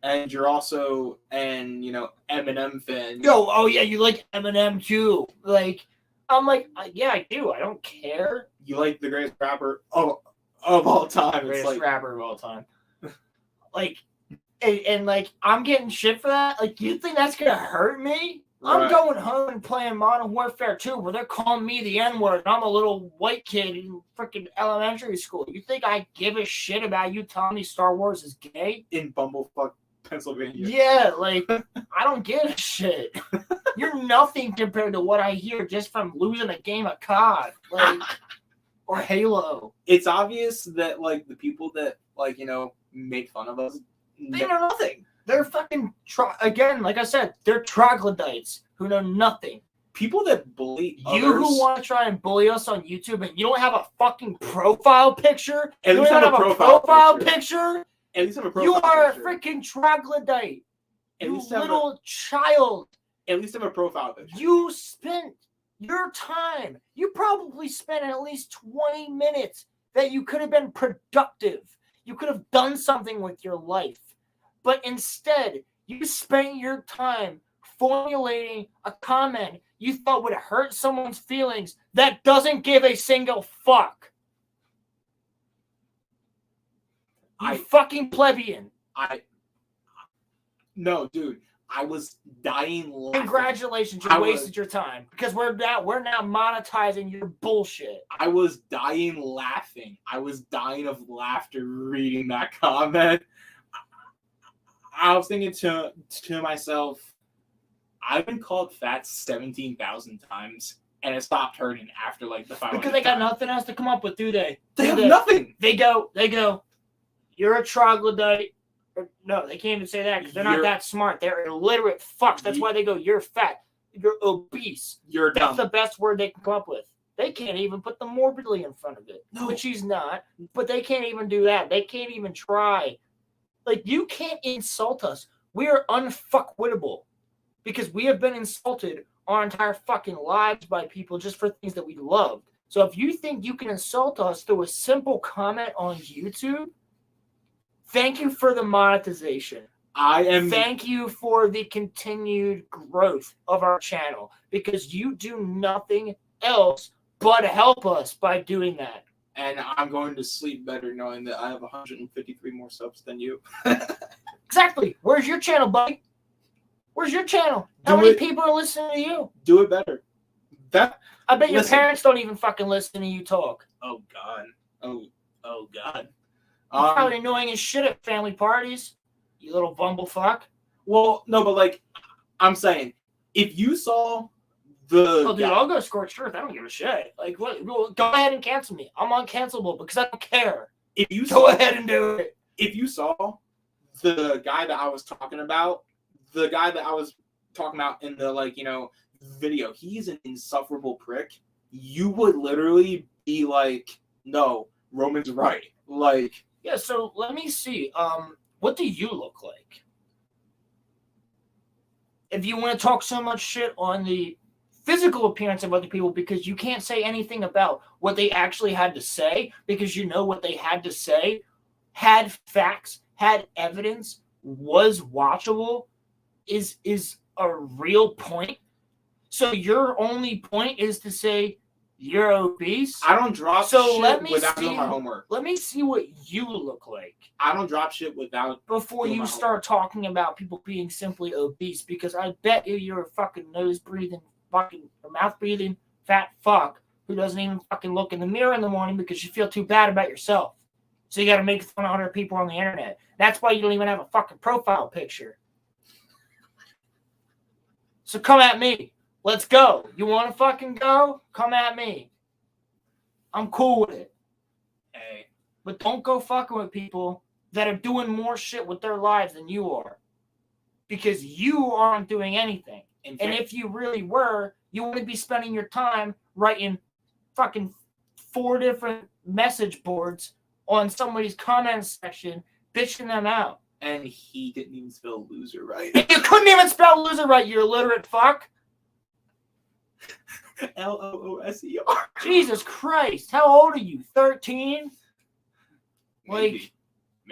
And you're also Eminem fan. Yo, oh yeah, you like Eminem too. Like, I'm like, yeah, I do. I don't care. You like the greatest rapper of all time. Greatest rapper of all time. Like, and like, I'm getting shit for that. Like, you think that's gonna hurt me? Right. I'm going home and playing Modern Warfare 2, where they're calling me the N-word, and I'm a little white kid in freaking elementary school. You think I give a shit about you telling me Star Wars is gay? In Bumblefuck, Pennsylvania. Yeah, like, I don't give a shit. You're nothing compared to what I hear just from losing a game of COD, like, or Halo. It's obvious that, like, the people that, like, make fun of us, they know nothing. They're fucking, again, like I said, they're troglodytes who know nothing. People that bully others. You who want to try and bully us on YouTube and you don't have a fucking profile picture? At least have a profile picture. At least have a profile You are picture. a freaking troglodyte. You little child. At least have a profile picture. You spent your time. You probably spent at least 20 minutes that you could have been productive. You could have done something with your life. But instead, you spent your time formulating a comment you thought would hurt someone's feelings that doesn't give a single fuck. You fucking plebeian. No, dude. I was dying laughing. Congratulations, you wasted your time. Because we're now monetizing your bullshit. I was dying laughing. I was dying of laughter reading that comment. I was thinking to myself, I've been called fat 17,000 times, and it stopped hurting after like the 500th Because they got nothing else to come up with, do they? They have nothing. They go, you're a troglodyte. No, they can't even say that because they're not that smart. They're illiterate fucks. That's why they go, you're fat. You're obese. You're dumb. That's the best word they can come up with. They can't even put the morbidly in front of it, which he's not. But they can't even do that. They can't even try. Like, you can't insult us. We are unfuckwittable because we have been insulted our entire fucking lives by people just for things that we loved. So if you think you can insult us through a simple comment on YouTube, thank you for the monetization. Thank you for the continued growth of our channel because you do nothing else but help us by doing that. And I'm going to sleep better knowing that I have 153 more subs than you. Exactly. Where's your channel, buddy? Where's your channel? How many people are listening to you? Do it better. I bet your parents don't even fucking listen to you talk. Oh, God. Oh, God. You're probably annoying as shit at family parties, you little bumblefuck. Well, no, but like, I'm saying, if you saw the... Oh, dude, I'll go scorched earth. I don't give a shit. Like, what? Go ahead and cancel me. I'm uncancelable because I don't care. If you go ahead and do it. If you saw the guy that I was talking about, in the, like, you know, video, he's an insufferable prick. You would literally be like, no, Roman's right. Like, yeah, so let me see. What do you look like? If you want to talk so much shit on the physical appearance of other people because you can't say anything about what they actually had to say because you know what they had to say had facts, had evidence, was watchable, is a real point. So your only point is to say you're obese? I don't drop shit without doing my homework. Let me see what you look like. I don't drop shit without before you start talking about people being simply obese, because I bet you're a fucking nose-breathing, fucking mouth-breathing fat fuck who doesn't even fucking look in the mirror in the morning because you feel too bad about yourself. So you got to make fun of 100 people on the internet. That's why you don't even have a fucking profile picture. So come at me. Let's go. You want to fucking go? Come at me. I'm cool with it. Hey. But don't go fucking with people that are doing more shit with their lives than you are. Because you aren't doing anything. And if you really were, you wouldn't be spending your time writing fucking 4 different message boards on somebody's comment section, bitching them out. And he didn't even spell loser right. You couldn't even spell loser right, you illiterate fuck. LOOSER. Jesus Christ. How old are you? 13? Maybe.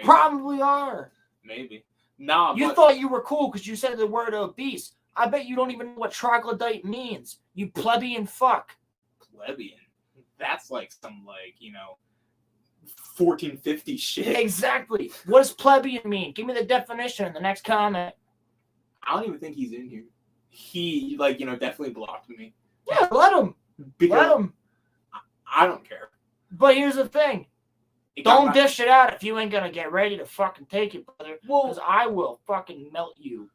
Probably are. Maybe. Nah, you thought you were cool because you said the word obese. I bet you don't even know what troglodyte means. You plebeian fuck. Plebeian? That's like some, like, you know, 1450 shit. Exactly. What does plebeian mean? Give me the definition in the next comment. I don't even think he's in here. He, like, you know, definitely blocked me. Yeah, let him. Let him. I don't care. But here's the thing. Don't dish it out if you ain't gonna get ready to fucking take it, brother. Because I will fucking melt you.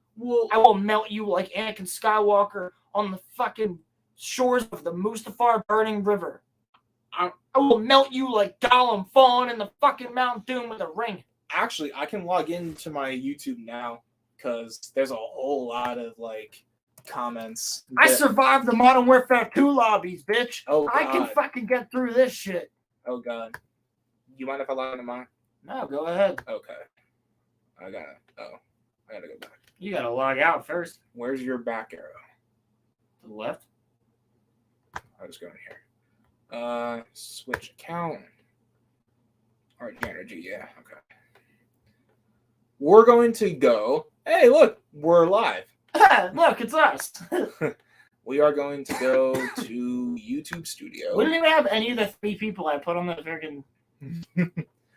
I will melt you like Anakin Skywalker on the fucking shores of the Mustafar burning river. I will melt you like Gollum falling in the fucking Mount Doom with a ring. Actually, I can log into my YouTube now because there's a whole lot of, like, comments. I survived the Modern Warfare 2 lobbies, bitch. Oh, God. I can fucking get through this shit. Oh, God. You mind if I log into mine? No, go ahead. Okay. I gotta go back. You gotta log out first. Where's your back arrow? To the left. I'll just go in here. Switch account. RG Energy, yeah, okay. We're going to go. Hey, look, we're live. Look, it's us. We are going to go to YouTube Studio. We didn't even have any of the 3 people I put on the freaking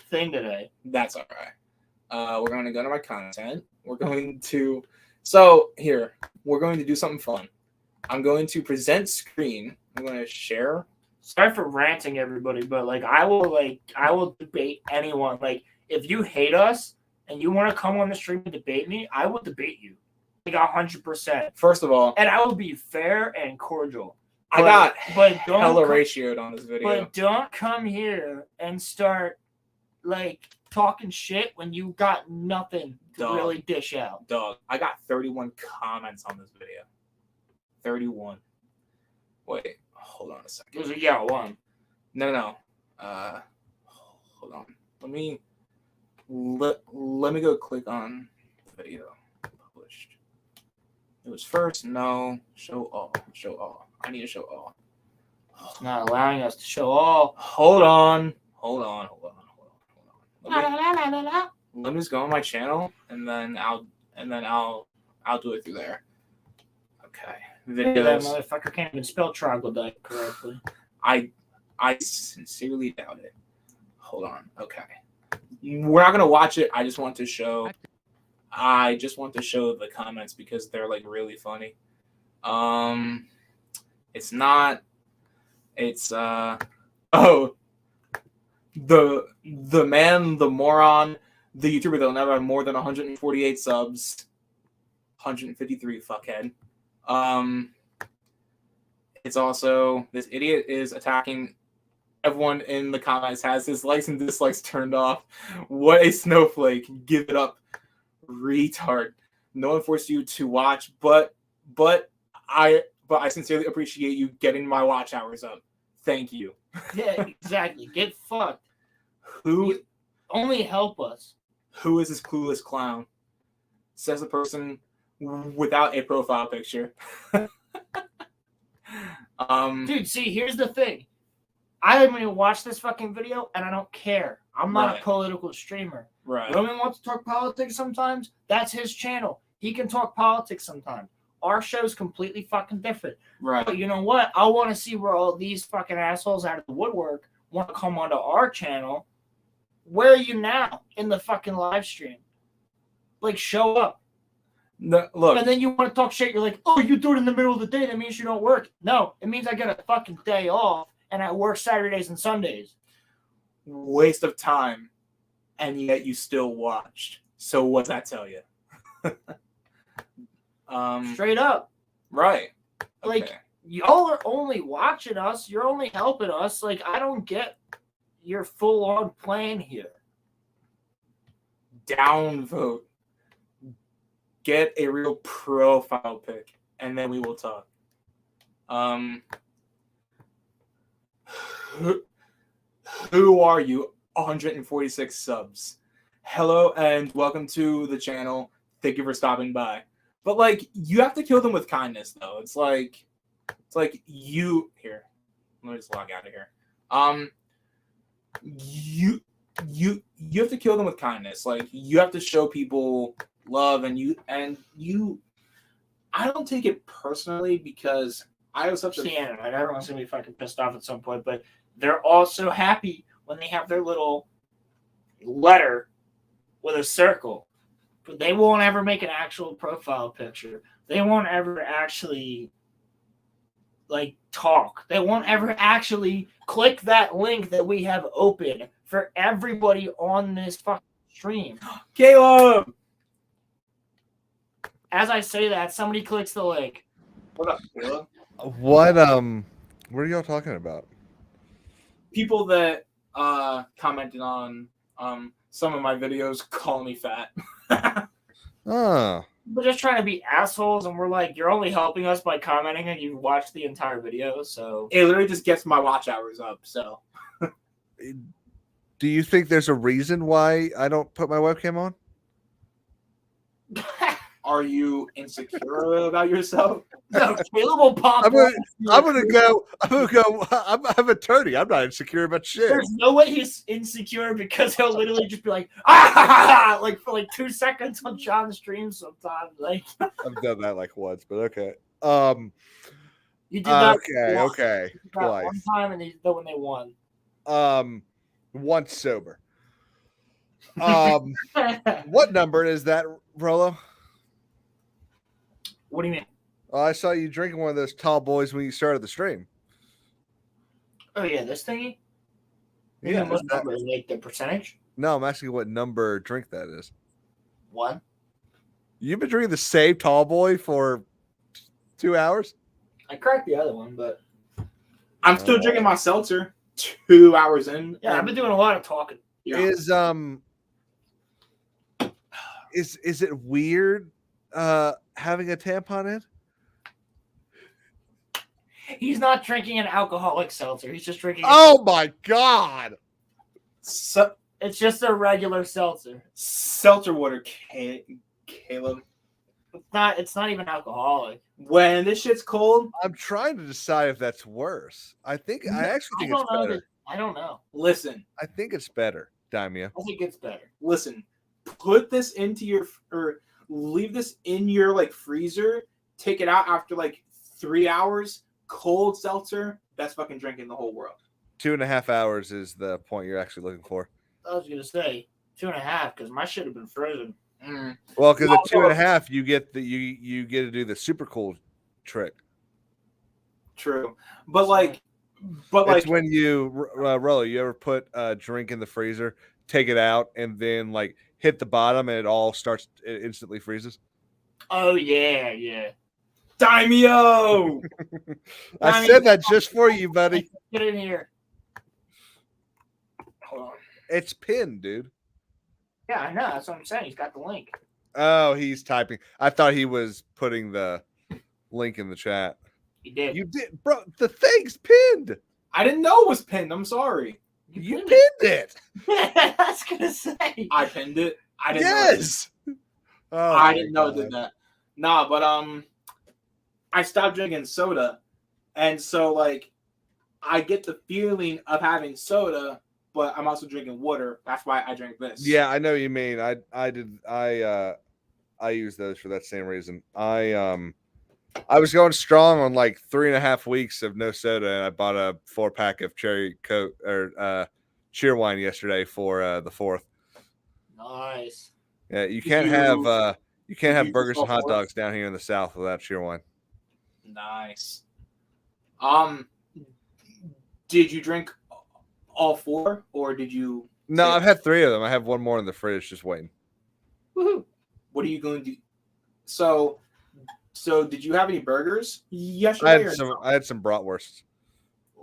thing today. That's all right. We're going to go to my content. We're going to... So, here, we're going to do something fun. I'm going to present screen. I'm going to share. Sorry for ranting, everybody, but, I will debate anyone. Like, if you hate us and you want to come on the stream and debate me, I will debate you. 100%. First of all, and I will be fair and cordial. I got hella ratioed on this video. But don't come here and start talking shit when you got nothing to really dish out. Dog, I got 31 comments on this video. 31. Wait, hold on a second. There's a one. No. Hold on. Let me go click on the video. It was first. No. Show all. Show all. I need to show all. It's not allowing us to show all. Hold on. Let me just go on my channel and then I'll do it through there. Okay. Videos. That motherfucker can't even spell troglodyte correctly. I sincerely doubt it. hold on. Okay. We're not gonna watch it. I just want to show the comments because they're like really funny. It's not. It's oh, the man, the moron, the YouTuber that'll never have more than 148 subs, 153 fuckhead. It's also this idiot is attacking everyone in the comments, has his likes and dislikes turned off. What a snowflake! Give it up, retard. No one forced you to watch, but I sincerely appreciate you getting my watch hours up. Thank you. Yeah, exactly. Get fucked. Who You only help us. Who is this clueless clown? Says the person without a profile picture. Dude, see, here's the thing. I'm going to watch this fucking video and I don't care. I'm not a political streamer. Right. Roman wants to talk politics sometimes. That's his channel. He can talk politics sometimes. Our show's completely fucking different. Right. But you know what? I want to see where all these fucking assholes out of the woodwork want to come onto our channel. Where are you now in the fucking live stream? Like, show up. No, look. And then you want to talk shit. You're like, oh, you do it in the middle of the day. That means you don't work. No, it means I get a fucking day off and I work Saturdays and Sundays. Waste of time. And yet you still watched. So what's that tell you? Straight up. Right. Like, Okay. y'all are only watching us. You're only helping us. Like, I don't get your full-on plan here. Downvote. Get a real profile pic, and then we will talk. Who are you? 146 subs. Hello and welcome to the channel. Thank you for stopping by. But like, you have to kill them with kindness, though. It's like you here. Let me just log out of here. You have to kill them with kindness. Like, you have to show people love, and you. I don't take it personally because I have such a. Yeah, everyone's gonna be fucking pissed off at some point, but they're also happy when they have their little letter with a circle. But they won't ever make an actual profile picture. They won't ever actually like talk. They won't ever actually click that link that we have open for everybody on this fucking stream. Caleb! As I say that, somebody clicks the link. What up, Caleb? What are y'all talking about? People that commented on some of my videos call me fat. Oh. We're just trying to be assholes, and we're like, you're only helping us by commenting, and you've watched the entire video, so... It literally just gets my watch hours up, so... Do you think there's a reason why I don't put my webcam on? Are you insecure about yourself? No, Caleb will pop I'm an attorney. I'm not insecure about shit. There's no way he's insecure because he'll literally just be like, ah, like for like 2 seconds on John's stream sometimes. Like, I've done that like once, but okay. You did that. Okay. Twice. One time, and when they won. Once sober. What number is that, Rolo? What do you mean? I saw you drinking one of those tall boys when you started the stream. Oh yeah, this thingy. Yeah. What number is like the percentage? No, I'm asking what number drink that is. 1. You've been drinking the same tall boy for 2 hours? I cracked the other one, but I'm still drinking my seltzer 2 hours in. Yeah, I've been doing a lot of talking. Yeah. Is it weird having a tampon in? He's not drinking an alcoholic seltzer. He's just drinking. Oh my god! So, it's just a regular seltzer. Seltzer water, Caleb. It's not even alcoholic. When this shit's cold, I'm trying to decide if that's worse. I actually think it's better. I don't know. listen. I think it's better, Damia. I think it's better. Listen. Put this into your leave this in your like freezer. Take it out after like 3 hours. Cold seltzer, best fucking drink in the whole world. 2.5 hours is the point you're actually looking for. I was gonna say 2.5 because my shit have been frozen. Well, because at 2.5 you get you get to do the super cool trick. True, but it's when you Rollo, you ever put a drink in the freezer, take it out, and then like hit the bottom, and it instantly freezes. Oh yeah. Daimyo. I said that just for you, buddy. Get in here. Hold on. It's pinned, dude. Yeah, I know. That's what I'm saying. He's got the link. Oh, he's typing. I thought he was putting the link in the chat. He did. You did, bro. The thing's pinned. I didn't know it was pinned. I'm sorry. You pinned it. I was gonna say. I pinned it. I didn't. Yes. Oh, I didn't know it did that. Nah, but I stopped drinking soda, and so like, I get the feeling of having soda, but I'm also drinking water. That's why I drank this. Yeah, I know what you mean. I use those for that same reason. I was going strong on like 3.5 weeks of no soda, and I bought a 4-pack of cherry coke or cheer wine yesterday for the 4th. Nice. Yeah, you can't have burgers and hot dogs down here in the South without cheer wine. Nice. Did you drink all 4, or did you? No, I've had 3 of them. I have one more in the fridge, just waiting. Woohoo! What are you going to do? So did you have any burgers yesterday? I had some bratwursts.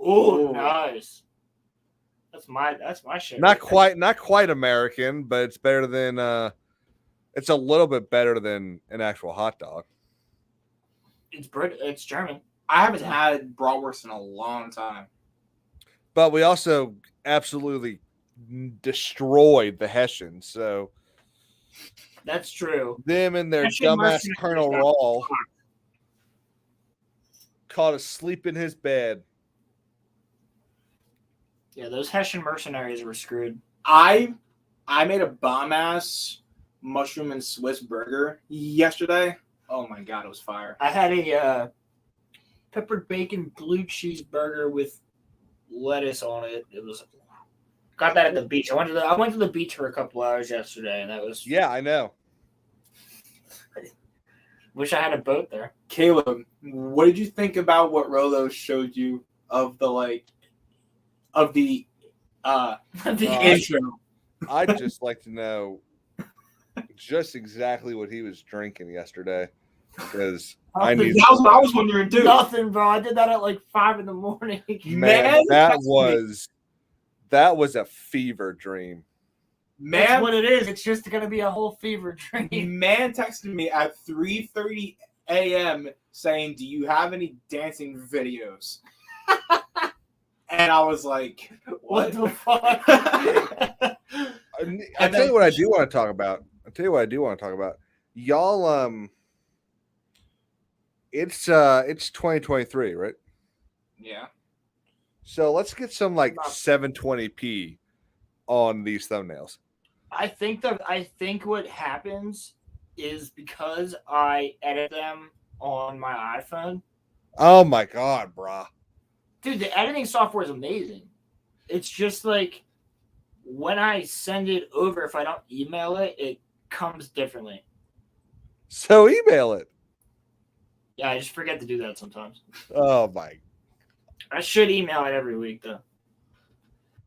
Oh, nice. That's my shit. Not quite American, but it's better than it's a little bit better than an actual hot dog. It's German. I haven't had bratwurst in a long time. But we also absolutely destroyed the Hessians. So that's true. Them and their dumbass Colonel Rawl caught asleep in his bed. Yeah, those Hessian mercenaries were screwed. I made a bomb ass mushroom and Swiss burger yesterday. Oh my god, it was fire. I had a peppered bacon blue cheese burger with lettuce on it. It was got that at the beach. I went to the beach for a couple hours yesterday, and that was I know. Wish I had a boat there. Caleb, what did you think about what Rolo showed you of the intro? I'd just like to know just exactly what he was drinking yesterday, because I was wondering too. Nothing, bro. I did that at like 5 a.m. Man, that was a fever dream. Man, that's what it is. It's just gonna be a whole fever dream. Man texted me at 3:30 a.m. saying, "Do you have any dancing videos?" And I was like, "What the fuck?" I'll tell you what I do want to talk about. Y'all, it's 2023, right? Yeah. So let's get some like 720p on these thumbnails. I think what happens is because I edit them on my iPhone. Oh my god, brah. Dude, the editing software is amazing. It's just like when I send it over, if I don't email it, it comes differently. So email it. Yeah, I just forget to do that sometimes. Oh my. I should email it every week though.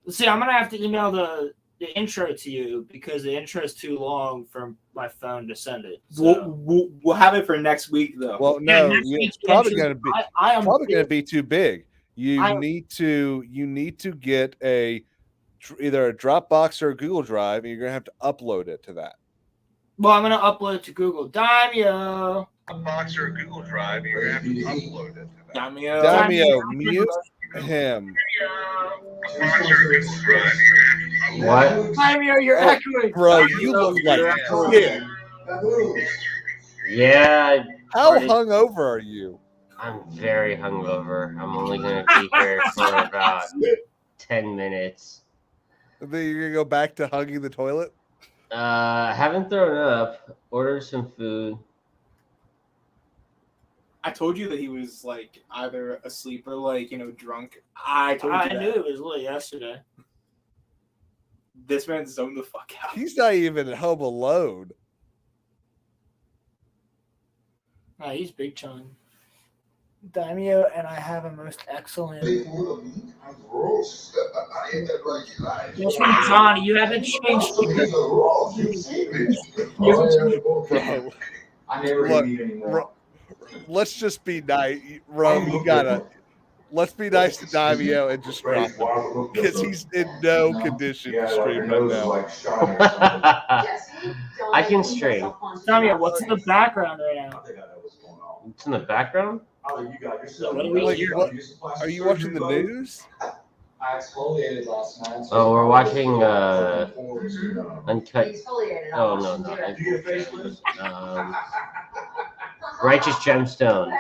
Let's see, I'm gonna have to email the intro to you because the intro is too long for my phone to send it. So. We'll have it for next week though. Well, no, it's probably gonna be gonna be too big. You need to get either a Dropbox or a Google Drive, and you're gonna have to upload it to that. Well, I'm gonna upload it to Google. Daimyo. Dropbox or a Google Drive, you're gonna have to upload it to that. Daimyo, mute him. What? Daimyo, you're echoing. Bro, you look like shit. Yeah. How hungover are you? I'm very hungover. I'm only going to be here for about 10 minutes. Then you're going to go back to hugging the toilet? Haven't thrown up. Ordered some food. I told you that he was like either asleep or like drunk. I told you I that. knew it was late yesterday. This man's zoned the fuck out. He's not even at home alone. No, he's big time. Daimyo and I have a most excellent. Yes, Johnny, you haven't changed. Bro, I never look, meet anymore. let's just be nice. Rome, you gotta. Let's be nice to Daimyo and just drop him. Because he's in no condition to stream right now. I can stream. Daimyo, what's in the background right now? It's in the background? What do we Like, hear? what, are you watching the news? I exfoliated last night. Oh, we're watching Uncut. Oh, no, not Righteous Gemstones.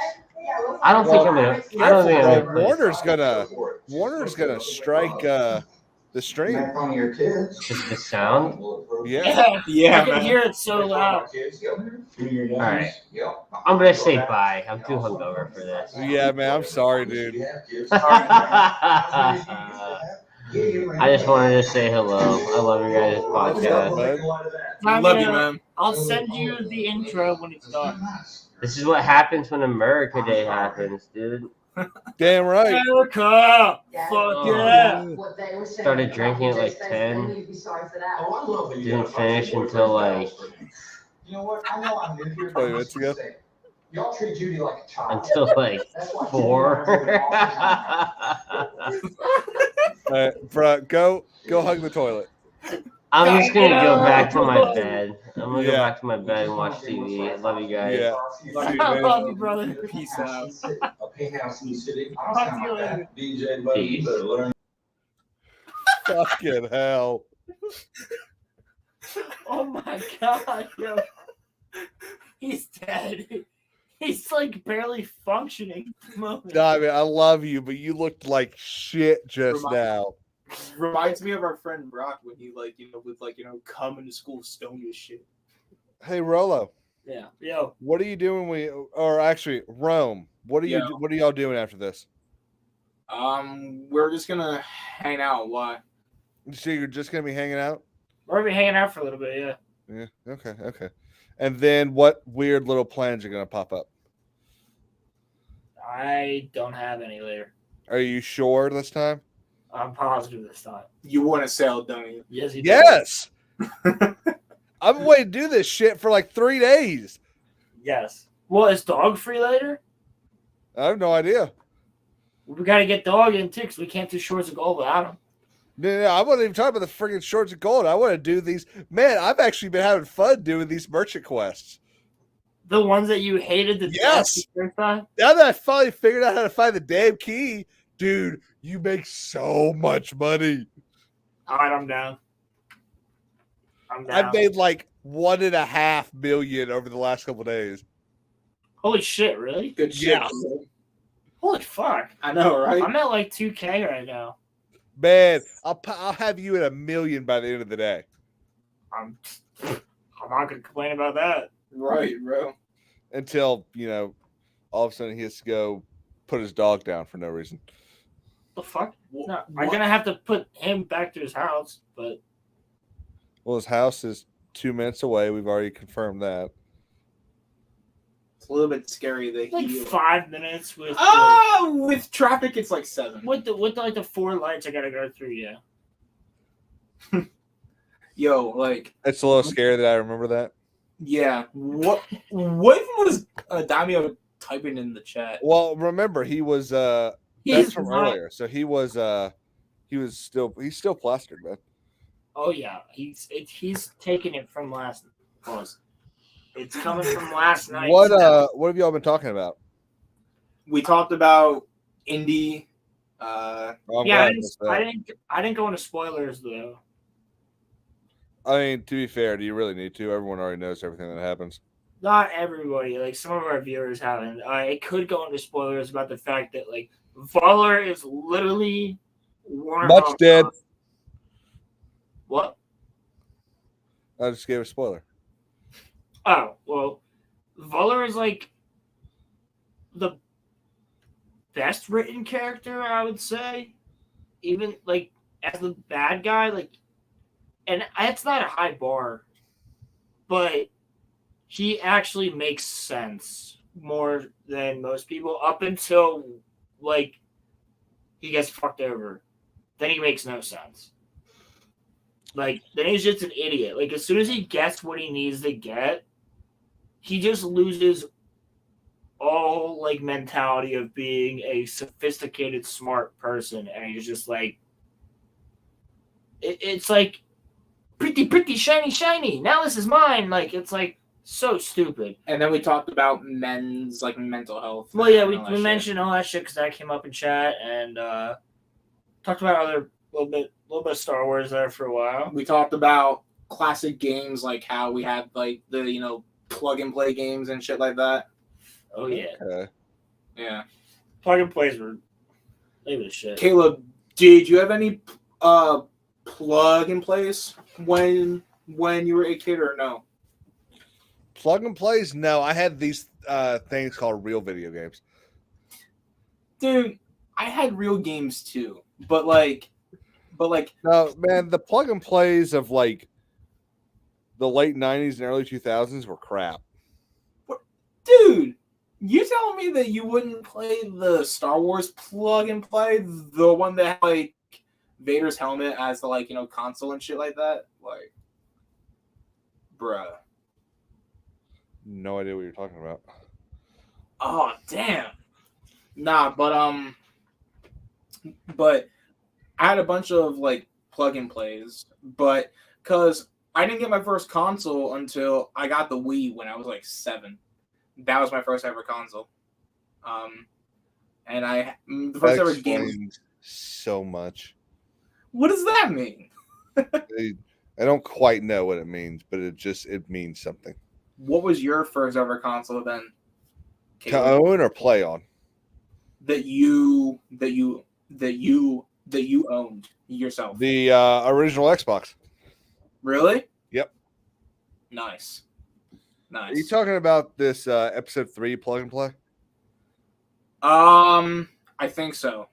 I don't think I'm gonna. I don't think I'm Bro, gonna play. Warner's gonna strike the stream. Make fun of your kids. Just the sound. Yeah. Yeah, I can man. hear it so loud. All right. I'm gonna say bye. I'm too hungover for this. Yeah, man. I'm sorry, dude. I just wanted to say hello. I love you guys' podcast. Love you, man. I'll send you the intro when it's done. This is what happens when America Day happens, dude. Damn right. America! Fuck yeah! Started drinking at like 10. Didn't finish until like You know what? I know I'm new here. 20 minutes ago. Y'all treat Judy like a child. until like 4. Bro, go hug the toilet. I'm just gonna go back to my bed. I'm gonna go back to my bed and watch TV. I love you guys. Yeah. Love you, I man. love you, brother. Peace out. A penthouse in the city. Talk to you later. DJ, buddy, you better learn. Fucking hell. Oh my god, yo. He's dead. He's like barely functioning at the moment. Nah, man, I love you, but you looked like shit just now. Reminds me of our friend Brock when he would come into school stoned as shit. Hey, Rolo, Yeah. Yo. what are you doing? Or actually, Rome, what are Yeah. what are y'all doing after this? We're just gonna hang out. Why? So you're just gonna be hanging out? We're gonna be hanging out for a little bit, yeah. Yeah. Okay. And then what weird little plans are gonna pop up? I don't have any later. Are you sure this time? I'm positive this time. You want to sail, don't you? Yes, he Yes. I've been waiting to do this shit for like 3 days. does. Yes. Well, is dog free later? I have no idea. We gotta get dog in too, because we can't do shorts of gold without him. No, I wasn't even talking about the freaking shorts of gold. I want to do these. Man, I've actually been having fun doing these merchant quests. The ones that you hated the Yes. first time? Now that I finally figured out how to find the damn key, dude, you make so much money. All right, I'm down. I'm down. I've made like 1.5 million over the last couple days. Holy shit, really? Good shit. Yeah. Holy fuck. I know, right? I'm at like 2K right now. Man, I'll have you at 1 million by the end of the day. I'm not gonna complain about that. Right, bro. Until, all of a sudden he has to go put his dog down for no reason. The fuck? Wh- No, I'm what? gonna have to put him back to his house, but Well, his house is 2 minutes away. We've already confirmed that. It's a little bit scary that like he. 5 minutes with With traffic, it's like 7. with the 4 lights I gotta go through. Yeah. Yo, like, It's a little scary that I remember that. yeah. What was Damio typing in the chat? Well, remember he was that's He's from not- earlier. So he's still plastered, man. Oh yeah, he's taking it from last. Pause. It's coming from last night. What have y'all been talking about? We talked about indie. Oh, I'm Yeah, glad you missed that. I didn't go into spoilers though. I mean, to be fair, do you really need to? Everyone already knows everything that happens. Not everybody. Like some of our viewers haven't. It could go into spoilers about the fact that like Valor is literally Warner Much Bros. dead. What? I just gave a spoiler. Oh well, Valor is like the best written character, I would say. Even like as the bad guy, like, and it's not a high bar, but he actually makes sense more than most people up until like he gets fucked over. Then he makes no sense. Like, then he's just an idiot. Like, as soon as he gets what he needs to get, he just loses all like mentality of being a sophisticated, smart person, and he's just like, it's like pretty, shiny. Now this is mine. Like, it's like so stupid. And then we talked about men's like mental health. Well, yeah, and we all that shit. mentioned all that shit because that came up in chat, and talked about other little bit of Star Wars there for a while. We talked about classic games, like how we had like the plug and play games and shit like that. Oh yeah, Okay. Yeah. plug and plays were they were the shit. Caleb, did you have any plug and plays when you were a kid or no? Plug and plays? No, I had these things called real video games. Dude, I had real games too, but like No, man, the plug and plays of like the late 90s and early 2000s were crap. dude, you telling me that you wouldn't play the Star Wars plug and play, the one that had like Vader's helmet as the console and shit like that? Like, bruh. No idea what you're talking about. Oh damn. Nah, but I had a bunch of like plug and plays, but because I didn't get my first console until I got the Wii when I was like 7. That was my first ever console. And the first That ever game. explains so much. What does that mean? I don't quite know what it means, but it means something. What was your first ever console then? To Caleb? own or play on? That you owned yourself. The original Xbox. Really? Yep. Nice. Are you talking about this episode 3 plug and play? I think so.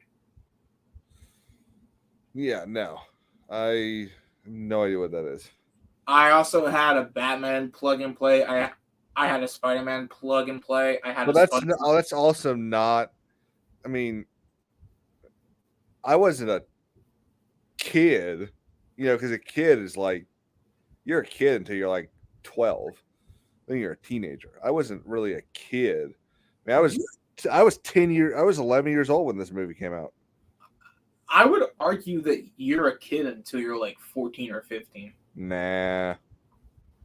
Yeah, no. I have no idea what that is. I also had a Batman plug and play. I had a Spider-Man plug and play. I had But that's also not. I mean, I wasn't a kid, because a kid is like, you're a kid until you're like 12. Then you're a teenager. I wasn't really a kid. I mean, I was 11 years old when this movie came out. I would argue that you're a kid until you're like 14 or 15. Nah.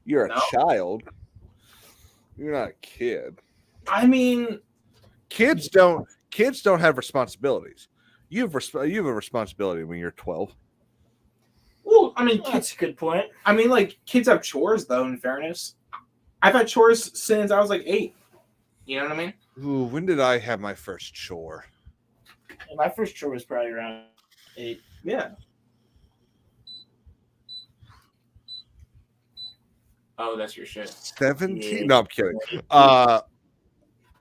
You're a No? child. You're not a kid. I mean, Kids don't have responsibilities. You have a responsibility when you're 12. well, I mean, That's a good point. I mean, like, kids have chores, though, in fairness. I've had chores since I was, like, 8. You know what I mean? Ooh, when did I have my first chore? And my first chore was probably around 8. Yeah. Oh, that's your shit. 17? Yeah. No, I'm kidding.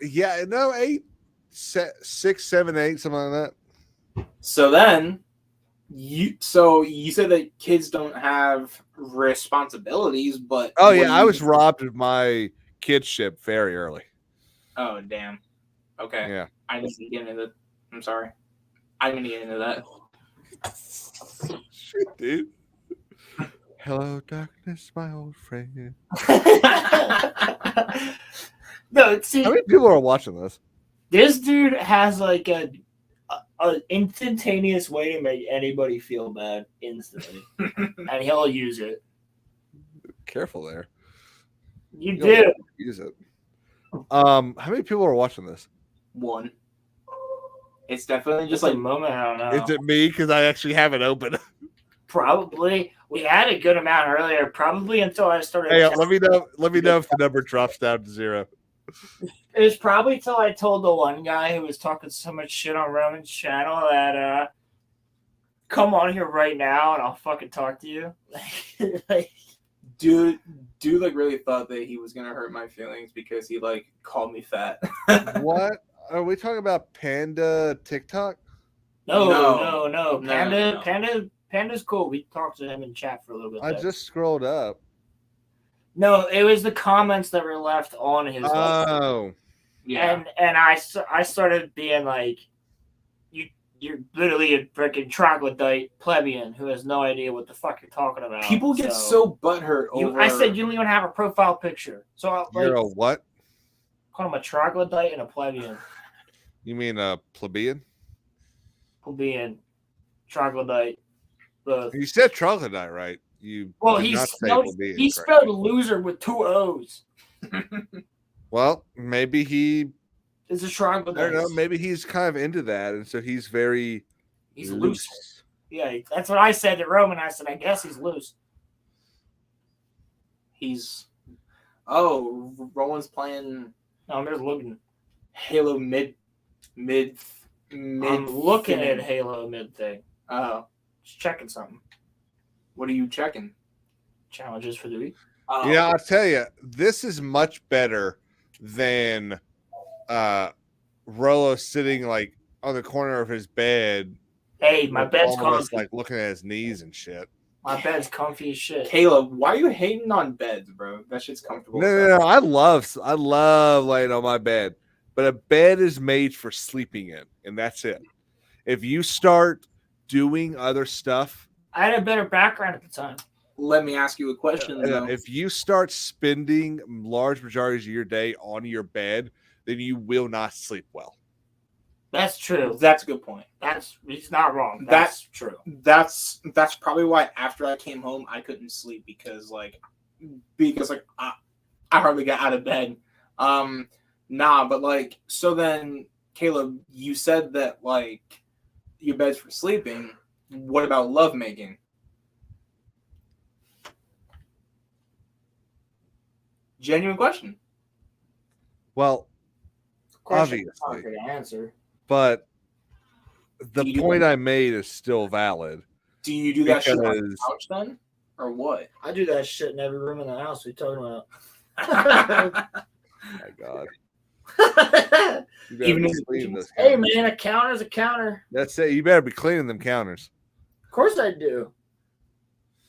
Yeah, no, 8, 6, 7, 8, something like that. So then, you said that kids don't have responsibilities, but... Oh, yeah, I was robbed of my kidship very early. Oh, damn. Okay. Yeah. I didn't get into that. I'm sorry. I didn't get into that. Shit, dude. Hello, darkness, my old friend. No, see, How many people are watching this? this dude has like a instantaneous way to make anybody feel bad instantly, and he'll use it. Careful there. You You'll do. use it. How many people are watching this? One. It's definitely Just just a like... moment. I don't know. Is it me? Because I actually have it open. Probably. We had a good amount earlier. Probably until I started. Hey, let me know. Let me know if the number drops down to 0. It was probably till I told the one guy who was talking so much shit on Roman's channel that come on here right now and I'll fucking talk to you. Like, Dude like really thought that he was gonna hurt my feelings because he like called me fat. What? Are we talking about Panda TikTok? No. No. Panda's cool. We talked to him in chat for a little bit. I there. just scrolled up. No, it was the comments that were left on his. Oh, Yeah. And I started being like, you're literally a freaking troglodyte plebeian who has no idea what the fuck you're talking about. People get so butthurt over. I said you don't even have a profile picture. So you're a what? Call him a troglodyte and a plebeian. You mean a plebeian? Plebeian, troglodyte, both. You said troglodyte, right? You did not say plebeian, he spelled loser with 2 O's. Well, maybe he. It's a I troglodyte. don't know. Maybe he's kind of into that, and so he's very. He's loose. Yeah, that's what I said to Roman. I said, I guess he's loose. He's. Oh, Roland's playing. No, I'm just looking. Halo mid. I'm looking at Halo mid thing. Oh, Just checking something. what are you checking? Challenges for the week. Oh, Yeah, I'll tell you, this is much better than Rolo sitting like on the corner of his bed. Hey, my bed's all of us, comfy. like looking at his knees and shit. My bed's comfy as shit. Caleb, why are you hating on beds, bro? That shit's comfortable. No. I love laying on my bed, but a bed is made for sleeping in, and that's it. If you start doing other stuff, I had a better background at the time. Let me ask you a question, though. if you start spending large majorities of your day on your bed, then you will not sleep well. That's true. That's a good point. He's not wrong. That's true. That's probably why after I came home I couldn't sleep because I hardly got out of bed. But like so then Caleb, you said that like your bed's for sleeping. What about lovemaking? Genuine question. Well, Question is hard obviously, to answer. but the Do you- point I made is still valid. Do you do that shit on the Because- couch then? Or what? I do that shit in every room in the house. What are you talking about? My God, you Even better in be cleaning those Hey counters. man, a counter's a counter. That's it. You better be cleaning them counters. Of course I do.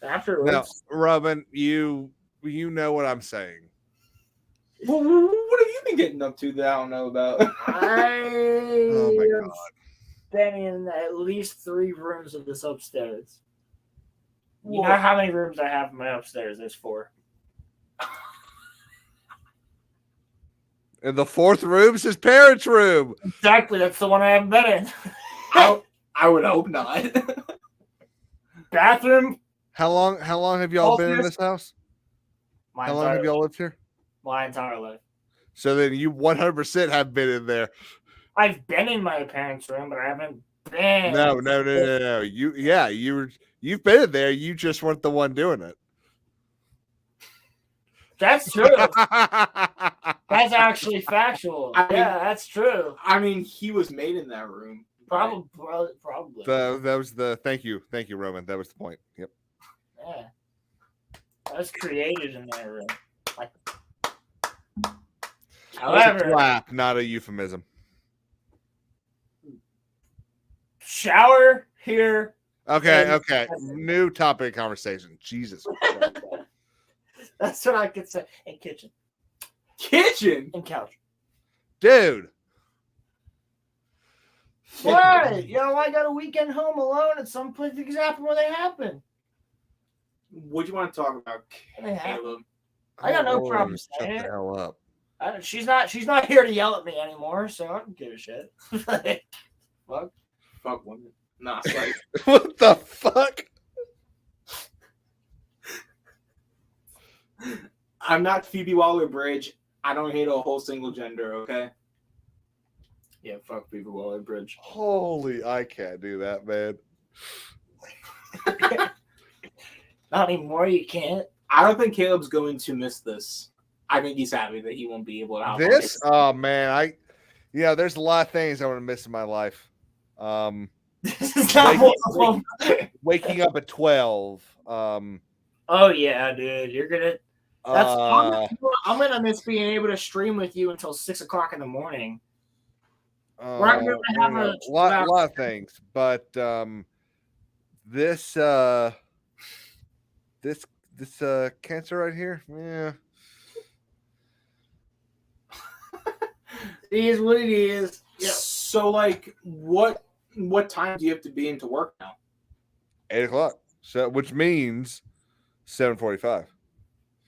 Afterwards. Now, Robin, you know what I'm saying. What have you been getting up to that I don't know about? Oh my I've God. been in at least 3 rooms of this upstairs. You Whoa. know how many rooms I have in my upstairs? There's 4. And the 4th room's his parents' room. Exactly. That's the one I haven't been in. I would hope not. Bathroom. How long have y'all been in this house? My How long have y'all lived here? My entire life. So then you 100% have been in there. I've been in my parents' room, but I haven't been. No. You've been in there. You just weren't the one doing it. That's true. That's actually factual. That's true. I mean, he was made in that room. Probably. That was the thank you, Roman. That was the point. Yep. Yeah. I was created in that room. However, Slap, not a euphemism. shower here. Okay. New topic of conversation. Jesus. That's what I could say. And kitchen. And couch. Dude. What? I got a weekend home alone at some place exactly where they happen. What do you want to talk about, They happen. Caleb? I got no Oh, problem shut saying the it. hell up. She's not here to yell at me anymore, so I don't give a shit. Fuck women. Nah, it's like What the fuck? I'm not Phoebe Waller-Bridge. I don't hate a whole single gender. Okay. Yeah, fuck Phoebe Waller-Bridge. Holy, I can't do that, man. Not anymore. You can't. I don't think Caleb's going to miss this. I think he's happy that he won't be able to. This? Oh man, there's a lot of things I want to miss in my life. This is not one of them. Waking up at 12. Oh yeah, dude. You're gonna. I'm gonna miss being able to stream with you until 6 o'clock in the morning. We're gonna have a lot of things, but this cancer right here, yeah. It is what it is. Yeah. So like, what time do you have to be into work now? 8:00. So which means 7:45.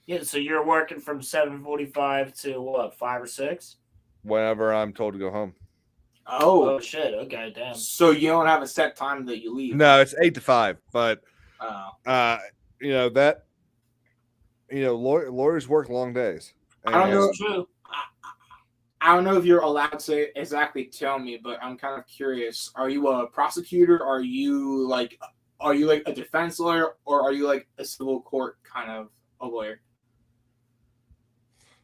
Yeah, so you're working from 7:45 to what, 5 or 6? Whenever I'm told to go home. Oh shit! Okay, damn. So you don't have a set time that you leave? No, it's 8 to 5. But lawyers work long days. I don't know. That's true. I don't know if you're allowed to exactly tell me, but I'm kind of curious. Are you a prosecutor? Are you like a defense lawyer, or are you like a civil court kind of a lawyer?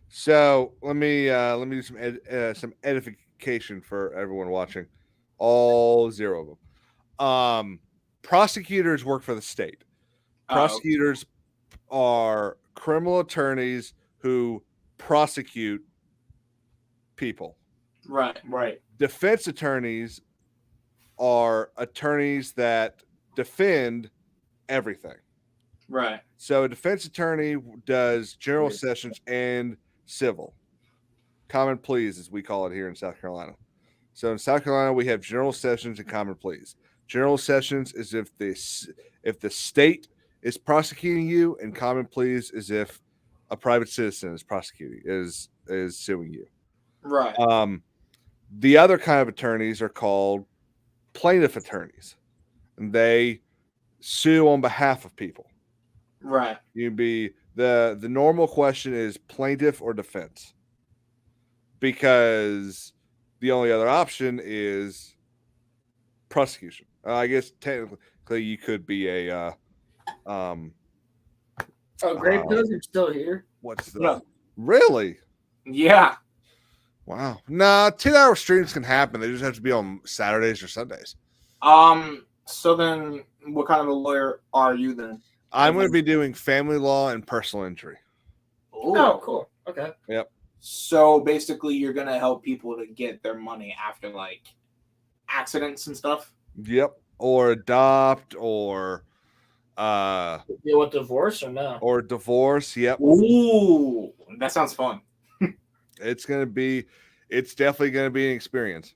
So let me do some edification for everyone watching. All 0 of them. Prosecutors work for the state. Prosecutors are criminal attorneys who prosecute people. Right. Defense attorneys are attorneys that defend everything. Right. So a defense attorney does general sessions and civil. Common pleas, as we call it here in South Carolina. So in South Carolina, we have general sessions and common pleas. General sessions is if the state is prosecuting you, and common pleas is if a private citizen is prosecuting is suing you. Right. The other kind of attorneys are called plaintiff attorneys, and they sue on behalf of people. Right. You'd be the normal question is plaintiff or defense, because the only other option is prosecution. I guess technically you could be a Great Cousin's still here. What's the No. Really? Yeah. Wow. Nah, 10-hour streams can happen. They just have to be on Saturdays or Sundays. So then, what kind of a lawyer are you then? I'm going to be doing family law and personal injury. Oh, cool. Okay. Yep. So basically, you're gonna help people to get their money after like accidents and stuff. Yep. Or adopt, or Deal with divorce or no? or divorce. Yep. Ooh, that sounds fun. It's definitely going to be an experience.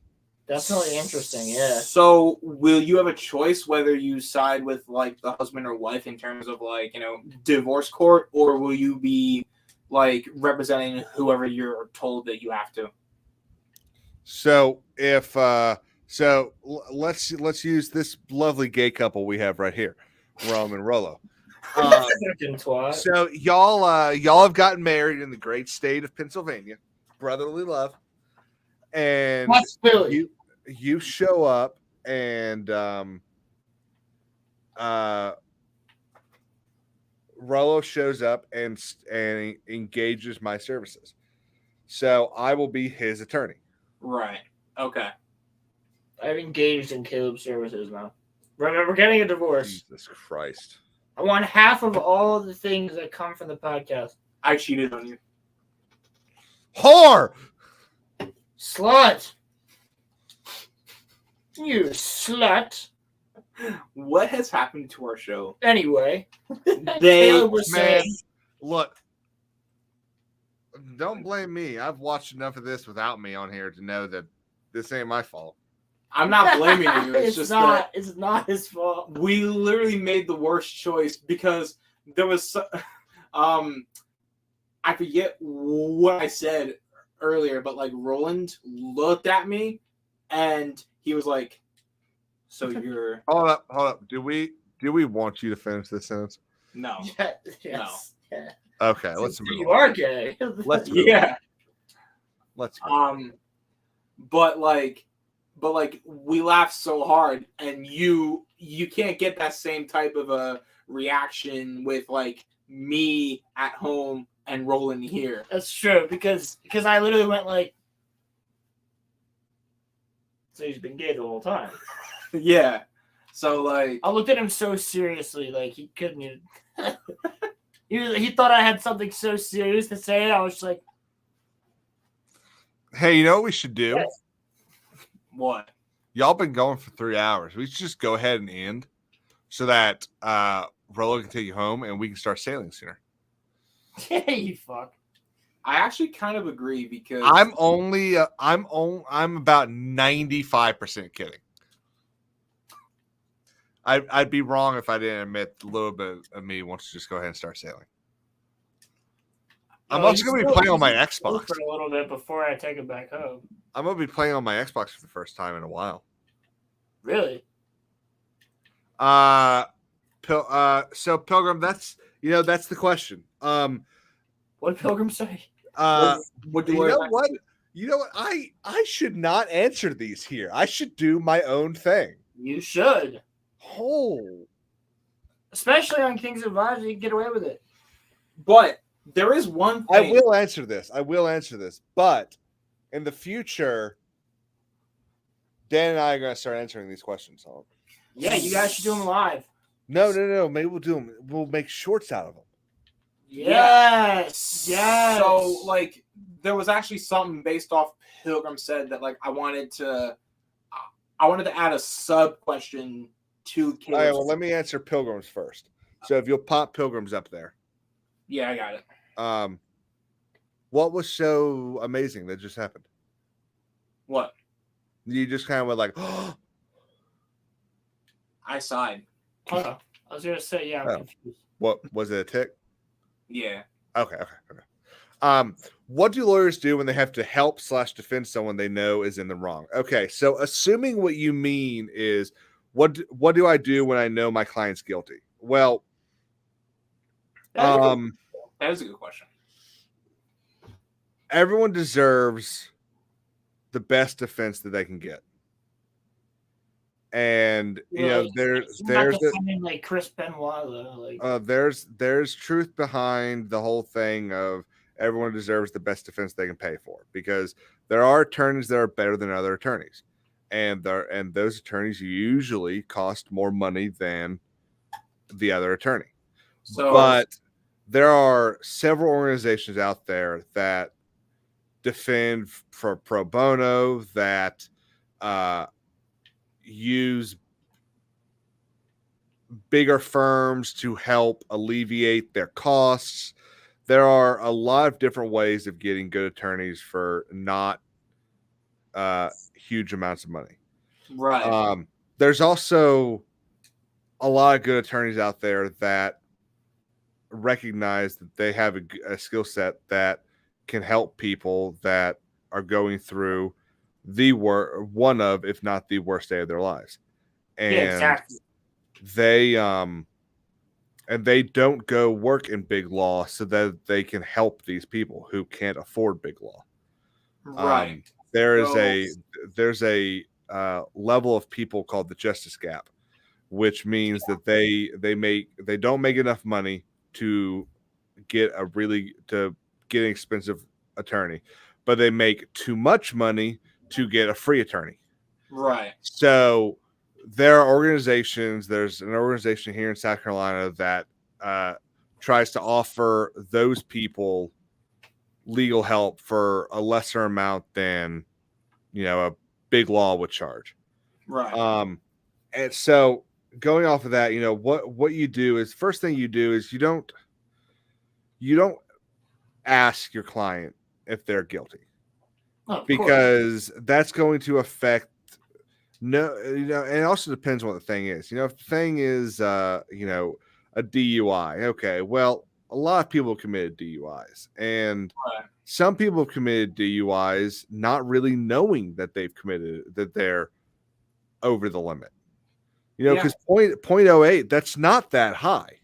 Definitely interesting. Yeah. So, will you have a choice whether you side with like the husband or wife in terms of like divorce court, or will you be like representing whoever you're told that you have to? So if let's use this lovely gay couple we have right here, Rome and Rolo. Fucking twat. So y'all have gotten married in the great state of Pennsylvania, brotherly love, and What's Philly? you show up and Rolo shows up and engages my services. So I will be his attorney. Right. Okay. I've engaged in Caleb's services now. Remember, we're getting a divorce. Jesus Christ. I want half of all the things that come from the podcast. I cheated on you. Whore! Slut! You slut! What has happened to our show? Anyway, They was Man, saying, look. Don't blame me. I've watched enough of this without me on here to know that this ain't my fault. I'm not blaming you. It's just that it's not his fault. we literally made the worst choice because there was I forget what I said earlier, but like Roland looked at me and he was like, so you're Hold up. Do we want you to finish this sentence? no. Yeah, yes. Yeah. Okay, let's move You on. are gay. Let's move Yeah. on. Let's move on. But we laughed so hard and you can't get that same type of a reaction with like me at home and Roland here. That's true because I literally went like, so he's been gay the whole time. Yeah. So like I looked at him so seriously, like he couldn't even. He thought I had something so serious to say. I was like, Hey, you know what we should do? Yes. What? Y'all been going for 3 hours. We should just go ahead and end so that Rolo can take you home and we can start sailing sooner. You fuck. I actually kind of agree because I'm about 95% kidding. I'd be wrong if I didn't admit a little bit of me wants to just go ahead and start sailing. I'm also going to be playing on my Xbox For a little bit before I take it back home. I'm going to be playing on my Xbox for the first time in a while. Really? So Pilgrim, that's the question. What did Pilgrim say? what You know what? I should not answer these here. I should do my own thing. You should. Oh. Especially on Kings of Lives, you can get away with it. But there is one thing. I will answer this. But in the future, Dan and I are going to start answering these questions. Yeah, you guys should do them live. No. Maybe we'll do them. We'll make shorts out of them. Yes. So, like, there was actually something based off Pilgrim said that, like, I wanted to add a sub question to Caleb's. All right, well, let me answer Pilgrims first. So if you'll pop Pilgrims up there. Yeah, I got it. What was so amazing that just happened? What? You just kind of went like, oh. I sighed. I was going to say, yeah, I'm confused. What was it, a tick? Yeah. Okay. What do lawyers do when they have to help / defend someone they know is in the wrong? Okay, so assuming what you mean is what do I do when I know my client's guilty? Well, That is a good question. Everyone deserves the best defense that they can get. And there's like Chris Benoit though. There's truth behind the whole thing of everyone deserves the best defense they can pay for, because there are attorneys that are better than other attorneys, and those attorneys usually cost more money than the other attorney. But there are several organizations out there that defend for pro bono, that use bigger firms to help alleviate their costs. There are a lot of different ways of getting good attorneys for not huge amounts of money. Right. There's also a lot of good attorneys out there that recognize that they have a skill set that can help people that are going through one of, if not the worst day of their lives. And yeah, exactly. They don't go work in big law so that they can help these people who can't afford big law. Right. There's a level of people called the justice gap, which means that they don't make enough money to get an expensive attorney, but they make too much money to get a free attorney. Right. So there are organizations. There's an organization here in South Carolina that tries to offer those people legal help for a lesser amount than a big law would charge. Right. And so going off of that, what you do is, first thing you do is you don't ask your client if they're guilty, because that's going to affect. No, and it also depends on what the thing is. If the thing is, a DUI, okay, well, a lot of people have committed DUIs, and some people have committed DUIs not really knowing that they're over the limit. Because 0.08, that's not that high.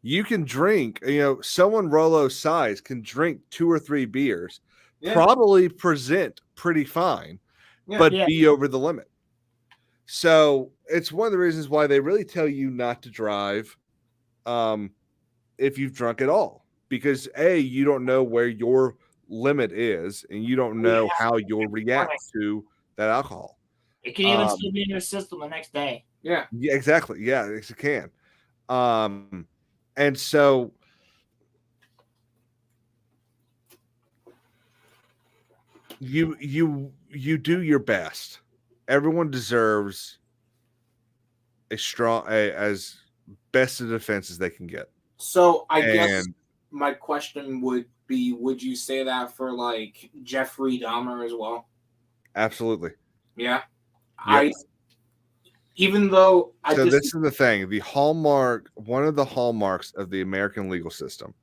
You can drink, someone Rolo's size can drink 2 or 3 beers, probably present pretty fine, but be over the limit. So it's one of the reasons why they really tell you not to drive if you've drunk at all, because you don't know where your limit is, and you don't know how you'll react to that alcohol. It can even still be in your system the next day. Yeah, exactly. Yeah, it can. And so you do your best everyone deserves as best a defense as they can get. So I guess And my question would be: would you say that for like Jeffrey Dahmer as well? absolutely. Yeah, Yep. even though I So just this is the thing. One of the hallmarks of the American legal system,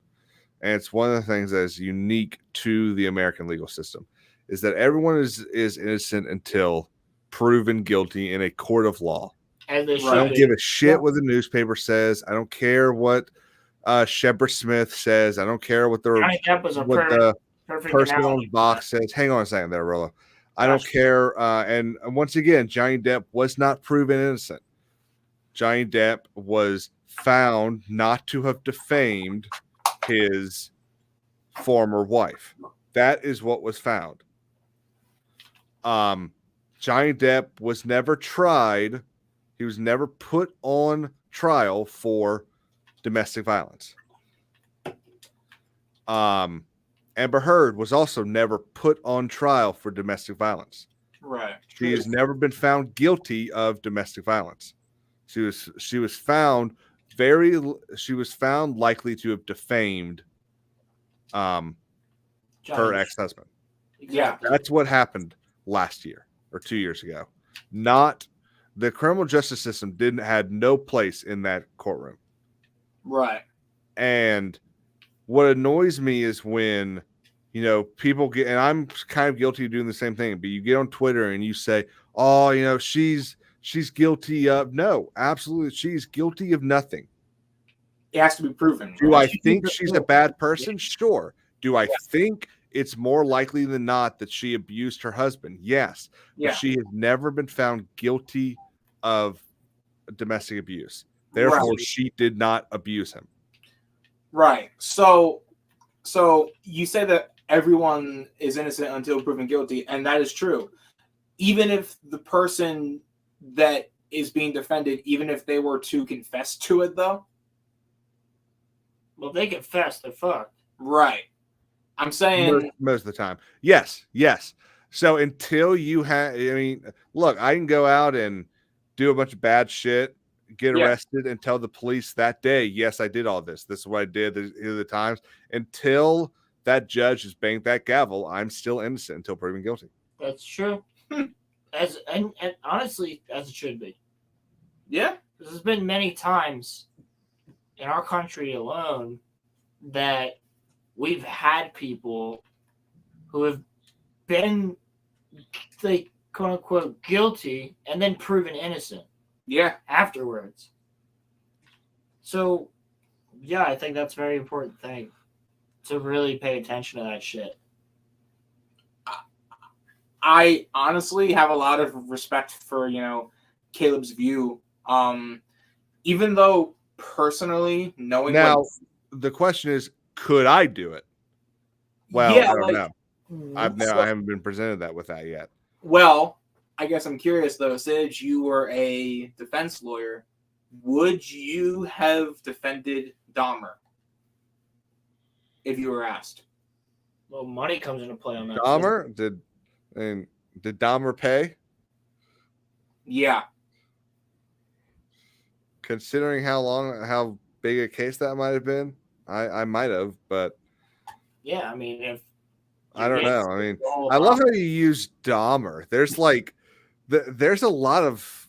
and it's one of the things that is unique to the American legal system, is that everyone is innocent until proven guilty in a court of law. And they I should don't be. give a shit what the newspaper says. I don't care what Shepard Smith says. I don't care what Johnny Depp was a what the perfect person on analogy the for box says. Hang on a second there, Rollo. I don't Gotcha. care. And once again, Johnny Depp was not proven innocent. Johnny Depp was found not to have defamed his former wife. That is what was found. Johnny Depp was never tried. He was never put on trial for domestic violence. Amber Heard was also never put on trial for domestic violence. right. She has never been found guilty of domestic violence. She was found likely to have defamed her Johnny Depp. ex-husband. Exactly. That's what happened last year or 2 years ago. Not the criminal justice system had no place in that courtroom. Right. And what annoys me is when, people get, and I'm kind of guilty of doing the same thing, but you get on Twitter and you say, oh, she's guilty of, no, absolutely. She's guilty of nothing. It has to be proven. Do right? I think she's a bad person? Sure. Do I think it's more likely than not that she abused her husband? Yes. Yeah. But she has never been found guilty of domestic abuse. Therefore, she did not abuse him. Right. So you say that everyone is innocent until proven guilty, and that is true. Even if the person that is being defended, even if they were to confess to it, though. Well, if they confess, they're fucked. Right. I'm saying most of the time. Yes. So until you have, look, I can go out and do a bunch of bad shit, get arrested, and tell the police that day, yes, I did all this. This is what I did. These are the times. Until that judge has banged that gavel, I'm still innocent until proven guilty. That's true. and honestly, as it should be. Yeah. There's been many times in our country alone that we've had people who have been, like, quote unquote, guilty and then proven innocent. Yeah. Afterwards. So, yeah, I think that's a very important thing to really pay attention to that shit. I honestly have a lot of respect for, Caleb's view. Even though personally knowing now, the question is, could I do it? Well, yeah, I don't know. I haven't been presented that with that yet. Well, I guess I'm curious though. Since you were a defense lawyer, would you have defended Dahmer if you were asked? Well, money comes into play on that. Dahmer? Did Dahmer pay? Yeah. Considering how big a case that might have been, I might have, but yeah, I mean, if I don't know. I mean, I love how you use Dahmer. There's like, there's a lot of.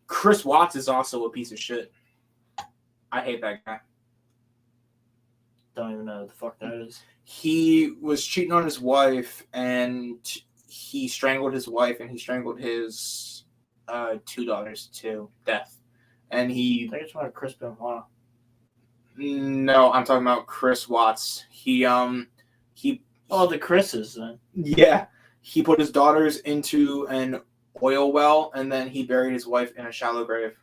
Chris Watts is also a piece of shit. I hate that guy. Don't even know what the fuck that is. He was cheating on his wife, and he strangled his wife, and he strangled his two daughters to death. And I think it's about Chris Benoit. No, I'm talking about Chris Watts. He Oh, the Chris's then. Yeah, he put his daughters into an oil well, and then he buried his wife in a shallow grave.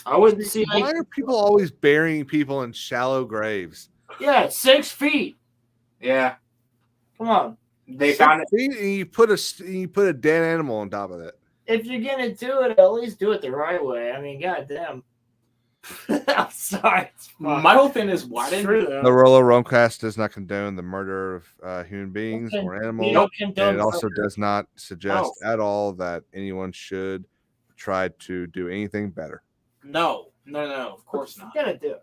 I wouldn't see. Why are people always burying people in shallow graves? Yeah, 6 feet. Yeah, Come on. they found it. And you put a dead animal on top of it. If you're gonna do it, at least do it the right way. I mean, goddamn. I'm sorry. It's fine. My whole thing is why It's didn't true, though. The RoloRome cast does not condone the murder of human beings Okay, or we animals, don't condone and it also murder. does not suggest at all that anyone should try to do anything better. no. Of course You not. gotta do it.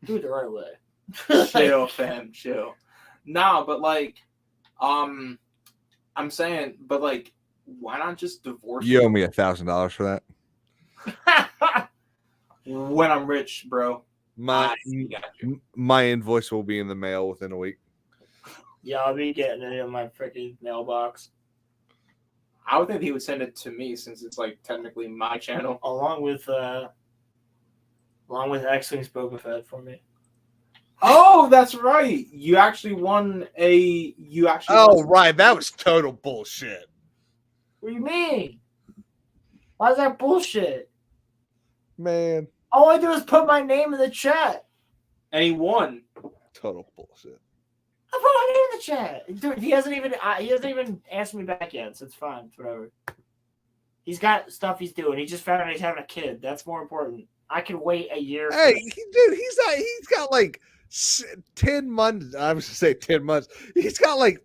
Do it the right way. Chill, fam, chill. Nah, but like, I'm saying, but like, why not just divorce You owe me $1,000 for that. when I'm rich, bro? My I got you. my invoice will be in the mail within a week. Yeah, I'll be getting it in my freaking mailbox. I would think he would send it to me since it's like technically my channel. Along with X-Wing's Boba Fett for me. Oh, that's right. You actually won a. You actually. Oh, won- right. That was total bullshit. What do you mean? Why is that bullshit? Man, All I do is put my name in the chat. And he won. total bullshit. I put my name in the chat. Dude, he hasn't even answered me back yet, so it's fine. It's whatever. He's got stuff he's doing. He just found out he's having a kid. That's more important. I can wait a year. Hey, dude, he's got like 10 months. I was gonna say 10 months. He's got like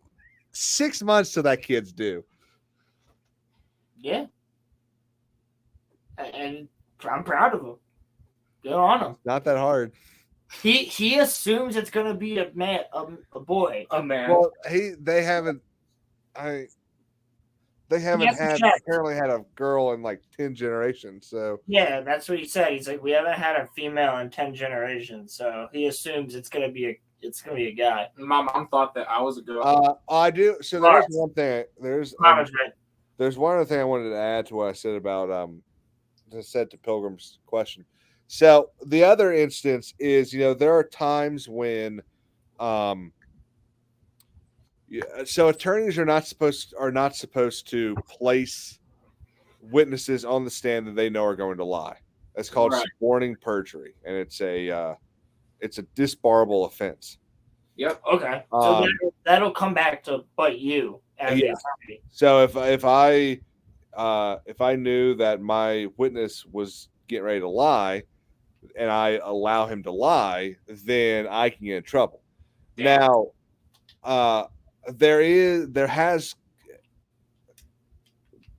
6 months till that kid's due. Yeah. And I'm proud of him. Good on him. Not that hard. He assumes it's gonna be a man, a boy. A man. Well, they haven't apparently had a girl in like 10 generations. So Yeah, that's what he said. He's like, we haven't had a female in 10 generations, so he assumes it's gonna be a guy. My mom thought that I was a girl. I do. So All there's right. one thing. There's Mama's right. There's one other thing I wanted to add to what I said about I said to Pilgrim's question. So the other instance is, there are times when so attorneys are not supposed to place witnesses on the stand that they know are going to lie. That's called Right. suborning perjury, and it's a disbarable offense. Yep. Okay. So that'll come back to bite you as the Yeah. attorney. So if I knew that my witness was getting ready to lie, and I allow him to lie, then I can get in trouble. Damn. Now,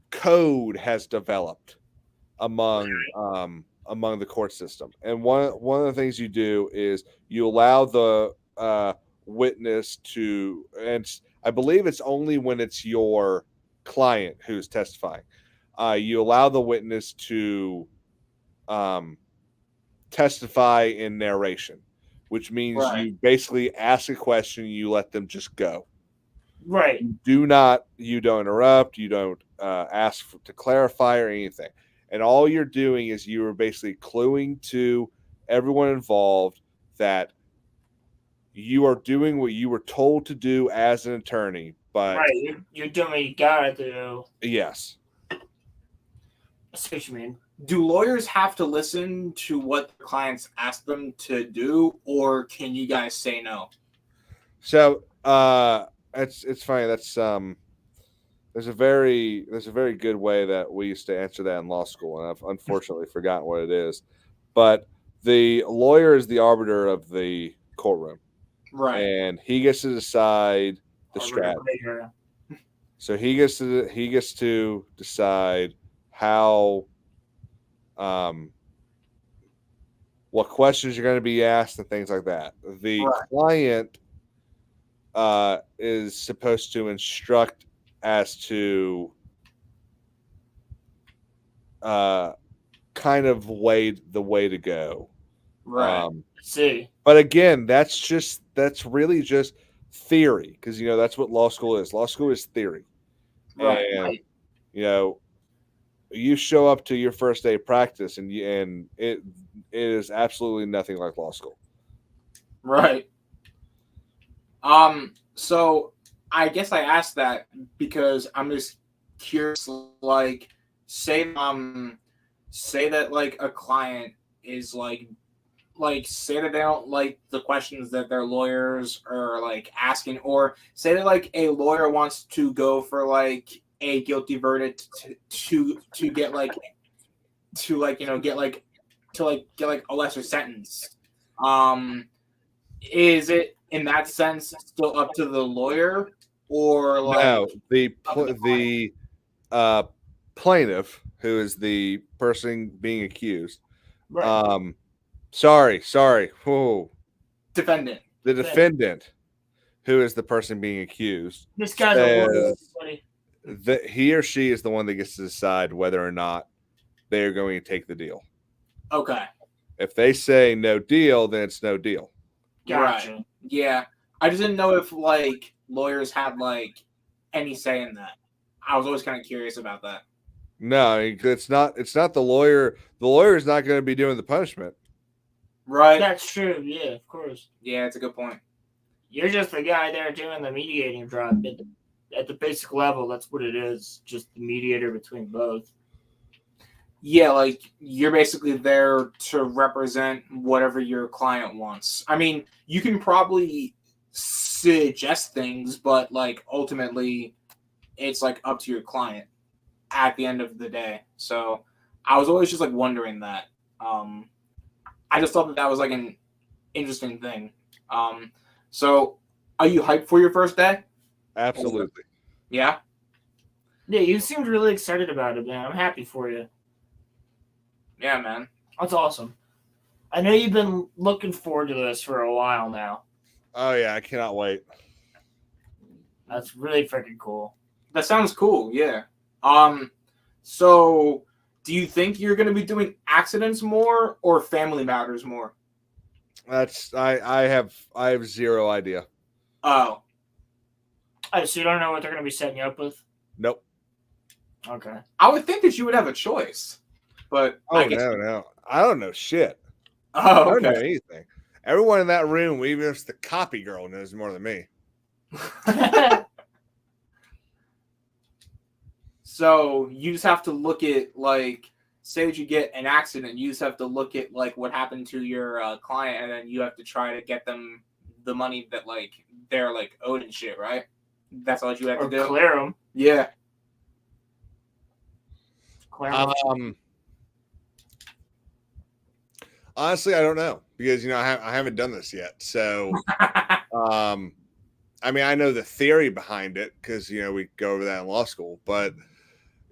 code has developed among the court system, and one of the things you do is you allow the witness to, and I believe it's only when it's your client who's testifying, you allow the witness to testify in narration, which means Right. you basically ask a question, you let them just go. Right. You don't interrupt, you don't ask to clarify or anything, and all you're doing is you are basically cluing to everyone involved that you are doing what you were told to do as an attorney. But Right. You're doing what you gotta do. yes, I see what you mean. Do lawyers have to listen to what the clients ask them to do, or can you guys say no? so it's funny. That's there's a very good way that we used to answer that in law school, and I've unfortunately forgotten what it is. But the lawyer is the arbiter of the courtroom, Right. and he gets to decide the strat. So he gets to decide how what questions are going to be asked and things like that. The Right. client is supposed to instruct as to kind of the way to go. Right. See. But again, that's really just theory, because that's what law school is. Law school is theory. Right. And Right. you show up to your first day of practice, and it is absolutely nothing like law school. Right. So I guess I asked that because I'm just curious. Like, say that like a client is like say that they don't like the questions that their lawyers are like asking, or say that like a lawyer wants to go for like a guilty verdict to get like get like to like get like a lesser sentence. Is it in that sense still up to the lawyer, or like No, up to the the plaintiff, who is the person being accused. Right. Sorry. Whoa. defendant? The defendant, who is the person being accused, This guy's a lawyer, says buddy. that he or she is the one that gets to decide whether or not they are going to take the deal. Okay, If they say no deal, then it's no deal. Gotcha. right. Yeah, I just didn't know if like lawyers had like any say in that. I was always kind of curious about that. No, I mean, it's not the lawyer. The lawyer is not going to be doing the punishment. Right? That's true. Yeah, of course. Yeah, it's a good point. You're just the guy there doing the mediating job. At the basic level, that's what it is. Just the mediator between both. Yeah, like you're basically there to represent whatever your client wants. I mean, you can probably suggest things, but like ultimately, it's like up to your client at the end of the day. So I was always just like wondering that. I just thought that was like an interesting thing. So are you hyped for your first day? Absolutely. Yeah. Yeah, you seemed really excited about it, man. I'm happy for you. Yeah, man. That's awesome. I know you've been looking forward to this for a while now. Oh yeah, I cannot wait. That's really freaking cool. That sounds cool. Yeah. So do you think you're going to be doing accidents more or family matters more? That's I have zero idea. Oh, Oh, so you don't know what they're going to be setting you up with? Nope. Okay. I would think that you would have a choice, but Oh I guess. no. I don't know shit. I Oh, don't know okay. anything. Everyone in that room, even if it's the copy girl, knows more than me. So you just have to look at like, say that you get an accident, you just have to look at like what happened to your client, and then you have to try to get them the money that like they're like owed and shit, right? That's all you have Or to do. clear them. Yeah. Clear 'em. Honestly, I don't know because I haven't done this yet. So, I mean, I know the theory behind it because we go over that in law school, but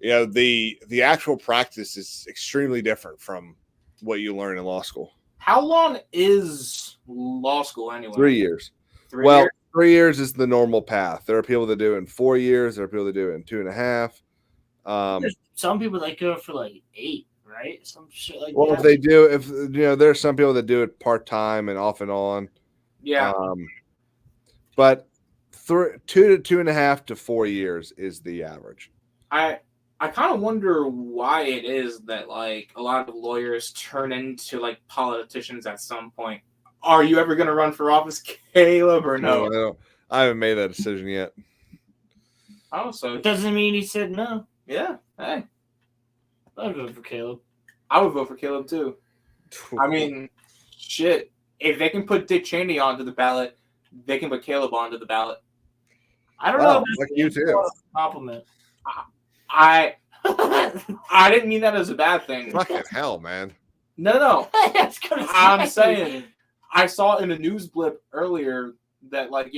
the actual practice is extremely different from what you learn in law school. How long is law school anyway? 3 years. 3 Well, years? 3 years is the normal path. There are people that do it in 4 years. There are people that do it in 2.5. There's some people that go for like 8, right? Some shit like Well, that. if they do, there are some people that do it part time and off and on. Yeah. But 2 to 2.5 to 4 years is the average. I kind of wonder why it is that like a lot of lawyers turn into like politicians at some point. Are you ever going to run for office, Caleb, or no? I haven't made that decision yet. Oh, so It doesn't mean he said no. yeah. Hey, I'd vote for Caleb. I would vote for Caleb too. I mean, shit. If they can put Dick Cheney onto the ballot, they can put Caleb onto the ballot. I don't Wow, know. like you too. Compliment. I didn't mean that as a bad thing. Fucking hell, man. No. That's gonna I'm say. saying I saw in a news blip earlier that like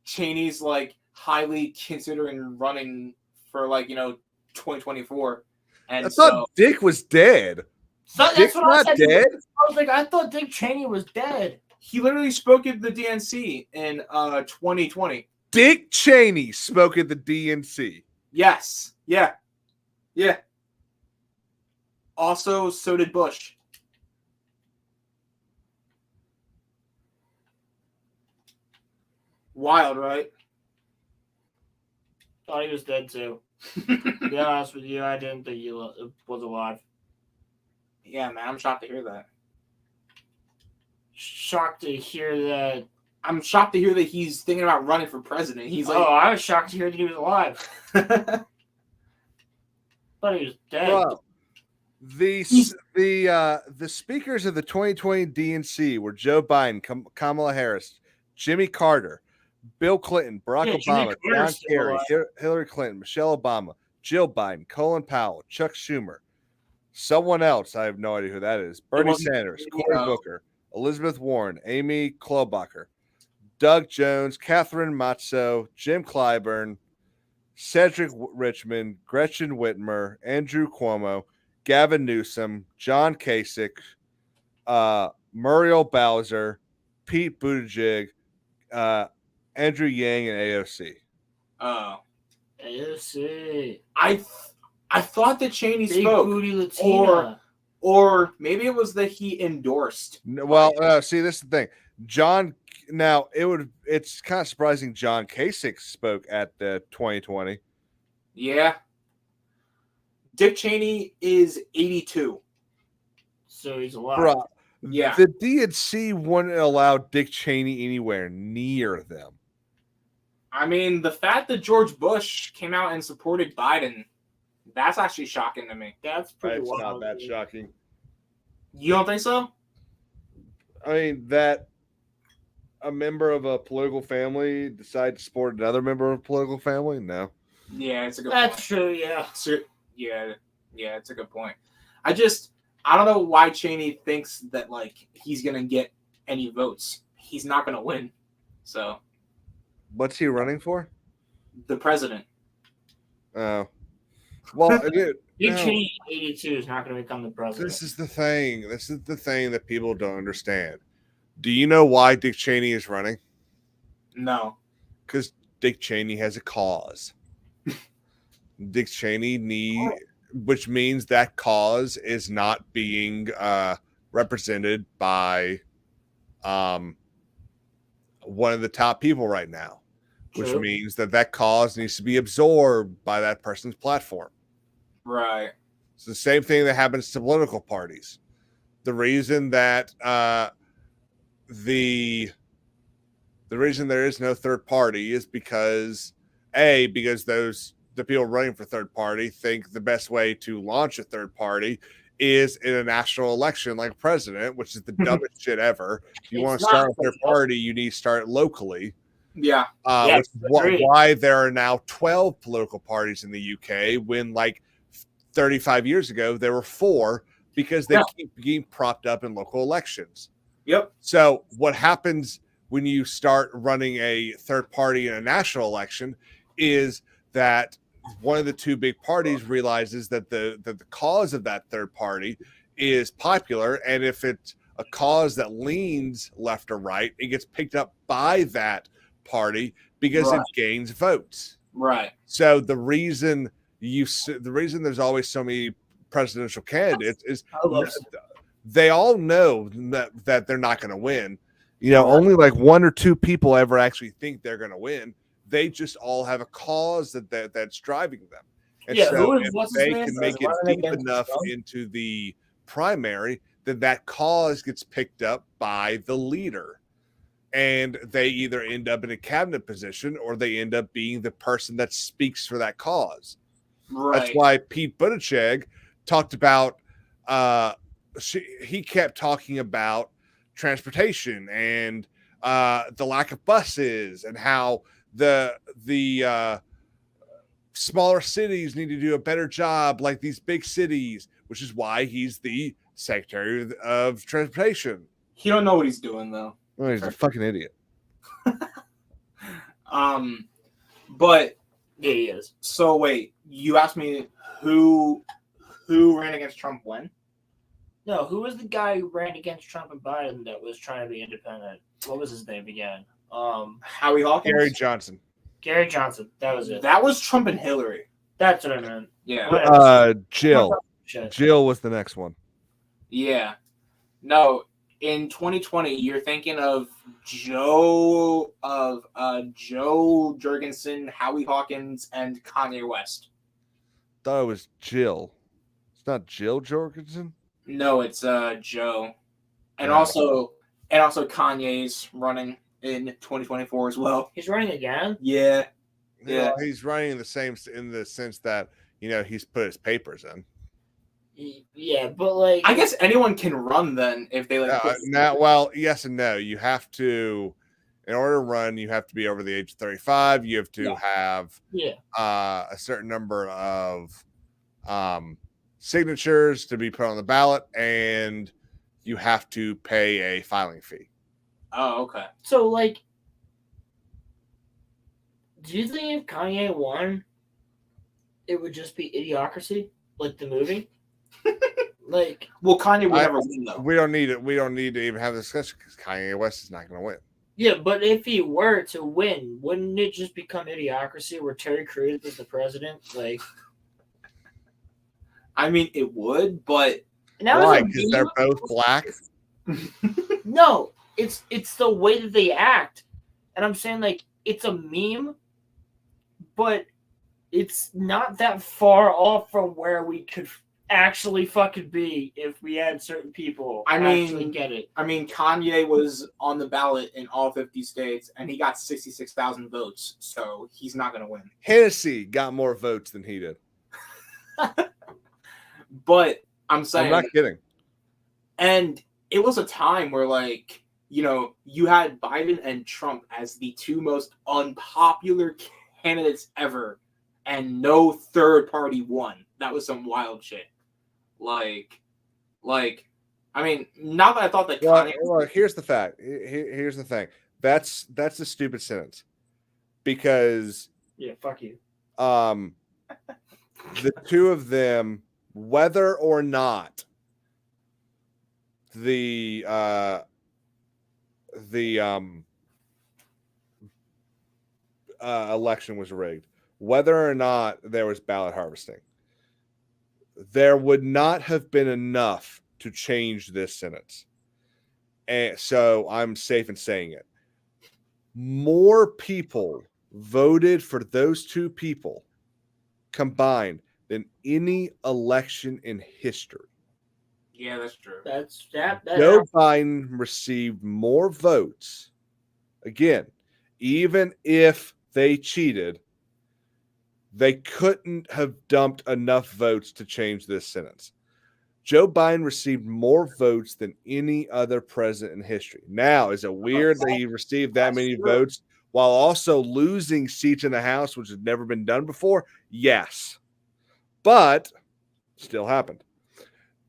Cheney's like highly considering running for like 2024, and I thought Dick was dead. So that's Dick's what I not said. dead. I was like, I thought Dick Cheney was dead. he literally spoke at the DNC in 2020. Dick Cheney spoke at the DNC. Yes, yeah. Also, so did Bush. Wild, right? Thought he was dead too. To be honest with you, I didn't think he was alive. Yeah, man, I'm shocked to hear that. Shocked to hear that. I'm shocked to hear that he's thinking about running for president. He's like, I was shocked to hear that he was alive. Thought he was dead. Bro, the speakers of the 2020 DNC were Joe Biden, Kamala Harris, Jimmy Carter, Bill Clinton, Barack Yeah, Jimmy Obama, John Carter's still Kerry, alive. Hillary Clinton, Michelle Obama, Jill Biden, Colin Powell, Chuck Schumer, someone else. I have no idea who that is. Bernie wasn't Sanders, Cheney, Cory no. Booker, Elizabeth Warren, Amy Klobuchar, Doug Jones, Catherine Matzo, Jim Clyburn, Cedric Richmond, Gretchen Whitmer, Andrew Cuomo, Gavin Newsom, John Kasich, Muriel Bowser, Pete Buttigieg, Andrew Yang, and AOC. Oh, AOC. I thought that Cheney Big spoke, booty Latina. or maybe it was that he endorsed. Well, see, this is the thing. It's kind of surprising John Kasich spoke at the 2020. Yeah. Dick Cheney is 82. So he's alive. Bruh, Yeah. the DNC wouldn't allow Dick Cheney anywhere near them. I mean, the fact that George Bush came out and supported Biden, that's actually shocking to me. That's pretty It's wild. not that shocking. You don't think so? I mean, that a member of a political family decide to support another member of a political family? No. Yeah, it's a good That's point. true, yeah. Yeah, it's a good point. I don't know why Cheney thinks that like he's gonna get any votes. He's not gonna win. So What's he running for? the president. Oh. Well, Dick no. Cheney 82 is not going to become the president. This is the thing. This is the thing that people don't understand. Do you know why Dick Cheney is running? No. Because Dick Cheney has a cause. Dick Cheney which means that cause is not being represented by one of the top people right now, which True. means that cause needs to be absorbed by that person's platform. Right. It's the same thing that happens to political parties. The reason that the reason there is no third party is because the people running for third party think the best way to launch a third party is in a national election like president, which is the dumbest shit ever. If you want to start a third party, you need to start locally. Yeah. Which is why there are now 12 political parties in the UK when like 35 years ago there were 4 because they keep being propped up in local elections. Yep. So what happens when you start running a third party in a national election is that one of the 2 big parties realizes that the cause of that third party is popular, and if it's a cause that leans left or right, it gets picked up by that party because it gains votes. Right. So the reason there's always so many presidential candidates is they all know that they're not going to win. You know, only like 1 or 2 people ever actually think they're going to win. They just all have a cause that's driving them. And so if they can make it deep enough into the primary, then that cause gets picked up by the leader. And they either end up in a cabinet position or they end up being the person that speaks for that cause. Right. That's why Pete Buttigieg talked about he kept talking about transportation and the lack of buses and how the smaller cities need to do a better job like these big cities, which is why he's the Secretary of Transportation. He don't know what he's doing though. Oh, he's a fucking idiot. But yeah, he is. So wait, you asked me who ran against Trump when? No, who was the guy who ran against Trump and Biden that was trying to be independent? What was his name again? Howie Hawkins? Gary Johnson. Gary Johnson. That was it. That was Trump and Hillary. That's what I meant. Yeah. Jill. Jill was the next one. Yeah. No, in 2020, you're thinking of Joe Jorgensen, Howie Hawkins, and Kanye West. Thought it was Jill. It's not Jill Jorgensen? No, it's Joe. And also Kanye's running in 2024 as well. He's running again? Yeah. Yeah. He's running in the sense that, you know, he's put his papers in. Yeah, but like I guess anyone can run then if they like. Well, yes and no. You have to, in order to run, you have to be over the age of 35. You have to have a certain number of signatures to be put on the ballot, and you have to pay a filing fee. Oh, okay. So, like, do you think if Kanye won, it would just be Idiocracy, like the movie? Like, Well, Kanye would never win though. We don't need it. We don't need to even have this discussion because Kanye West is not going to win. yeah, but if he were to win, wouldn't it just become Idiocracy where Terry Crews was the president? Like, I mean, it would, but and that was Why? a Because they're both black. no, it's the way that they act, and I'm saying like it's a meme, but it's not that far off from where we could actually fucking be if we had certain people actually get it. I mean, Kanye was on the ballot in all 50 states, and he got 66,000 votes, so he's not going to win. Hennessy got more votes than he did. But I'm saying, I'm not kidding. and it was a time where, like, you know, you had Biden and Trump as the two most unpopular candidates ever, and no third party won. That was some wild shit. Like, I mean, not that I thought that Kanye. Well, here's the fact. Here's the thing. That's a stupid sentence, because Yeah, fuck you. the two of them, whether or not the election was rigged, whether or not there was ballot harvesting, there would not have been enough to change this sentence. And so I'm safe in saying it. More people voted for those two people combined than any election in history. Yeah, that's true. That's Joe Biden received more votes. Again, even if they cheated, they couldn't have dumped enough votes to change this sentence. Joe Biden received more votes than any other president in history. Now, is it weird that he received that many votes while also losing seats in the House, which has never been done before? Yes. But still happened.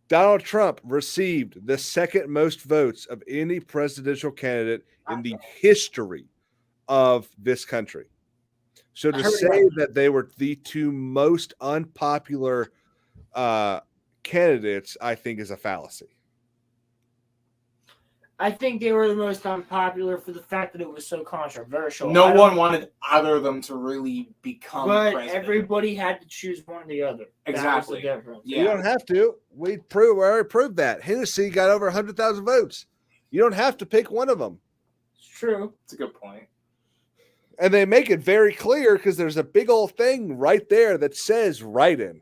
Donald Trump received the second most votes of any presidential candidate in the history of this country. So to say that they were the two most unpopular candidates, I think, is a fallacy. I think they were the most unpopular for the fact that it was so controversial. No one wanted either of them to really become but president. everybody had to choose one or the other. Exactly. That was the difference. You don't have to. We already proved that. Hennessy got over 100,000 votes. You don't have to pick one of them. It's true. It's a good point. And they make it very clear because there's a big old thing right there that says write-in.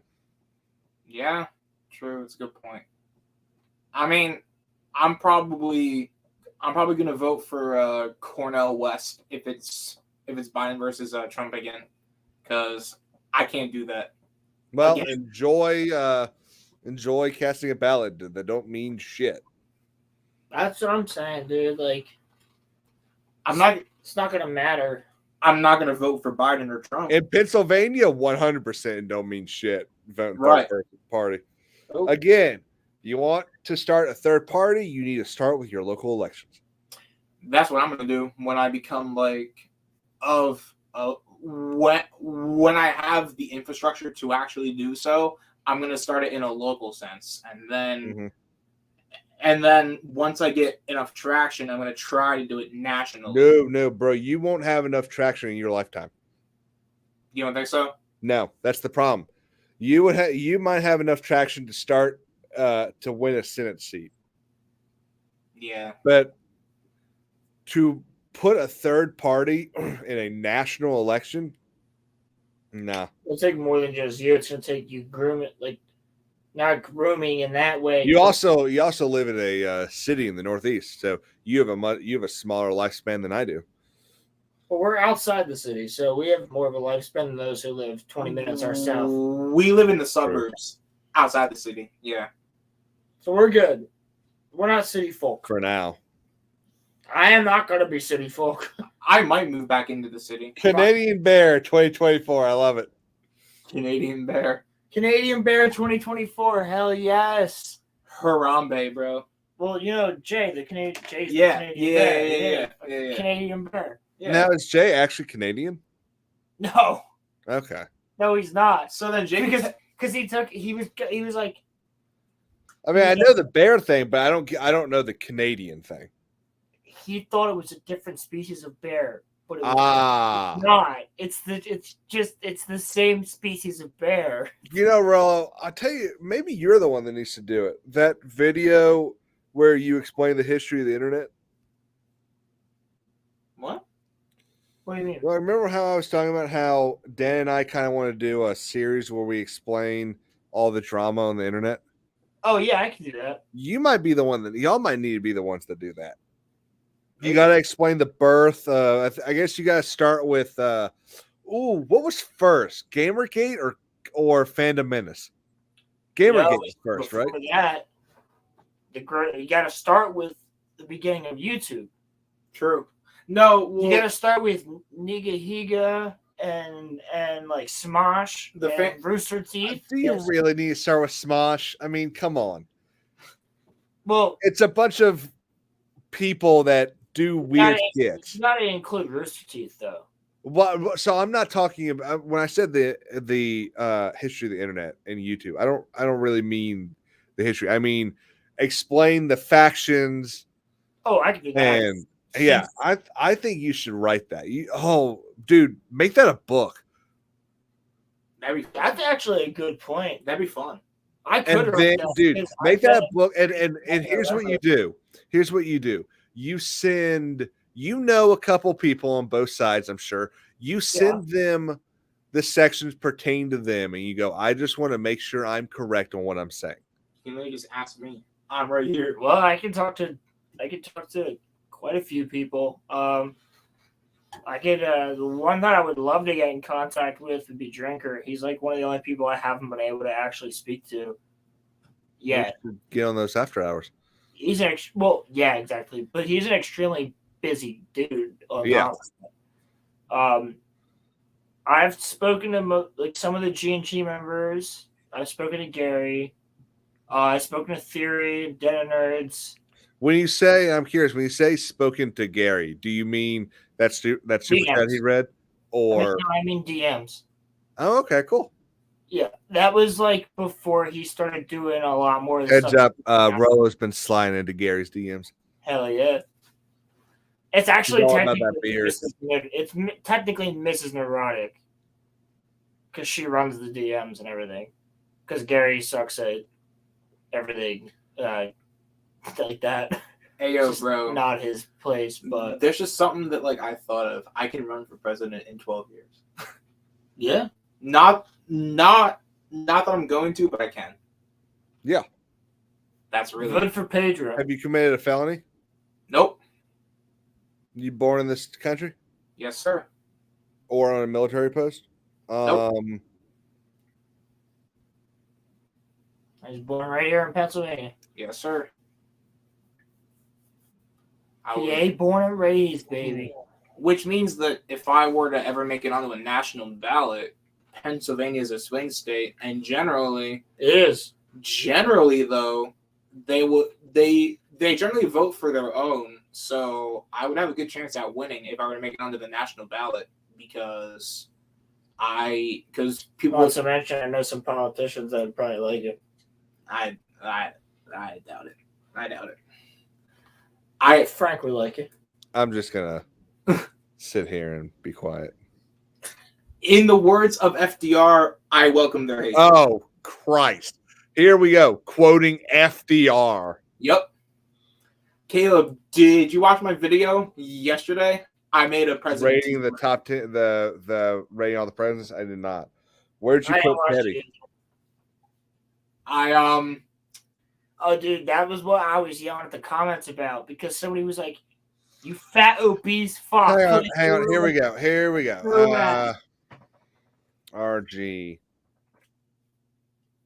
Yeah, true. It's a good point. I mean, I'm probably gonna vote for Cornel West if it's Biden versus Trump again, because I can't do that. Well, Again. enjoy casting a ballot that don't mean shit. That's what I'm saying, dude. Like, it's not gonna matter. I'm not gonna vote for Biden or Trump. In Pennsylvania, 100% don't mean shit. Voting Right. third party. Oh. Again, you want to start a third party, you need to start with your local elections. That's what I'm gonna do when I become when I have the infrastructure to actually do so. I'm gonna start it in a local sense, and then once I get enough traction, I'm gonna try to do it nationally. No, bro, you won't have enough traction in your lifetime. You don't think so? No, that's the problem. You might have enough traction to start to win a Senate seat, Yeah. but to put a third party in a national election, nah. It'll take more than just you. It's gonna take you grooming, like not grooming in that way. You also live in a city in the Northeast, so you have a smaller lifespan than I do. But we're outside the city, so we have more of a lifespan than those who live 20 minutes ourselves. We live in the suburbs outside the city. Yeah. So we're good. We're not city folk. For now. I am not gonna be city folk. I might move back into the city. Canadian Bear 2024. I love it. Canadian Bear. Canadian Bear 2024. Hell yes. Harambe, bro. Well, you know, Jay's the Canadian Yeah, Canadian yeah, Bear. yeah. Canadian Bear. Yeah. Now is Jay actually Canadian? No, Okay. no, he's not. So then Jake Because he was like, I mean, I know the bear thing, but I don't know the Canadian thing. he thought it was a different species of bear, but it was not. It's the same species of bear. You know, Rollo, I'll tell you, maybe you're the one that needs to do it. That video where you explain the history of the internet. What? What do you mean? Well, remember how I was talking about how Dan and I kind of want to do a series where we explain all the drama on the internet? Oh yeah, I can do that. You might be the one that y'all might need to be the ones that do that. You got to explain the birth. I guess you got to start with. What was first, Gamergate or Fandom Menace? Gamergate was first, right? That, you got to start with the beginning of YouTube. True. No, well, you got to start with Nigahiga and like Smosh, and Rooster Teeth. Do you really need to start with Smosh? I mean, come on. Well, it's a bunch of people that do weird skits. You got to include Rooster Teeth, though. Well, so I'm not talking about when I said the history of the internet and YouTube. I don't really mean the history. I mean explain the factions. Oh, I can do that. And yeah, I think you should write that. Dude, make that a book. That's actually a good point. That'd be fun. I could. And then, dude, make that a book. And here's what you do. Here's what you do. You send. You know a couple people on both sides, I'm sure. You send them the sections pertain to them, and you go, I just want to make sure I'm correct on what I'm saying. You know, you just ask me. I'm right here. Well, I can talk to quite a few people. The one that I would love to get in contact with would be Drinker. He's like one of the only people I haven't been able to actually speak to yet. Get on those after hours. He's exactly. But he's an extremely busy dude. I've spoken to some of the G&G members. I've spoken to Gary. I've spoken to Theory, Den of Nerds. When you say, I'm curious, when you say spoken to Gary, do you mean that super chat he read? Or I mean DMs. Oh, okay, cool. Yeah, that was like before he started doing a lot more. Heads up, Rollo's been sliding into Gary's DMs. Hell yeah. It's actually it's technically Mrs. Neurotic because she runs the DMs and everything. Because Gary sucks at everything like that. Hey yo, bro, not his place. But there's just something that I thought of. I can run for president in 12 years. Yeah, not that I'm going to, but I can. Yeah, that's really vote for Pedro. Have you committed a felony? Nope. You born in this country? Yes, sir. Or on a military post? Nope. I was born right here in Pennsylvania. Yes, sir. PA born and raised, baby. Which means that if I were to ever make it onto a national ballot, Pennsylvania is a swing state, and generally it is. Generally, though, they generally vote for their own. So I would have a good chance at winning if I were to make it onto the national ballot because people. Not to mention, I know some politicians that would probably like it. I doubt it. I frankly like it. I'm just gonna sit here and be quiet. In the words of FDR, I welcome their hate. Oh Christ! Here we go, quoting FDR. Yep. Caleb, did you watch my video yesterday? I made a president rating the top 10, the rating all the presidents. I did not. Where'd you put Teddy? Oh, dude, that was what I was yelling at the comments about because somebody was like, "You fat obese fuck." Hang on. Here we go. RG.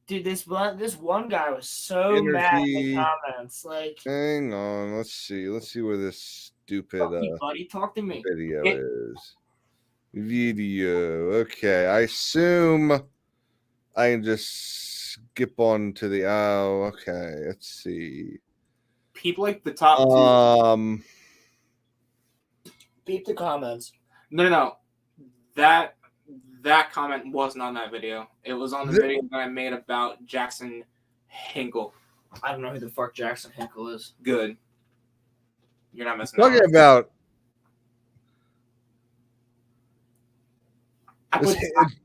Dude, this one guy was so mad in the comments. Like, hang on, let's see where this stupid buddy, talk to me. Video. Okay, I assume I can just skip on to the. Oh, okay. Let's see. People like the top two. Beat the comments. No. That comment wasn't on that video. It was on the video that I made about Jackson Hinkle. I don't know who the fuck Jackson Hinkle is. Good. You're not missing out. Talking about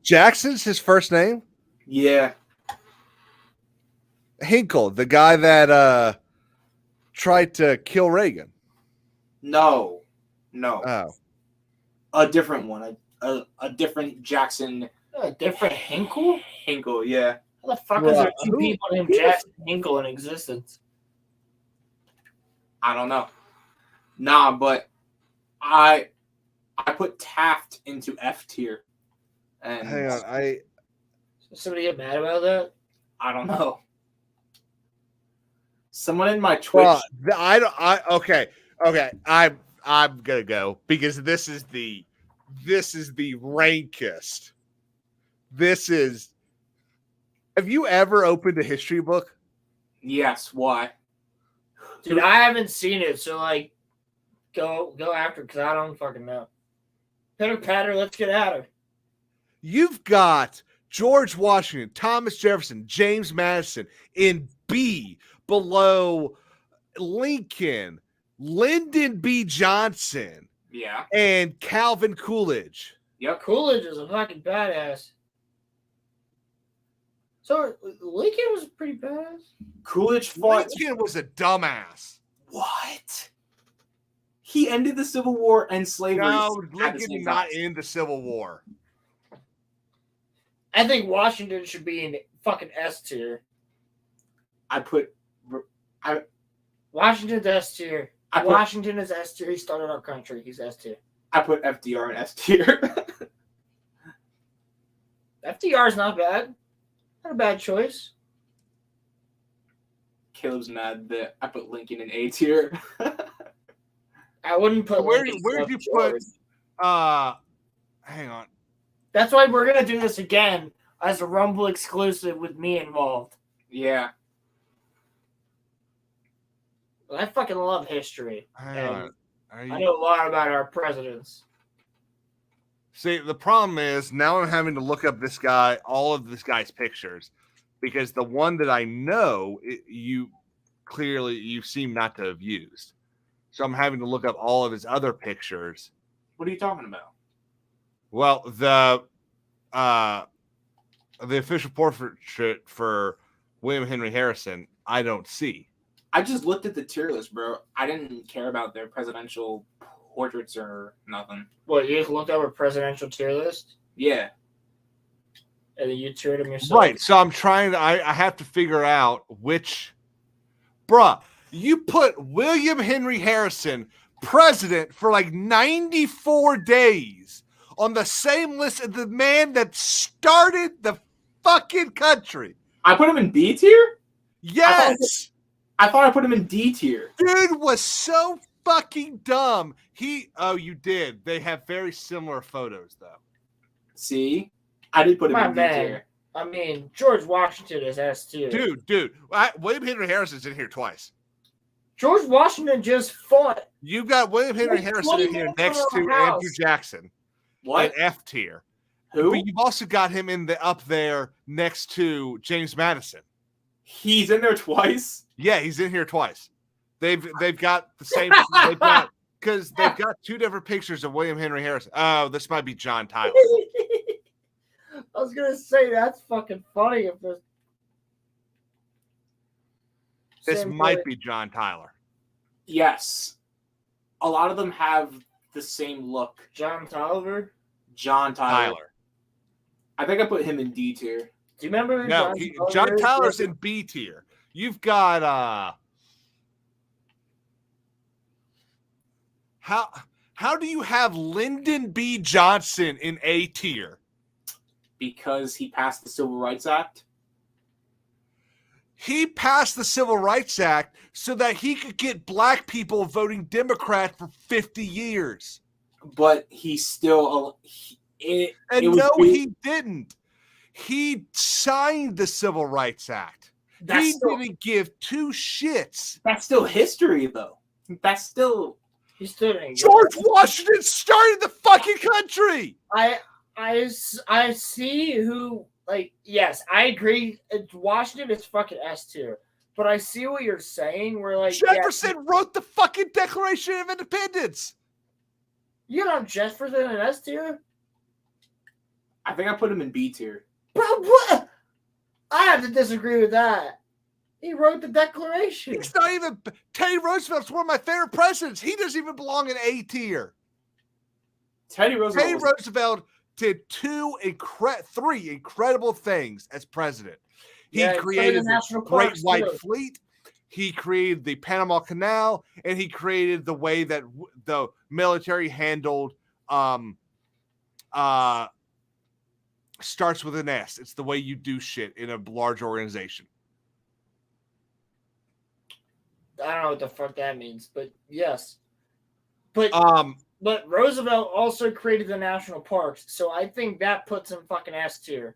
Jackson's his first name? Yeah. Hinkle, the guy that tried to kill Reagan. No. Oh. A different one. A different Jackson A different Hinkle? Hinkle, yeah. How the fuck is there two people named Jackson Hinkle in existence? I don't know. Nah, but I put Taft into F tier. And Hang on, Somebody get mad about that? I don't know. Someone in my Twitch. Okay. I'm gonna go because this is the rankest. Have you ever opened a history book? Yes, why? Dude, I haven't seen it, so like, go after because I don't fucking know. Pitter patter, let's get at her. You've got George Washington, Thomas Jefferson, James Madison in B, below Lincoln, Lyndon B. Johnson, Yeah. and Calvin Coolidge. Yep. Coolidge is a fucking badass. So Lincoln was pretty badass. Coolidge fought. Lincoln was a dumbass. What? He ended the Civil War and slavery. No, at the Lincoln same did not time. end the Civil War. I think Washington should be in fucking S tier. Washington's S tier. Washington is S tier. He started our country. He's S tier. I put FDR in S tier. FDR's not bad. Not a bad choice. Caleb's mad that I put Lincoln in A tier. I wouldn't put. Where'd Lincoln you above put? George. Hang on. That's why we're gonna do this again as a Rumble exclusive with me involved. Yeah. I fucking love history. Hang on. I know a lot about our presidents. See, the problem is now I'm having to look up all of this guy's pictures, because the one that I know you seem not to have used. So I'm having to look up all of his other pictures. What are you talking about? Well, the official portrait for William Henry Harrison, I don't see. I just looked at the tier list, bro. I didn't care about their presidential portraits or nothing. What, you just looked over presidential tier list? Yeah. And then you tiered them yourself? Right. So I'm trying to, I have to figure out which. Bruh, you put William Henry Harrison president for like 94 days on the same list as the man that started the fucking country. I put him in B tier? Yes. I thought I put him in D tier. Dude was so fucking dumb. You did. They have very similar photos, though. See? I did put him in D tier. I mean, George Washington is S tier. Dude. William Henry Harrison's in here twice. George Washington just fought. You've got William Henry Harrison in here next to Andrew Jackson. What? In F tier. Who? But you've also got him up there next to James Madison. He's in there twice? Yeah, he's in here twice. They've got the same. Because they've got two different pictures of William Henry Harrison. Oh, this might be John Tyler. I was gonna say that's fucking funny if this might be John Tyler. Yes. A lot of them have the same look. John Tyler. I think I put him in D tier. Do you remember who No, John Tyler's in B tier. You've got how do you have Lyndon B. Johnson in A tier? Because he passed the Civil Rights Act. He passed the Civil Rights Act so that he could get black people voting Democrat for 50 years. But he still... he didn't. He signed the Civil Rights Act. That's He still, didn't give two shits. that's still history, though. That's still. He stood in. George Washington started the fucking country. I see who, like, yes, I agree. Washington is fucking S tier, but I see what you're saying. Where like Jefferson wrote the fucking Declaration of Independence. you know Jefferson in S tier, I think I put him in B tier. bro. What? I have to disagree with that. He wrote the Declaration. He's not even. Teddy Roosevelt's one of my favorite presidents. He doesn't even belong in A tier. Teddy Roosevelt. Teddy Roosevelt did three incredible things as president. He created the Great White Fleet. He created the Panama Canal, and he created the way that the military handled starts with an S. It's the way you do shit in a large organization. I don't know what the fuck that means, but yes. But Roosevelt also created the national parks, so I think that puts him fucking S tier.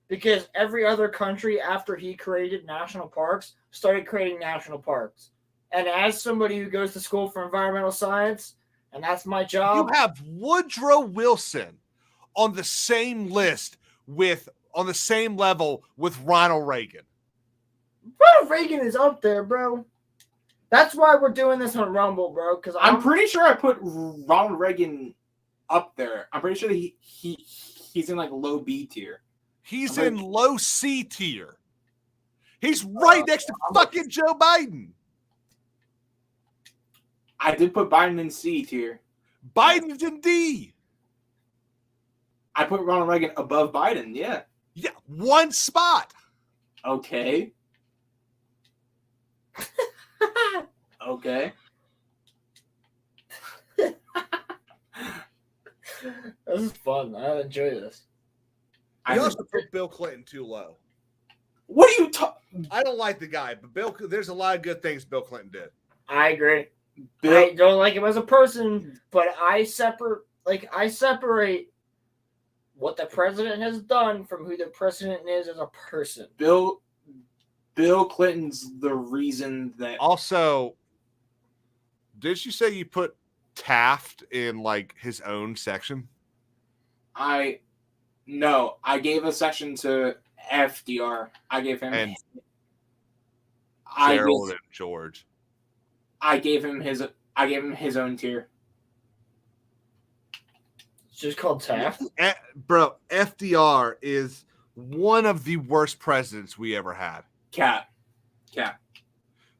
Because every other country after he created national parks started creating national parks. And as somebody who goes to school for environmental science, and that's my job. You have Woodrow Wilson on the same list on the same level with Ronald Reagan. Ronald Reagan is up there, bro. That's why we're doing this on Rumble, bro. Because I'm pretty sure I put Ronald Reagan up there. I'm pretty sure that he's in like low B tier. He's in low C tier. He's right next to fucking Joe Biden. I did put Biden in C tier. Biden's in D. I put Ronald Reagan above Biden. Yeah. Yeah, one spot. Okay. Okay. This is fun. I enjoy this. You also put Bill Clinton too low. What are you talking? I don't like the guy, but there's a lot of good things Bill Clinton did. I agree. I don't like him as a person, but I separate what the president has done from who the president is as a person. Bill Clinton's the reason that. Also, did you say you put Taft in like his own section? No, I gave a section to FDR. I gave him and I Gerald and George. I gave him his own tier. It's just called Taft. Bro, FDR is one of the worst presidents we ever had. Cap.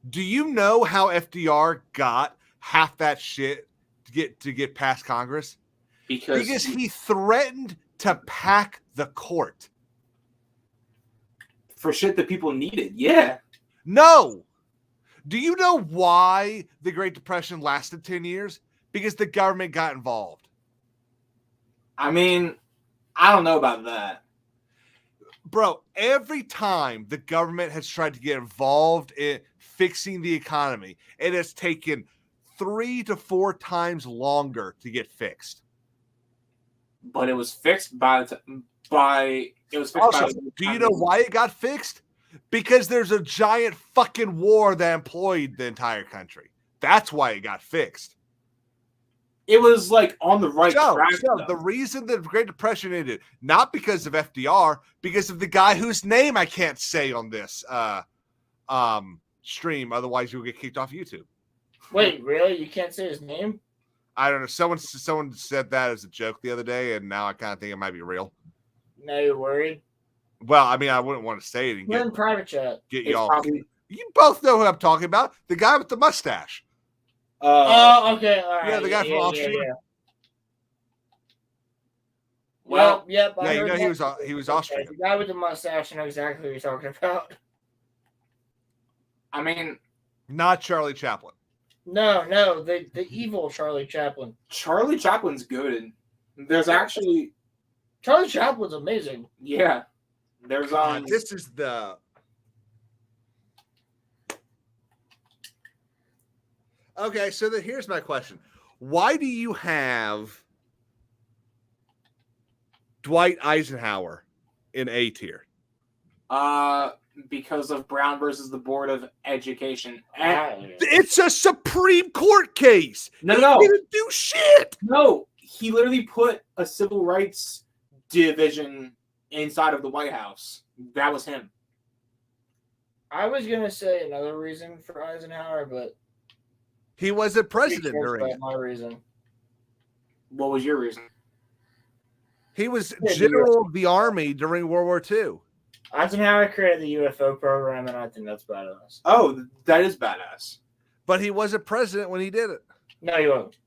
Do you know how FDR got half that shit to get past Congress? Because he threatened to pack the court for shit that people needed. Yeah. No. Do you know why the Great Depression lasted 10 years? Because the government got involved. I mean, I don't know about that. Bro, every time the government has tried to get involved in fixing the economy, it has taken 3 to 4 times longer to get fixed. But it was fixed do you know why it got fixed? Because there's a giant fucking war that employed the entire country. That's why it got fixed. It was like on the right track. So the reason the Great Depression ended, not because of FDR, because of the guy whose name I can't say on this stream. Otherwise, you'll get kicked off YouTube. Wait, really? You can't say his name? I don't know. Someone said that as a joke the other day, and now I kind of think it might be real. Now you're worried? Well, I mean, I wouldn't want to say it and get in private chat. Get y'all. You both know who I'm talking about. The guy with the mustache. Okay. All right. Yeah, the guy from Austria. Yeah. Well, yep. Yeah, you know he was Austrian. The guy with the mustache. I know exactly who you're talking about. I mean, not Charlie Chaplin. No, the evil Charlie Chaplin. Charlie Chaplin's good. There's actually Charlie Chaplin's amazing. Yeah. There's this is the Okay, so here's my question. Why do you have Dwight Eisenhower in A tier? Because of Brown versus the Board of Education. It's a Supreme Court case. No, He no. didn't do shit. No, he literally put a civil rights division inside of the White House. That was him. I was gonna say another reason for Eisenhower, but He was a president during that's it. my reason. What was your reason? He was Yeah, general of the army during World War II. Eisenhower created the UFO program, and I think that's badass. Oh, that is badass. But he wasn't president when he did it. No, you won't.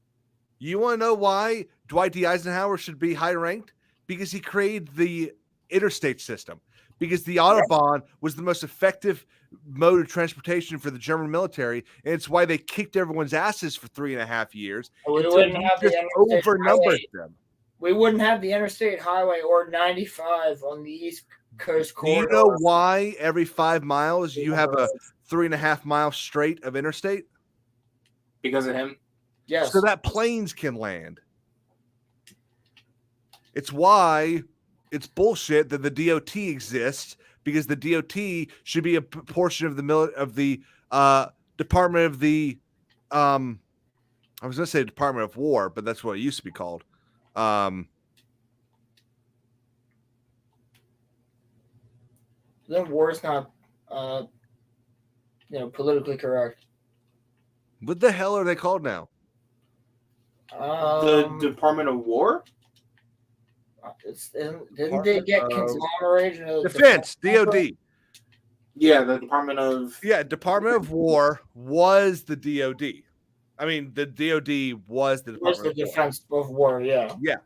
You want to know why Dwight D. Eisenhower should be high ranked? Because he created the interstate system. Because the Autobahn was the most effective mode of transportation for the German military, and it's why they kicked everyone's asses for 3.5 years. We until wouldn't he have the just interstate overnumbered highway. them. We wouldn't have the interstate highway or 95 on the East Coast Do you corridor. know why every 5 miles you have a 3.5 mile straight of interstate? Because of him? Yes. So that planes can land. It's why it's bullshit that the DOT exists, because the DOT should be a portion of the Department of the I was going to say Department of War, but that's what it used to be called. Then war is not, politically correct. What the hell are they called now? The Department of War? Didn't they get conglomerated? into the Defense, DOD. Yeah, the Department of... Yeah, Department of War was the DOD. I mean, the DOD was the Was Department the of War. defense of war? Yeah. Yeah.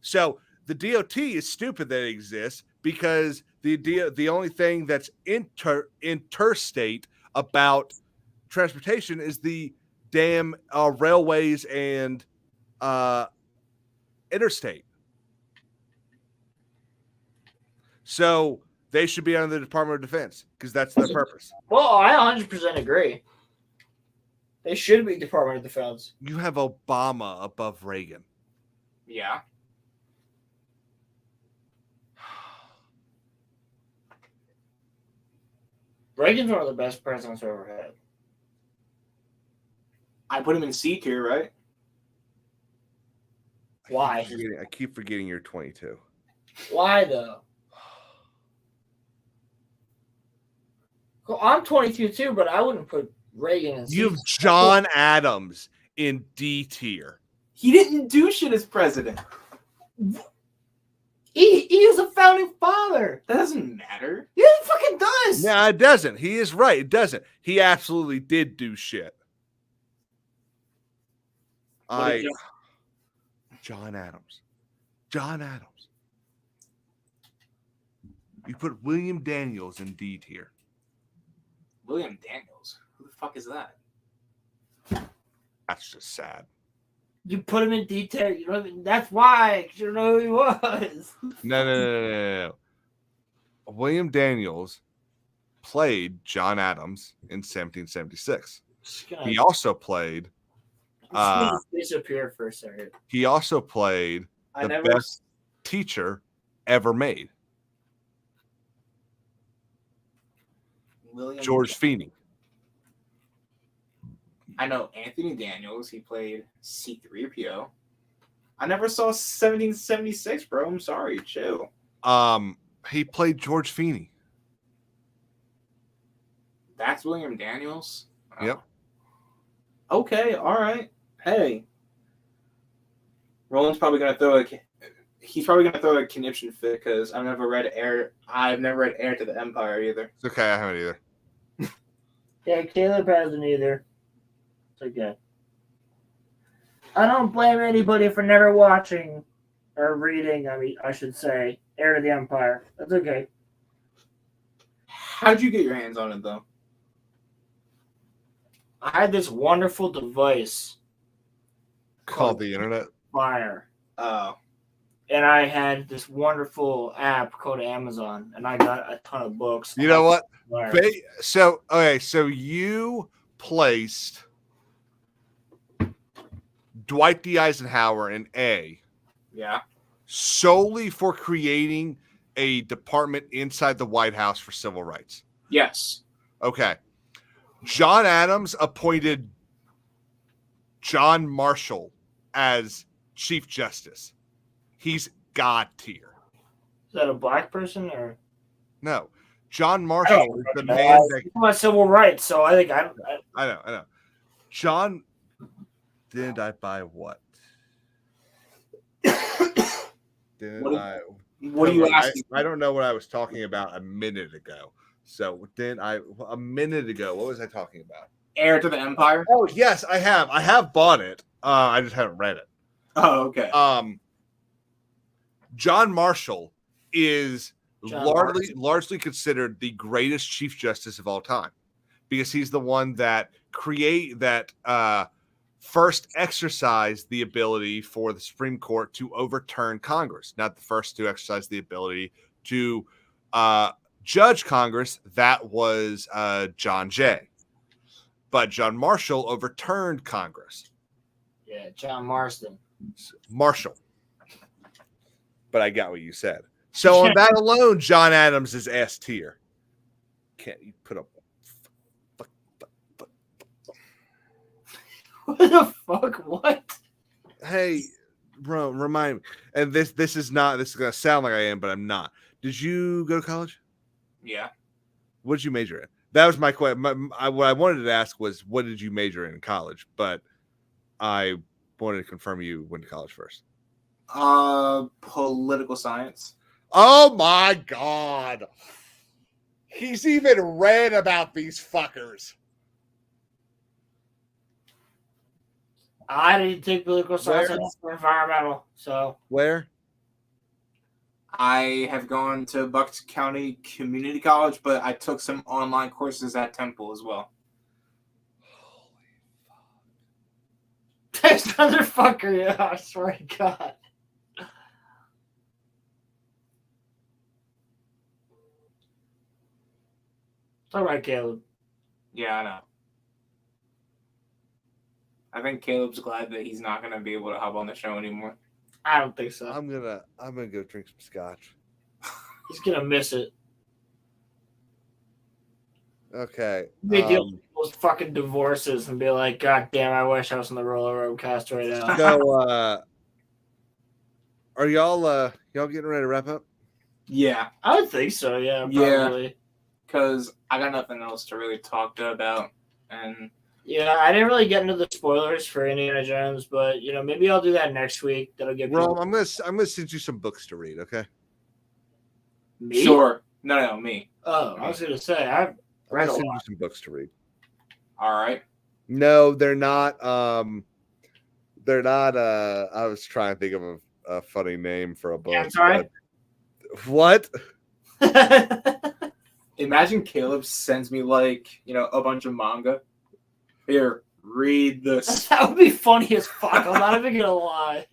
So the DOT is stupid that it exists, because the only thing that's interstate about transportation is the damn railways and interstate. So they should be under the Department of Defense, because that's their purpose. Well, I 100% agree. They should be Department of Defense. You have Obama above Reagan. Yeah. Reagan's one of the best presidents I've ever had. I put him in C tier, right? Why? I keep forgetting you're 22. Why though? Well, I'm 22 too, but I wouldn't put Reagan in. You have John Adams in D tier. He didn't do shit as president. He was a founding father. That doesn't matter. Yeah, it fucking does. Yeah, it doesn't. He is right. It doesn't. He absolutely did do shit. John Adams. John Adams. You put William Daniels in D tier. William Daniels? Who the fuck is that? That's just sad. You put him in detail. You know, that's why. 'Cause you don't know who he was. No. William Daniels played John Adams in 1776. He also played. Disappear for a second. He also played the best teacher ever made, William George Feeney. I know Anthony Daniels. He played C-3PO. I never saw 1776, bro. I'm sorry. Chill. He played George Feeney. That's William Daniels? Oh. Yep. Okay, all right. Hey. Roland's probably gonna throw a conniption fit because I've never read Heir to the Empire either. It's okay, I haven't either. Yeah, Caleb hasn't either. It's okay. I don't blame anybody for never watching or reading. I should say, Heir to the Empire. That's okay. How'd you get your hands on it though? I had this wonderful device Called the internet. Fire. Oh. And I had this wonderful app called Amazon, and I got a ton of books. You know what? Fire. So you placed Dwight D. Eisenhower in A Yeah. solely for creating a department inside the White House for civil rights? Yes. Okay. John Adams appointed John Marshall as Chief Justice. He's God tier. Is that a black person or? No. John Marshall is the man that... about civil rights, so I think I know. John... Didn't I buy what? What are you asking? I don't know what I was talking about a minute ago. So a minute ago, what was I talking about? Heir to the Empire? Oh, yes, I have. I have bought it. I just haven't read it. Oh, okay. John Marshall is largely considered the greatest Chief Justice of all time because he's the one that first exercised the ability for the Supreme Court to overturn Congress, not the first to exercise the ability to judge Congress. That was John Jay. But John Marshall overturned Congress. Yeah, John Marston. Marshall. But I got what you said. So on that alone, John Adams is S tier. Can't you put up? What the fuck? What? Hey, bro, remind me. And this is gonna sound like I am, but I'm not. Did you go to college? Yeah. What did you major in? That was my question. What I wanted to ask was, what did you major in college? But I wanted to confirm you went to college first. Political science. Oh my God. He's even read about these fuckers. I didn't take political science. I took environmental. So Where? I have gone to Bucks County Community College, but I took some online courses at Temple as well. this motherfucker, yeah, I swear to God. All right, Caleb. Yeah, I know. I think Caleb's glad that he's not going to be able to hop on the show anymore. I don't think so. I'm gonna go drink some scotch. He's gonna miss it. Okay. They deal with people's fucking divorces and be like, God damn, I wish I was on the RoloRome cast right now. So are y'all getting ready to wrap up? Yeah. I would think so, yeah, probably. Yeah. Because I got nothing else to really talk about. And yeah, I didn't really get into the spoilers for Indiana Jones, but maybe I'll do that next week. That'll give Well, people... I'm gonna send you some books to read, okay? Me? Sure. No, me. Oh, I was gonna say I've read I'm a gonna send lot. you some books to read. All right. No, they're not. They're not. I was trying to think of a funny name for a book. Yeah, I'm sorry. What? Imagine Caleb sends me a bunch of manga. Here, read this. That would be funny as fuck. I'm not even gonna lie.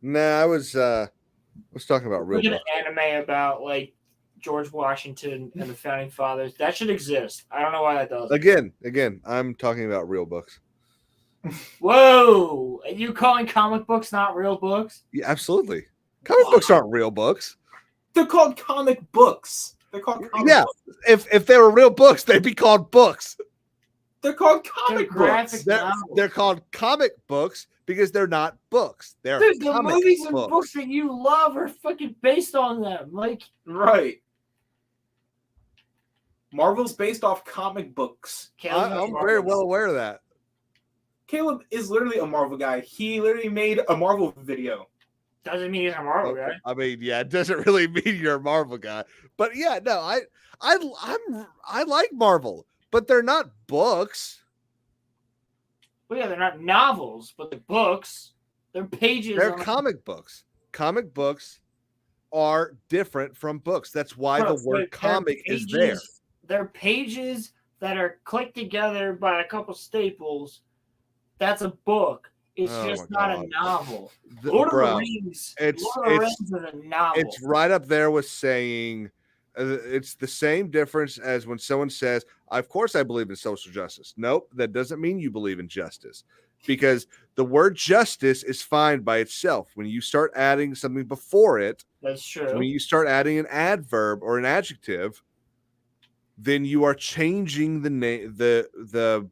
Nah, I was talking about real Look at books. an anime about George Washington and the founding fathers. That should exist. I don't know why that does. Again, I'm talking about real books. Whoa! Are you calling comic books not real books? Yeah, absolutely. Comic books aren't real books. They're called comic books. They're called comic books. If they were real books, they'd be called books. They're called comic books. They're called comic books because they're not books. They're Dude, the comic movies and books. books that you love are fucking based on them. Right. Marvel's based off comic books. I'm very well aware of that. Caleb is literally a Marvel guy. He literally made a Marvel video. Doesn't mean he's a Marvel guy. I mean, yeah, it doesn't really mean you're a Marvel guy, but yeah, no, I like Marvel, but they're not books. Well, yeah, they're not novels, but they're books. They're pages. They're comic books. Comic books are different from books. That's why the word comic is there. They're pages that are clicked together by a couple staples. That's a book. It's just not a novel. Lord of the Rings. Lord of the Rings is a novel. It's right up there with saying it's the same difference as when someone says, "Of course, I believe in social justice." Nope, that doesn't mean you believe in justice. because the word justice is fine by itself. When you start adding something before it, That's true. when you start adding an adverb or an adjective, then you are changing the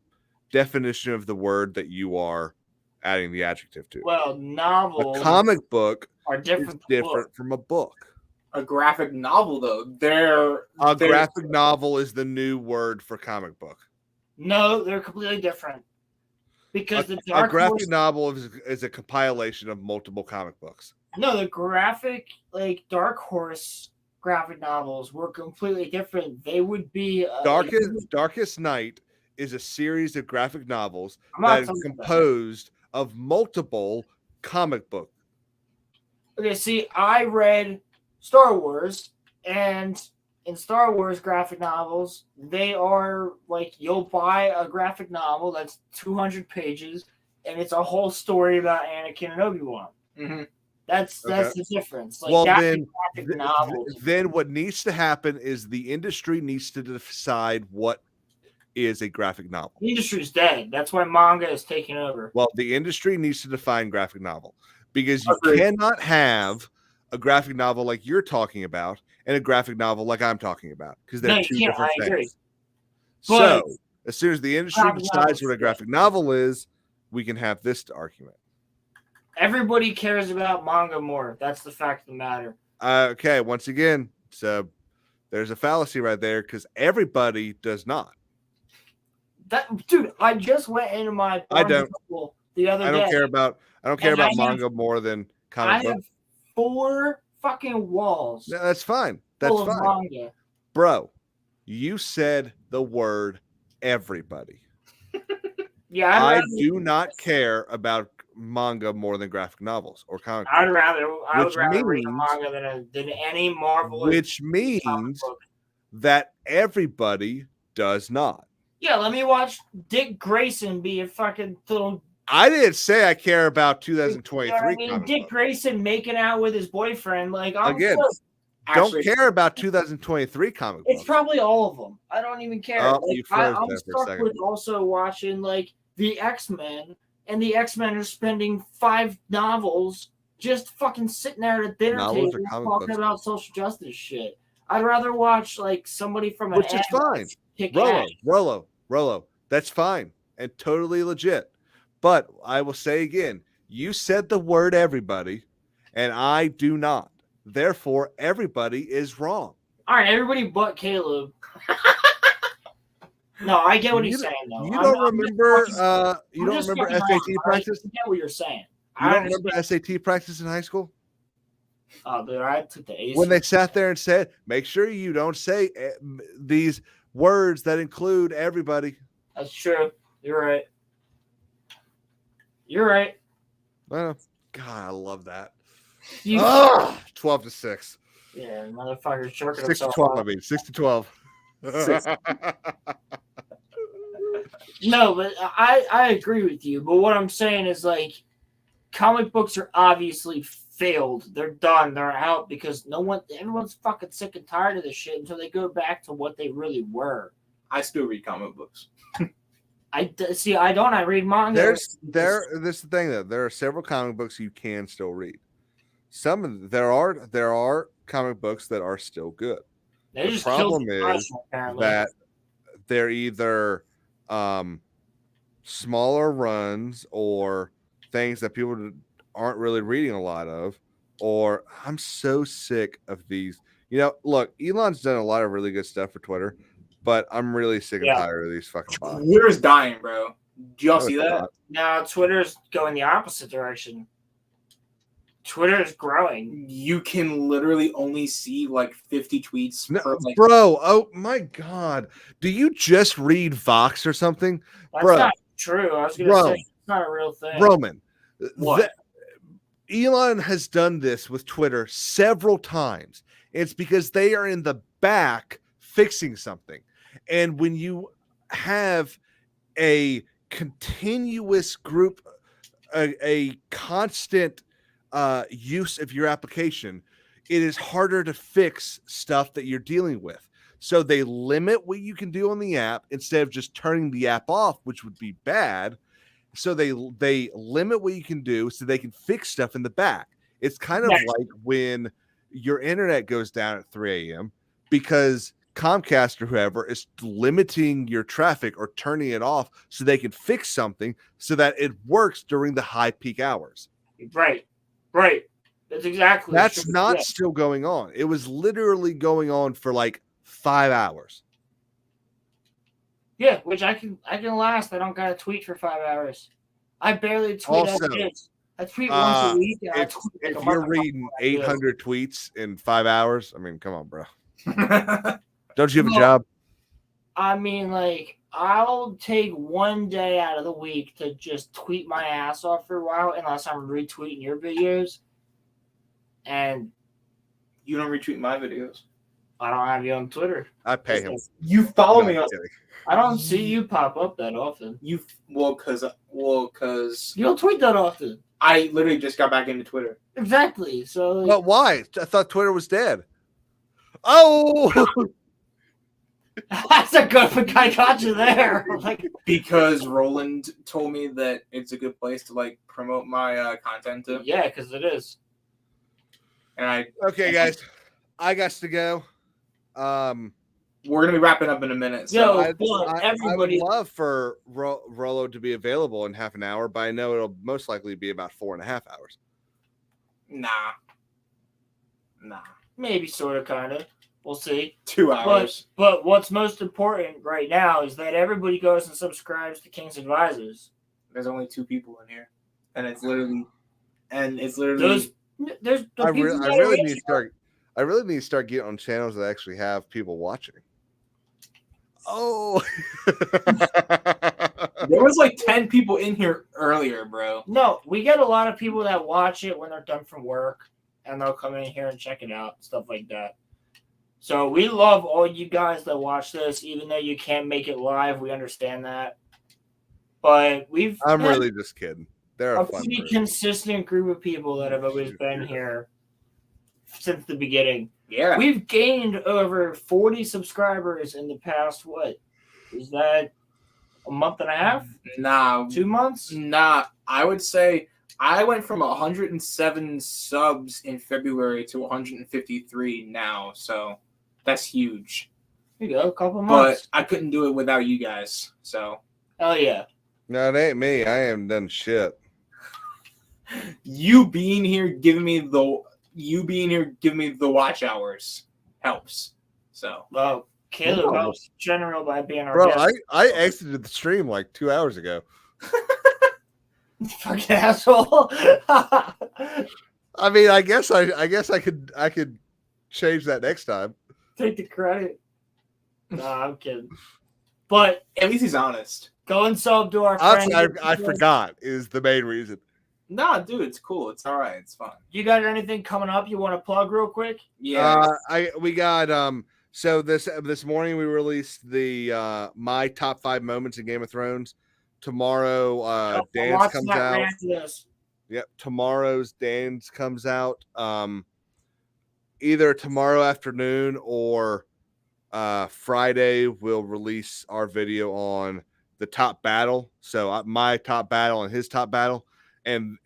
definition of the word that you are adding the adjective to. Well, novels A comic book are is different. different from a book. A graphic novel, though, A graphic novel is the new word for comic book. No, they're completely different. Because the A Dark graphic Horse, novel is a compilation of multiple comic books. no, the graphic like Dark Horse graphic novels were completely different. They would be Darkest Night is a series of graphic novels I'm not that is talking about composed of multiple comic books. Okay, see, I read Star Wars, and in Star Wars graphic novels, they are like you'll buy a graphic novel that's 200 pages, and it's a whole story about Anakin and Obi-Wan. Mm-hmm. That's the difference. Like Well, that's then, a graphic novel. then what needs to happen is the industry needs to decide what is a graphic novel. The industry's dead. That's why manga is taking over. Well, the industry needs to define graphic novel because you Agreed. cannot have a graphic novel like you're talking about and a graphic novel like I'm talking about because they're No, you two can't. different I agree. things. But So, as soon as the industry graphic decides novels, what a graphic novel is, we can have this argument. everybody cares about manga more. That's the fact of the matter. Okay, once again, so there's a fallacy right there because everybody does not. That dude, I just went into my I Barnes don't. Noble the other I day. don't care about And I have- manga more than I comic book. have 4 fucking walls No, that's fine. That's full of fine. manga. Bro, you said the word everybody. Yeah, I do not care about manga more than graphic novels or comic I books. would rather read a means- manga than any Marvel. or Which comic means book. that everybody does not. Yeah, let me watch Dick Grayson be a fucking little. I didn't say I care about You know 2023 what I mean? comic Dick books. Grayson making out with his boyfriend. Like, Again, close. Don't Actually, care about 2023 comic It's books. probably all of them. I don't even care. Oh, Like, you froze I'm there for a stuck second. with also watching like the X-Men, and the X-Men are spending 5 novels just fucking sitting there at a dinner Novels table or comic talking books? about social justice shit. I'd rather watch like somebody from an Which is fine. kick Rolo, ass. Rolo. That's fine and totally legit. But I will say again, you said the word everybody, and I do not. Therefore, everybody is wrong. All right, everybody but Caleb. No, I get what he's saying though. You I'm- don't I'm just remember fucking- you I'm don't just remember fucking SAT around, all right? practice? I get what you're saying. You I don't understand. remember SAT practice in high school? Oh, dude, I took the ACE. When they sat there and said, make sure you don't say these words that include everybody. That's true. You're right. You're right. Well, God, I love that. You, 12-6. yeah, motherfucker's jerking 6 to himself 12, off. I mean. 6 to 12. No, but I agree with you. But what I'm saying is like comic books are obviously failed. They're done. They're out because everyone's fucking sick and tired of this shit until they go back to what they really were. I still read comic books. I don't. I read manga. This is the thing though. There are several comic books you can still read. There are comic books that are still good. They The just problem killed the is passion, apparently. that they're either smaller runs or things that people aren't really reading a lot of, or I'm so sick of these. Look, Elon's done a lot of really good stuff for Twitter, but I'm really sick and tired of these fucking bots. Twitter's dying, bro. Do y'all No, see it's that? not. Now Twitter's going the opposite direction. Twitter is growing. You can literally only see like 50 tweets No, per like. bro, oh my God. Do you just read Vox or something? That's Bro. not true. I was going to Bro. say it's not a real thing. Roman, What? Elon has done this with Twitter several times. It's because they are in the back fixing something. And when you have a continuous group, a constant use of your application, it is harder to fix stuff that you're dealing with. So they limit what you can do on the app instead of just turning the app off, which would be bad. so they limit what you can do so they can fix stuff in the back. It's kind of Yes. like when your internet goes down at 3 a.m. because Comcast or whoever is limiting your traffic or turning it off so they can fix something so that it works during the high peak hours. Right. That's exactly. That's not Yeah. still going on. It was literally going on for like 5 hours. Yeah, which I can last. I don't gotta tweet for 5 hours. I barely tweet Also, as is. I tweet once a week. And I tweet like If a you're month reading ago. 800 tweets in 5 hours, I mean, come on, bro. Don't you have a Well, job? I mean, like, I'll take one day out of the week to just tweet my ass off for a while, unless I'm retweeting your videos. And You don't retweet my videos. I don't have you on Twitter. I pay him. You follow No, me I'm on. kidding. I don't see you pop up that often. Cause You don't tweet that often. I literally just got back into Twitter. Exactly. So, like, But why? I thought Twitter was dead. Oh, that's a good one. I got you there. Like, Because Roland told me that it's a good place to like promote my content to, yeah, because it is. and okay, guys. I got to go. we're gonna be wrapping up in a minute. So Yo, I would everybody. love for Rolo to be available in half an hour, but I know it'll most likely be about 4.5 hours. nah, Maybe, sort of, kind of. We'll see. 2 hours. But what's most important right now is that everybody goes and subscribes to King's Advisors. There's only 2 people in here, and it's literally There's the I people that really are need to start. I really need to start getting on channels that actually have people watching. Oh, There was like 10 people in here earlier, bro. No, we get a lot of people that watch it when they're done from work, and they'll come in here and check it out, stuff like that. So we love all you guys that watch this, even though you can't make it live. We understand that, but I'm really just kidding. They're a a fun pretty group. consistent group of people that have always been here since the beginning. Yeah. We've gained over 40 subscribers in the past, what? Is that a month and a half? Nah. 2 months? Nah. I would say I went from 107 subs in February to 153 now. So that's huge. There you go, a couple But months. I couldn't do it without you guys. So Hell yeah. No, it ain't me. I haven't done shit. you being here giving me the watch hours helps. So Well, Caleb Oh. helps general by being our Bro, guest. I exited the stream like 2 hours ago. Fucking asshole. I mean, I guess I could change that next time. Take the credit. Nah, I'm kidding. But at least he's honest. go and sub to our friend. I forgot is the main reason. Nah, dude, it's cool. It's all right. It's fun. You got anything coming up you want to plug real quick? Yeah. We got so this morning we released the my top 5 moments in Game of Thrones. Tomorrow Dan's comes out. Yep, tomorrow's Dan's comes out. Either tomorrow afternoon or Friday we'll release our video on the top battle. So my top battle and his top battle, and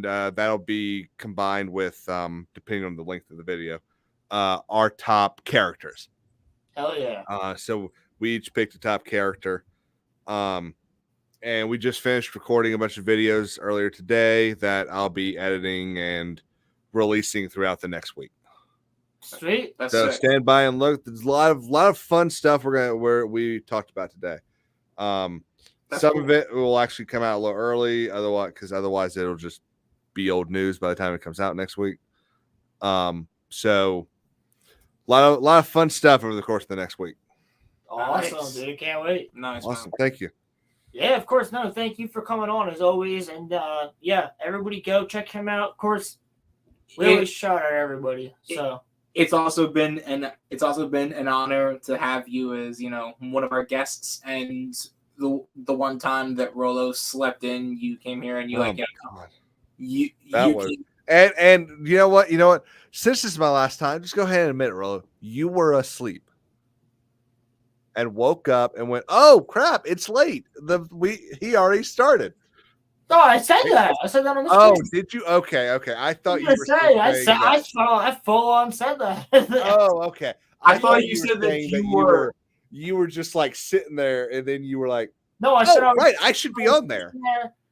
that'll be combined with depending on the length of the video, our top characters. Hell yeah. So we each picked a top character. And we just finished recording a bunch of videos earlier today that I'll be editing and releasing throughout the next week. Sweet. That's So sick. stand by and look. There's a lot of fun stuff we talked about today. Some of it will actually come out a little early, otherwise it'll just be old news by the time it comes out next week. So a lot of fun stuff over the course of the next week. Awesome, Nice. dude. Can't wait. Nice. Awesome, Man. thank you. Yeah, of course. No, thank you for coming on as always. And yeah, everybody go check him out. Of course, we always shout out everybody. So It's also been an honor to have you as, one of our guests. And the one time that Rolo slept in, you came here and you God. And you know what? Since this is my last time, just go ahead and admit it, Rolo. You were asleep and woke up and went, "Oh crap, it's late." He already started. No, I said that. I said that on the Oh, stream. did you? Okay. I thought you I were still saying that. I full on said that. Oh, okay. I thought you were said that saying you were just like sitting there, and then you were like, No, I said "Oh, I was right, I should be on there."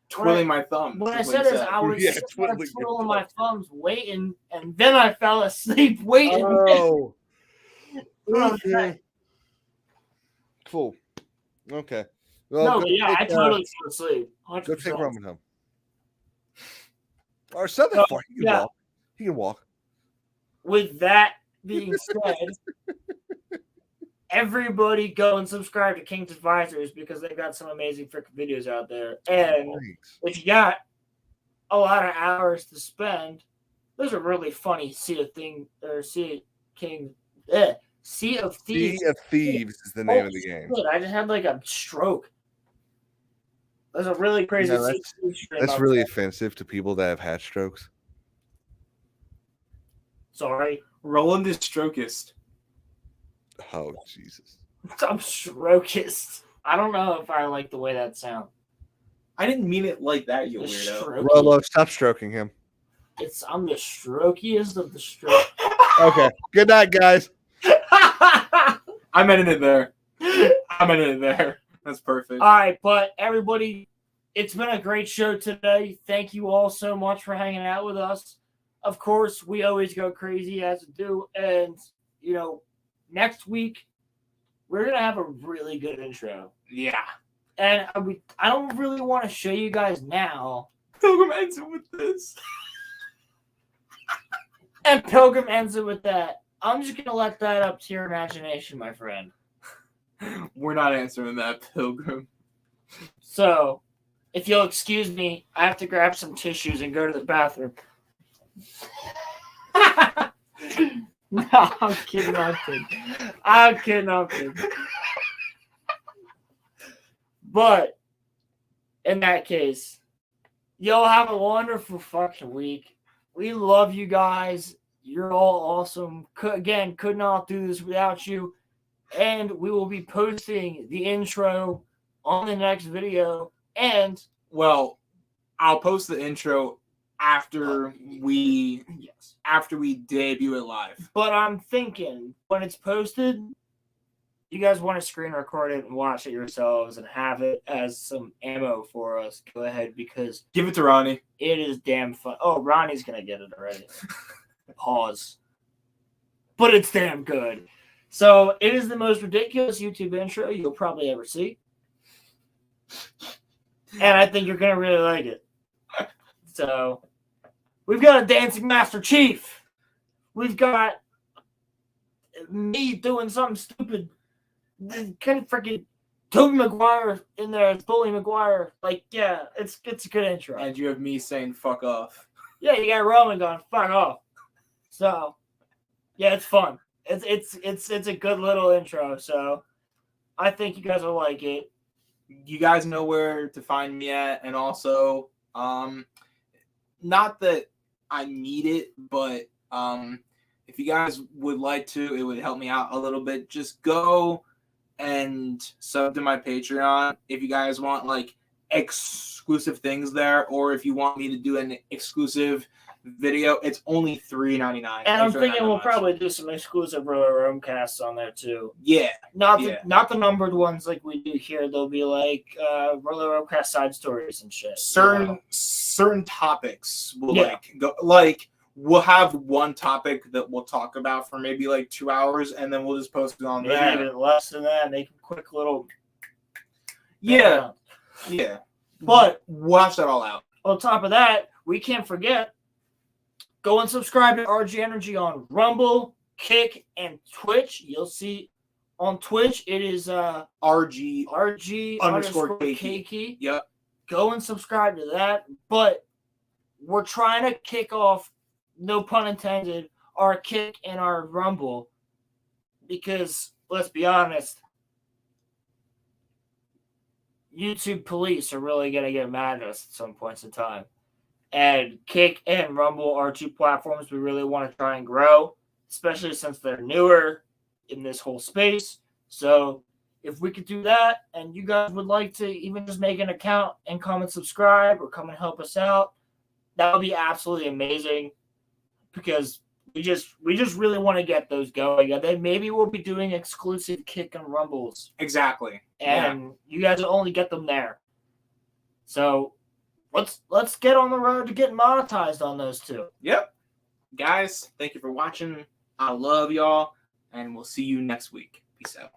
Twiddling my thumbs. What I is what said he is I was Yeah, sitting there twiddling your twiddling my thumbs, waiting, and then I fell asleep waiting. Oh, That's what I'm saying. okay. Cool. Okay. Well, No, go but yeah, take, I totally fell asleep. 100%. go take Roman home. Or something So, for he can yeah. walk. He can walk. With that being said, everybody go and subscribe to King's Advisors because they've got some amazing freaking videos out there. And Thanks. if you got a lot of hours to spend, there's a really funny Sea of Thieves. Sea of Thieves is the name of the game. Shit, I just had like a stroke. There's a really crazy Yeah, Sea of Thieves stream That's out really there. offensive to people that have hat strokes. Sorry. Roland is strokist. Oh, Jesus. I'm strokist. I don't know if I like the way that sounds. I didn't mean it like that, you The weirdo. strokey. Rolo, stop stroking him. I'm the strokiest of the stroke. Okay. Good night, guys. I'm ending it there. I'm ending it there. That's perfect. All right, but everybody, it's been a great show today. Thank you all so much for hanging out with us. Of course, we always go crazy as we do, and next week we're gonna have a really good intro. Yeah. And I don't really want to show you guys now. Pilgrim ends it with this. And Pilgrim ends it with that. I'm just gonna let that up to your imagination, my friend. We're not answering that, Pilgrim. So, if you'll excuse me, I have to grab some tissues and go to the bathroom. No, I'm kidding. I'm kidding. But, in that case, y'all have a wonderful fucking week. We love you guys. You're all awesome. Could not do this without you. And we will be posting the intro on the next video. And Well, I'll post the intro after we debut it live. but I'm thinking when it's posted, you guys want to screen record it and watch it yourselves and have it as some ammo for us. Go ahead because Give it to Ronnie. it is damn fun. Oh, Ronnie's gonna get it already. Pause. But it's damn good. So it is the most ridiculous YouTube intro you'll probably ever see. And I think you're going to really like it. So we've got a dancing Master Chief. We've got me doing something stupid. Kind of freaking Tobey Maguire in there. It's Bully Maguire. Like, yeah, it's a good intro. And you have me saying fuck off. Yeah, you got Roman going, fuck off. So, yeah, it's fun. It's a good little intro. So, I think you guys will like it. You guys know where to find me at, and also, not that I need it, but if you guys would like to, it would help me out a little bit. Just go and sub to my Patreon if you guys want like exclusive things there, or if you want me to do an exclusive video, it's only $3.99. And I'm thinking we'll probably do some exclusive RoloRome casts on there too. Yeah. Not the numbered ones like we do here. They'll be like RoloRome cast side stories and shit. Certain topics will we'll have one topic that we'll talk about for maybe like 2 hours, and then we'll just post it on Yeah, there. even less than that. Make a quick little. Yeah. But Watch that all out. on top of that, we can't forget. Go and subscribe to RG Energy on Rumble, Kick, and Twitch. You'll see on Twitch it is RG underscore KK. KK. Yep. Go and subscribe to that. But we're trying to kick off, no pun intended, our Kick and our Rumble. Because, let's be honest, YouTube police are really going to get mad at us at some points in time. And Kick and Rumble are two platforms we really want to try and grow, especially since they're newer in this whole space. So if we could do that, and you guys would like to even just make an account and come and subscribe or come and help us out, that would be absolutely amazing. Because we just really want to get those going, and then maybe we'll be doing exclusive Kick and Rumbles, Exactly. and you guys will only get them there. So let's get on the road to getting monetized on those two. Yep. Guys, thank you for watching. I love y'all, and we'll see you next week. Peace out.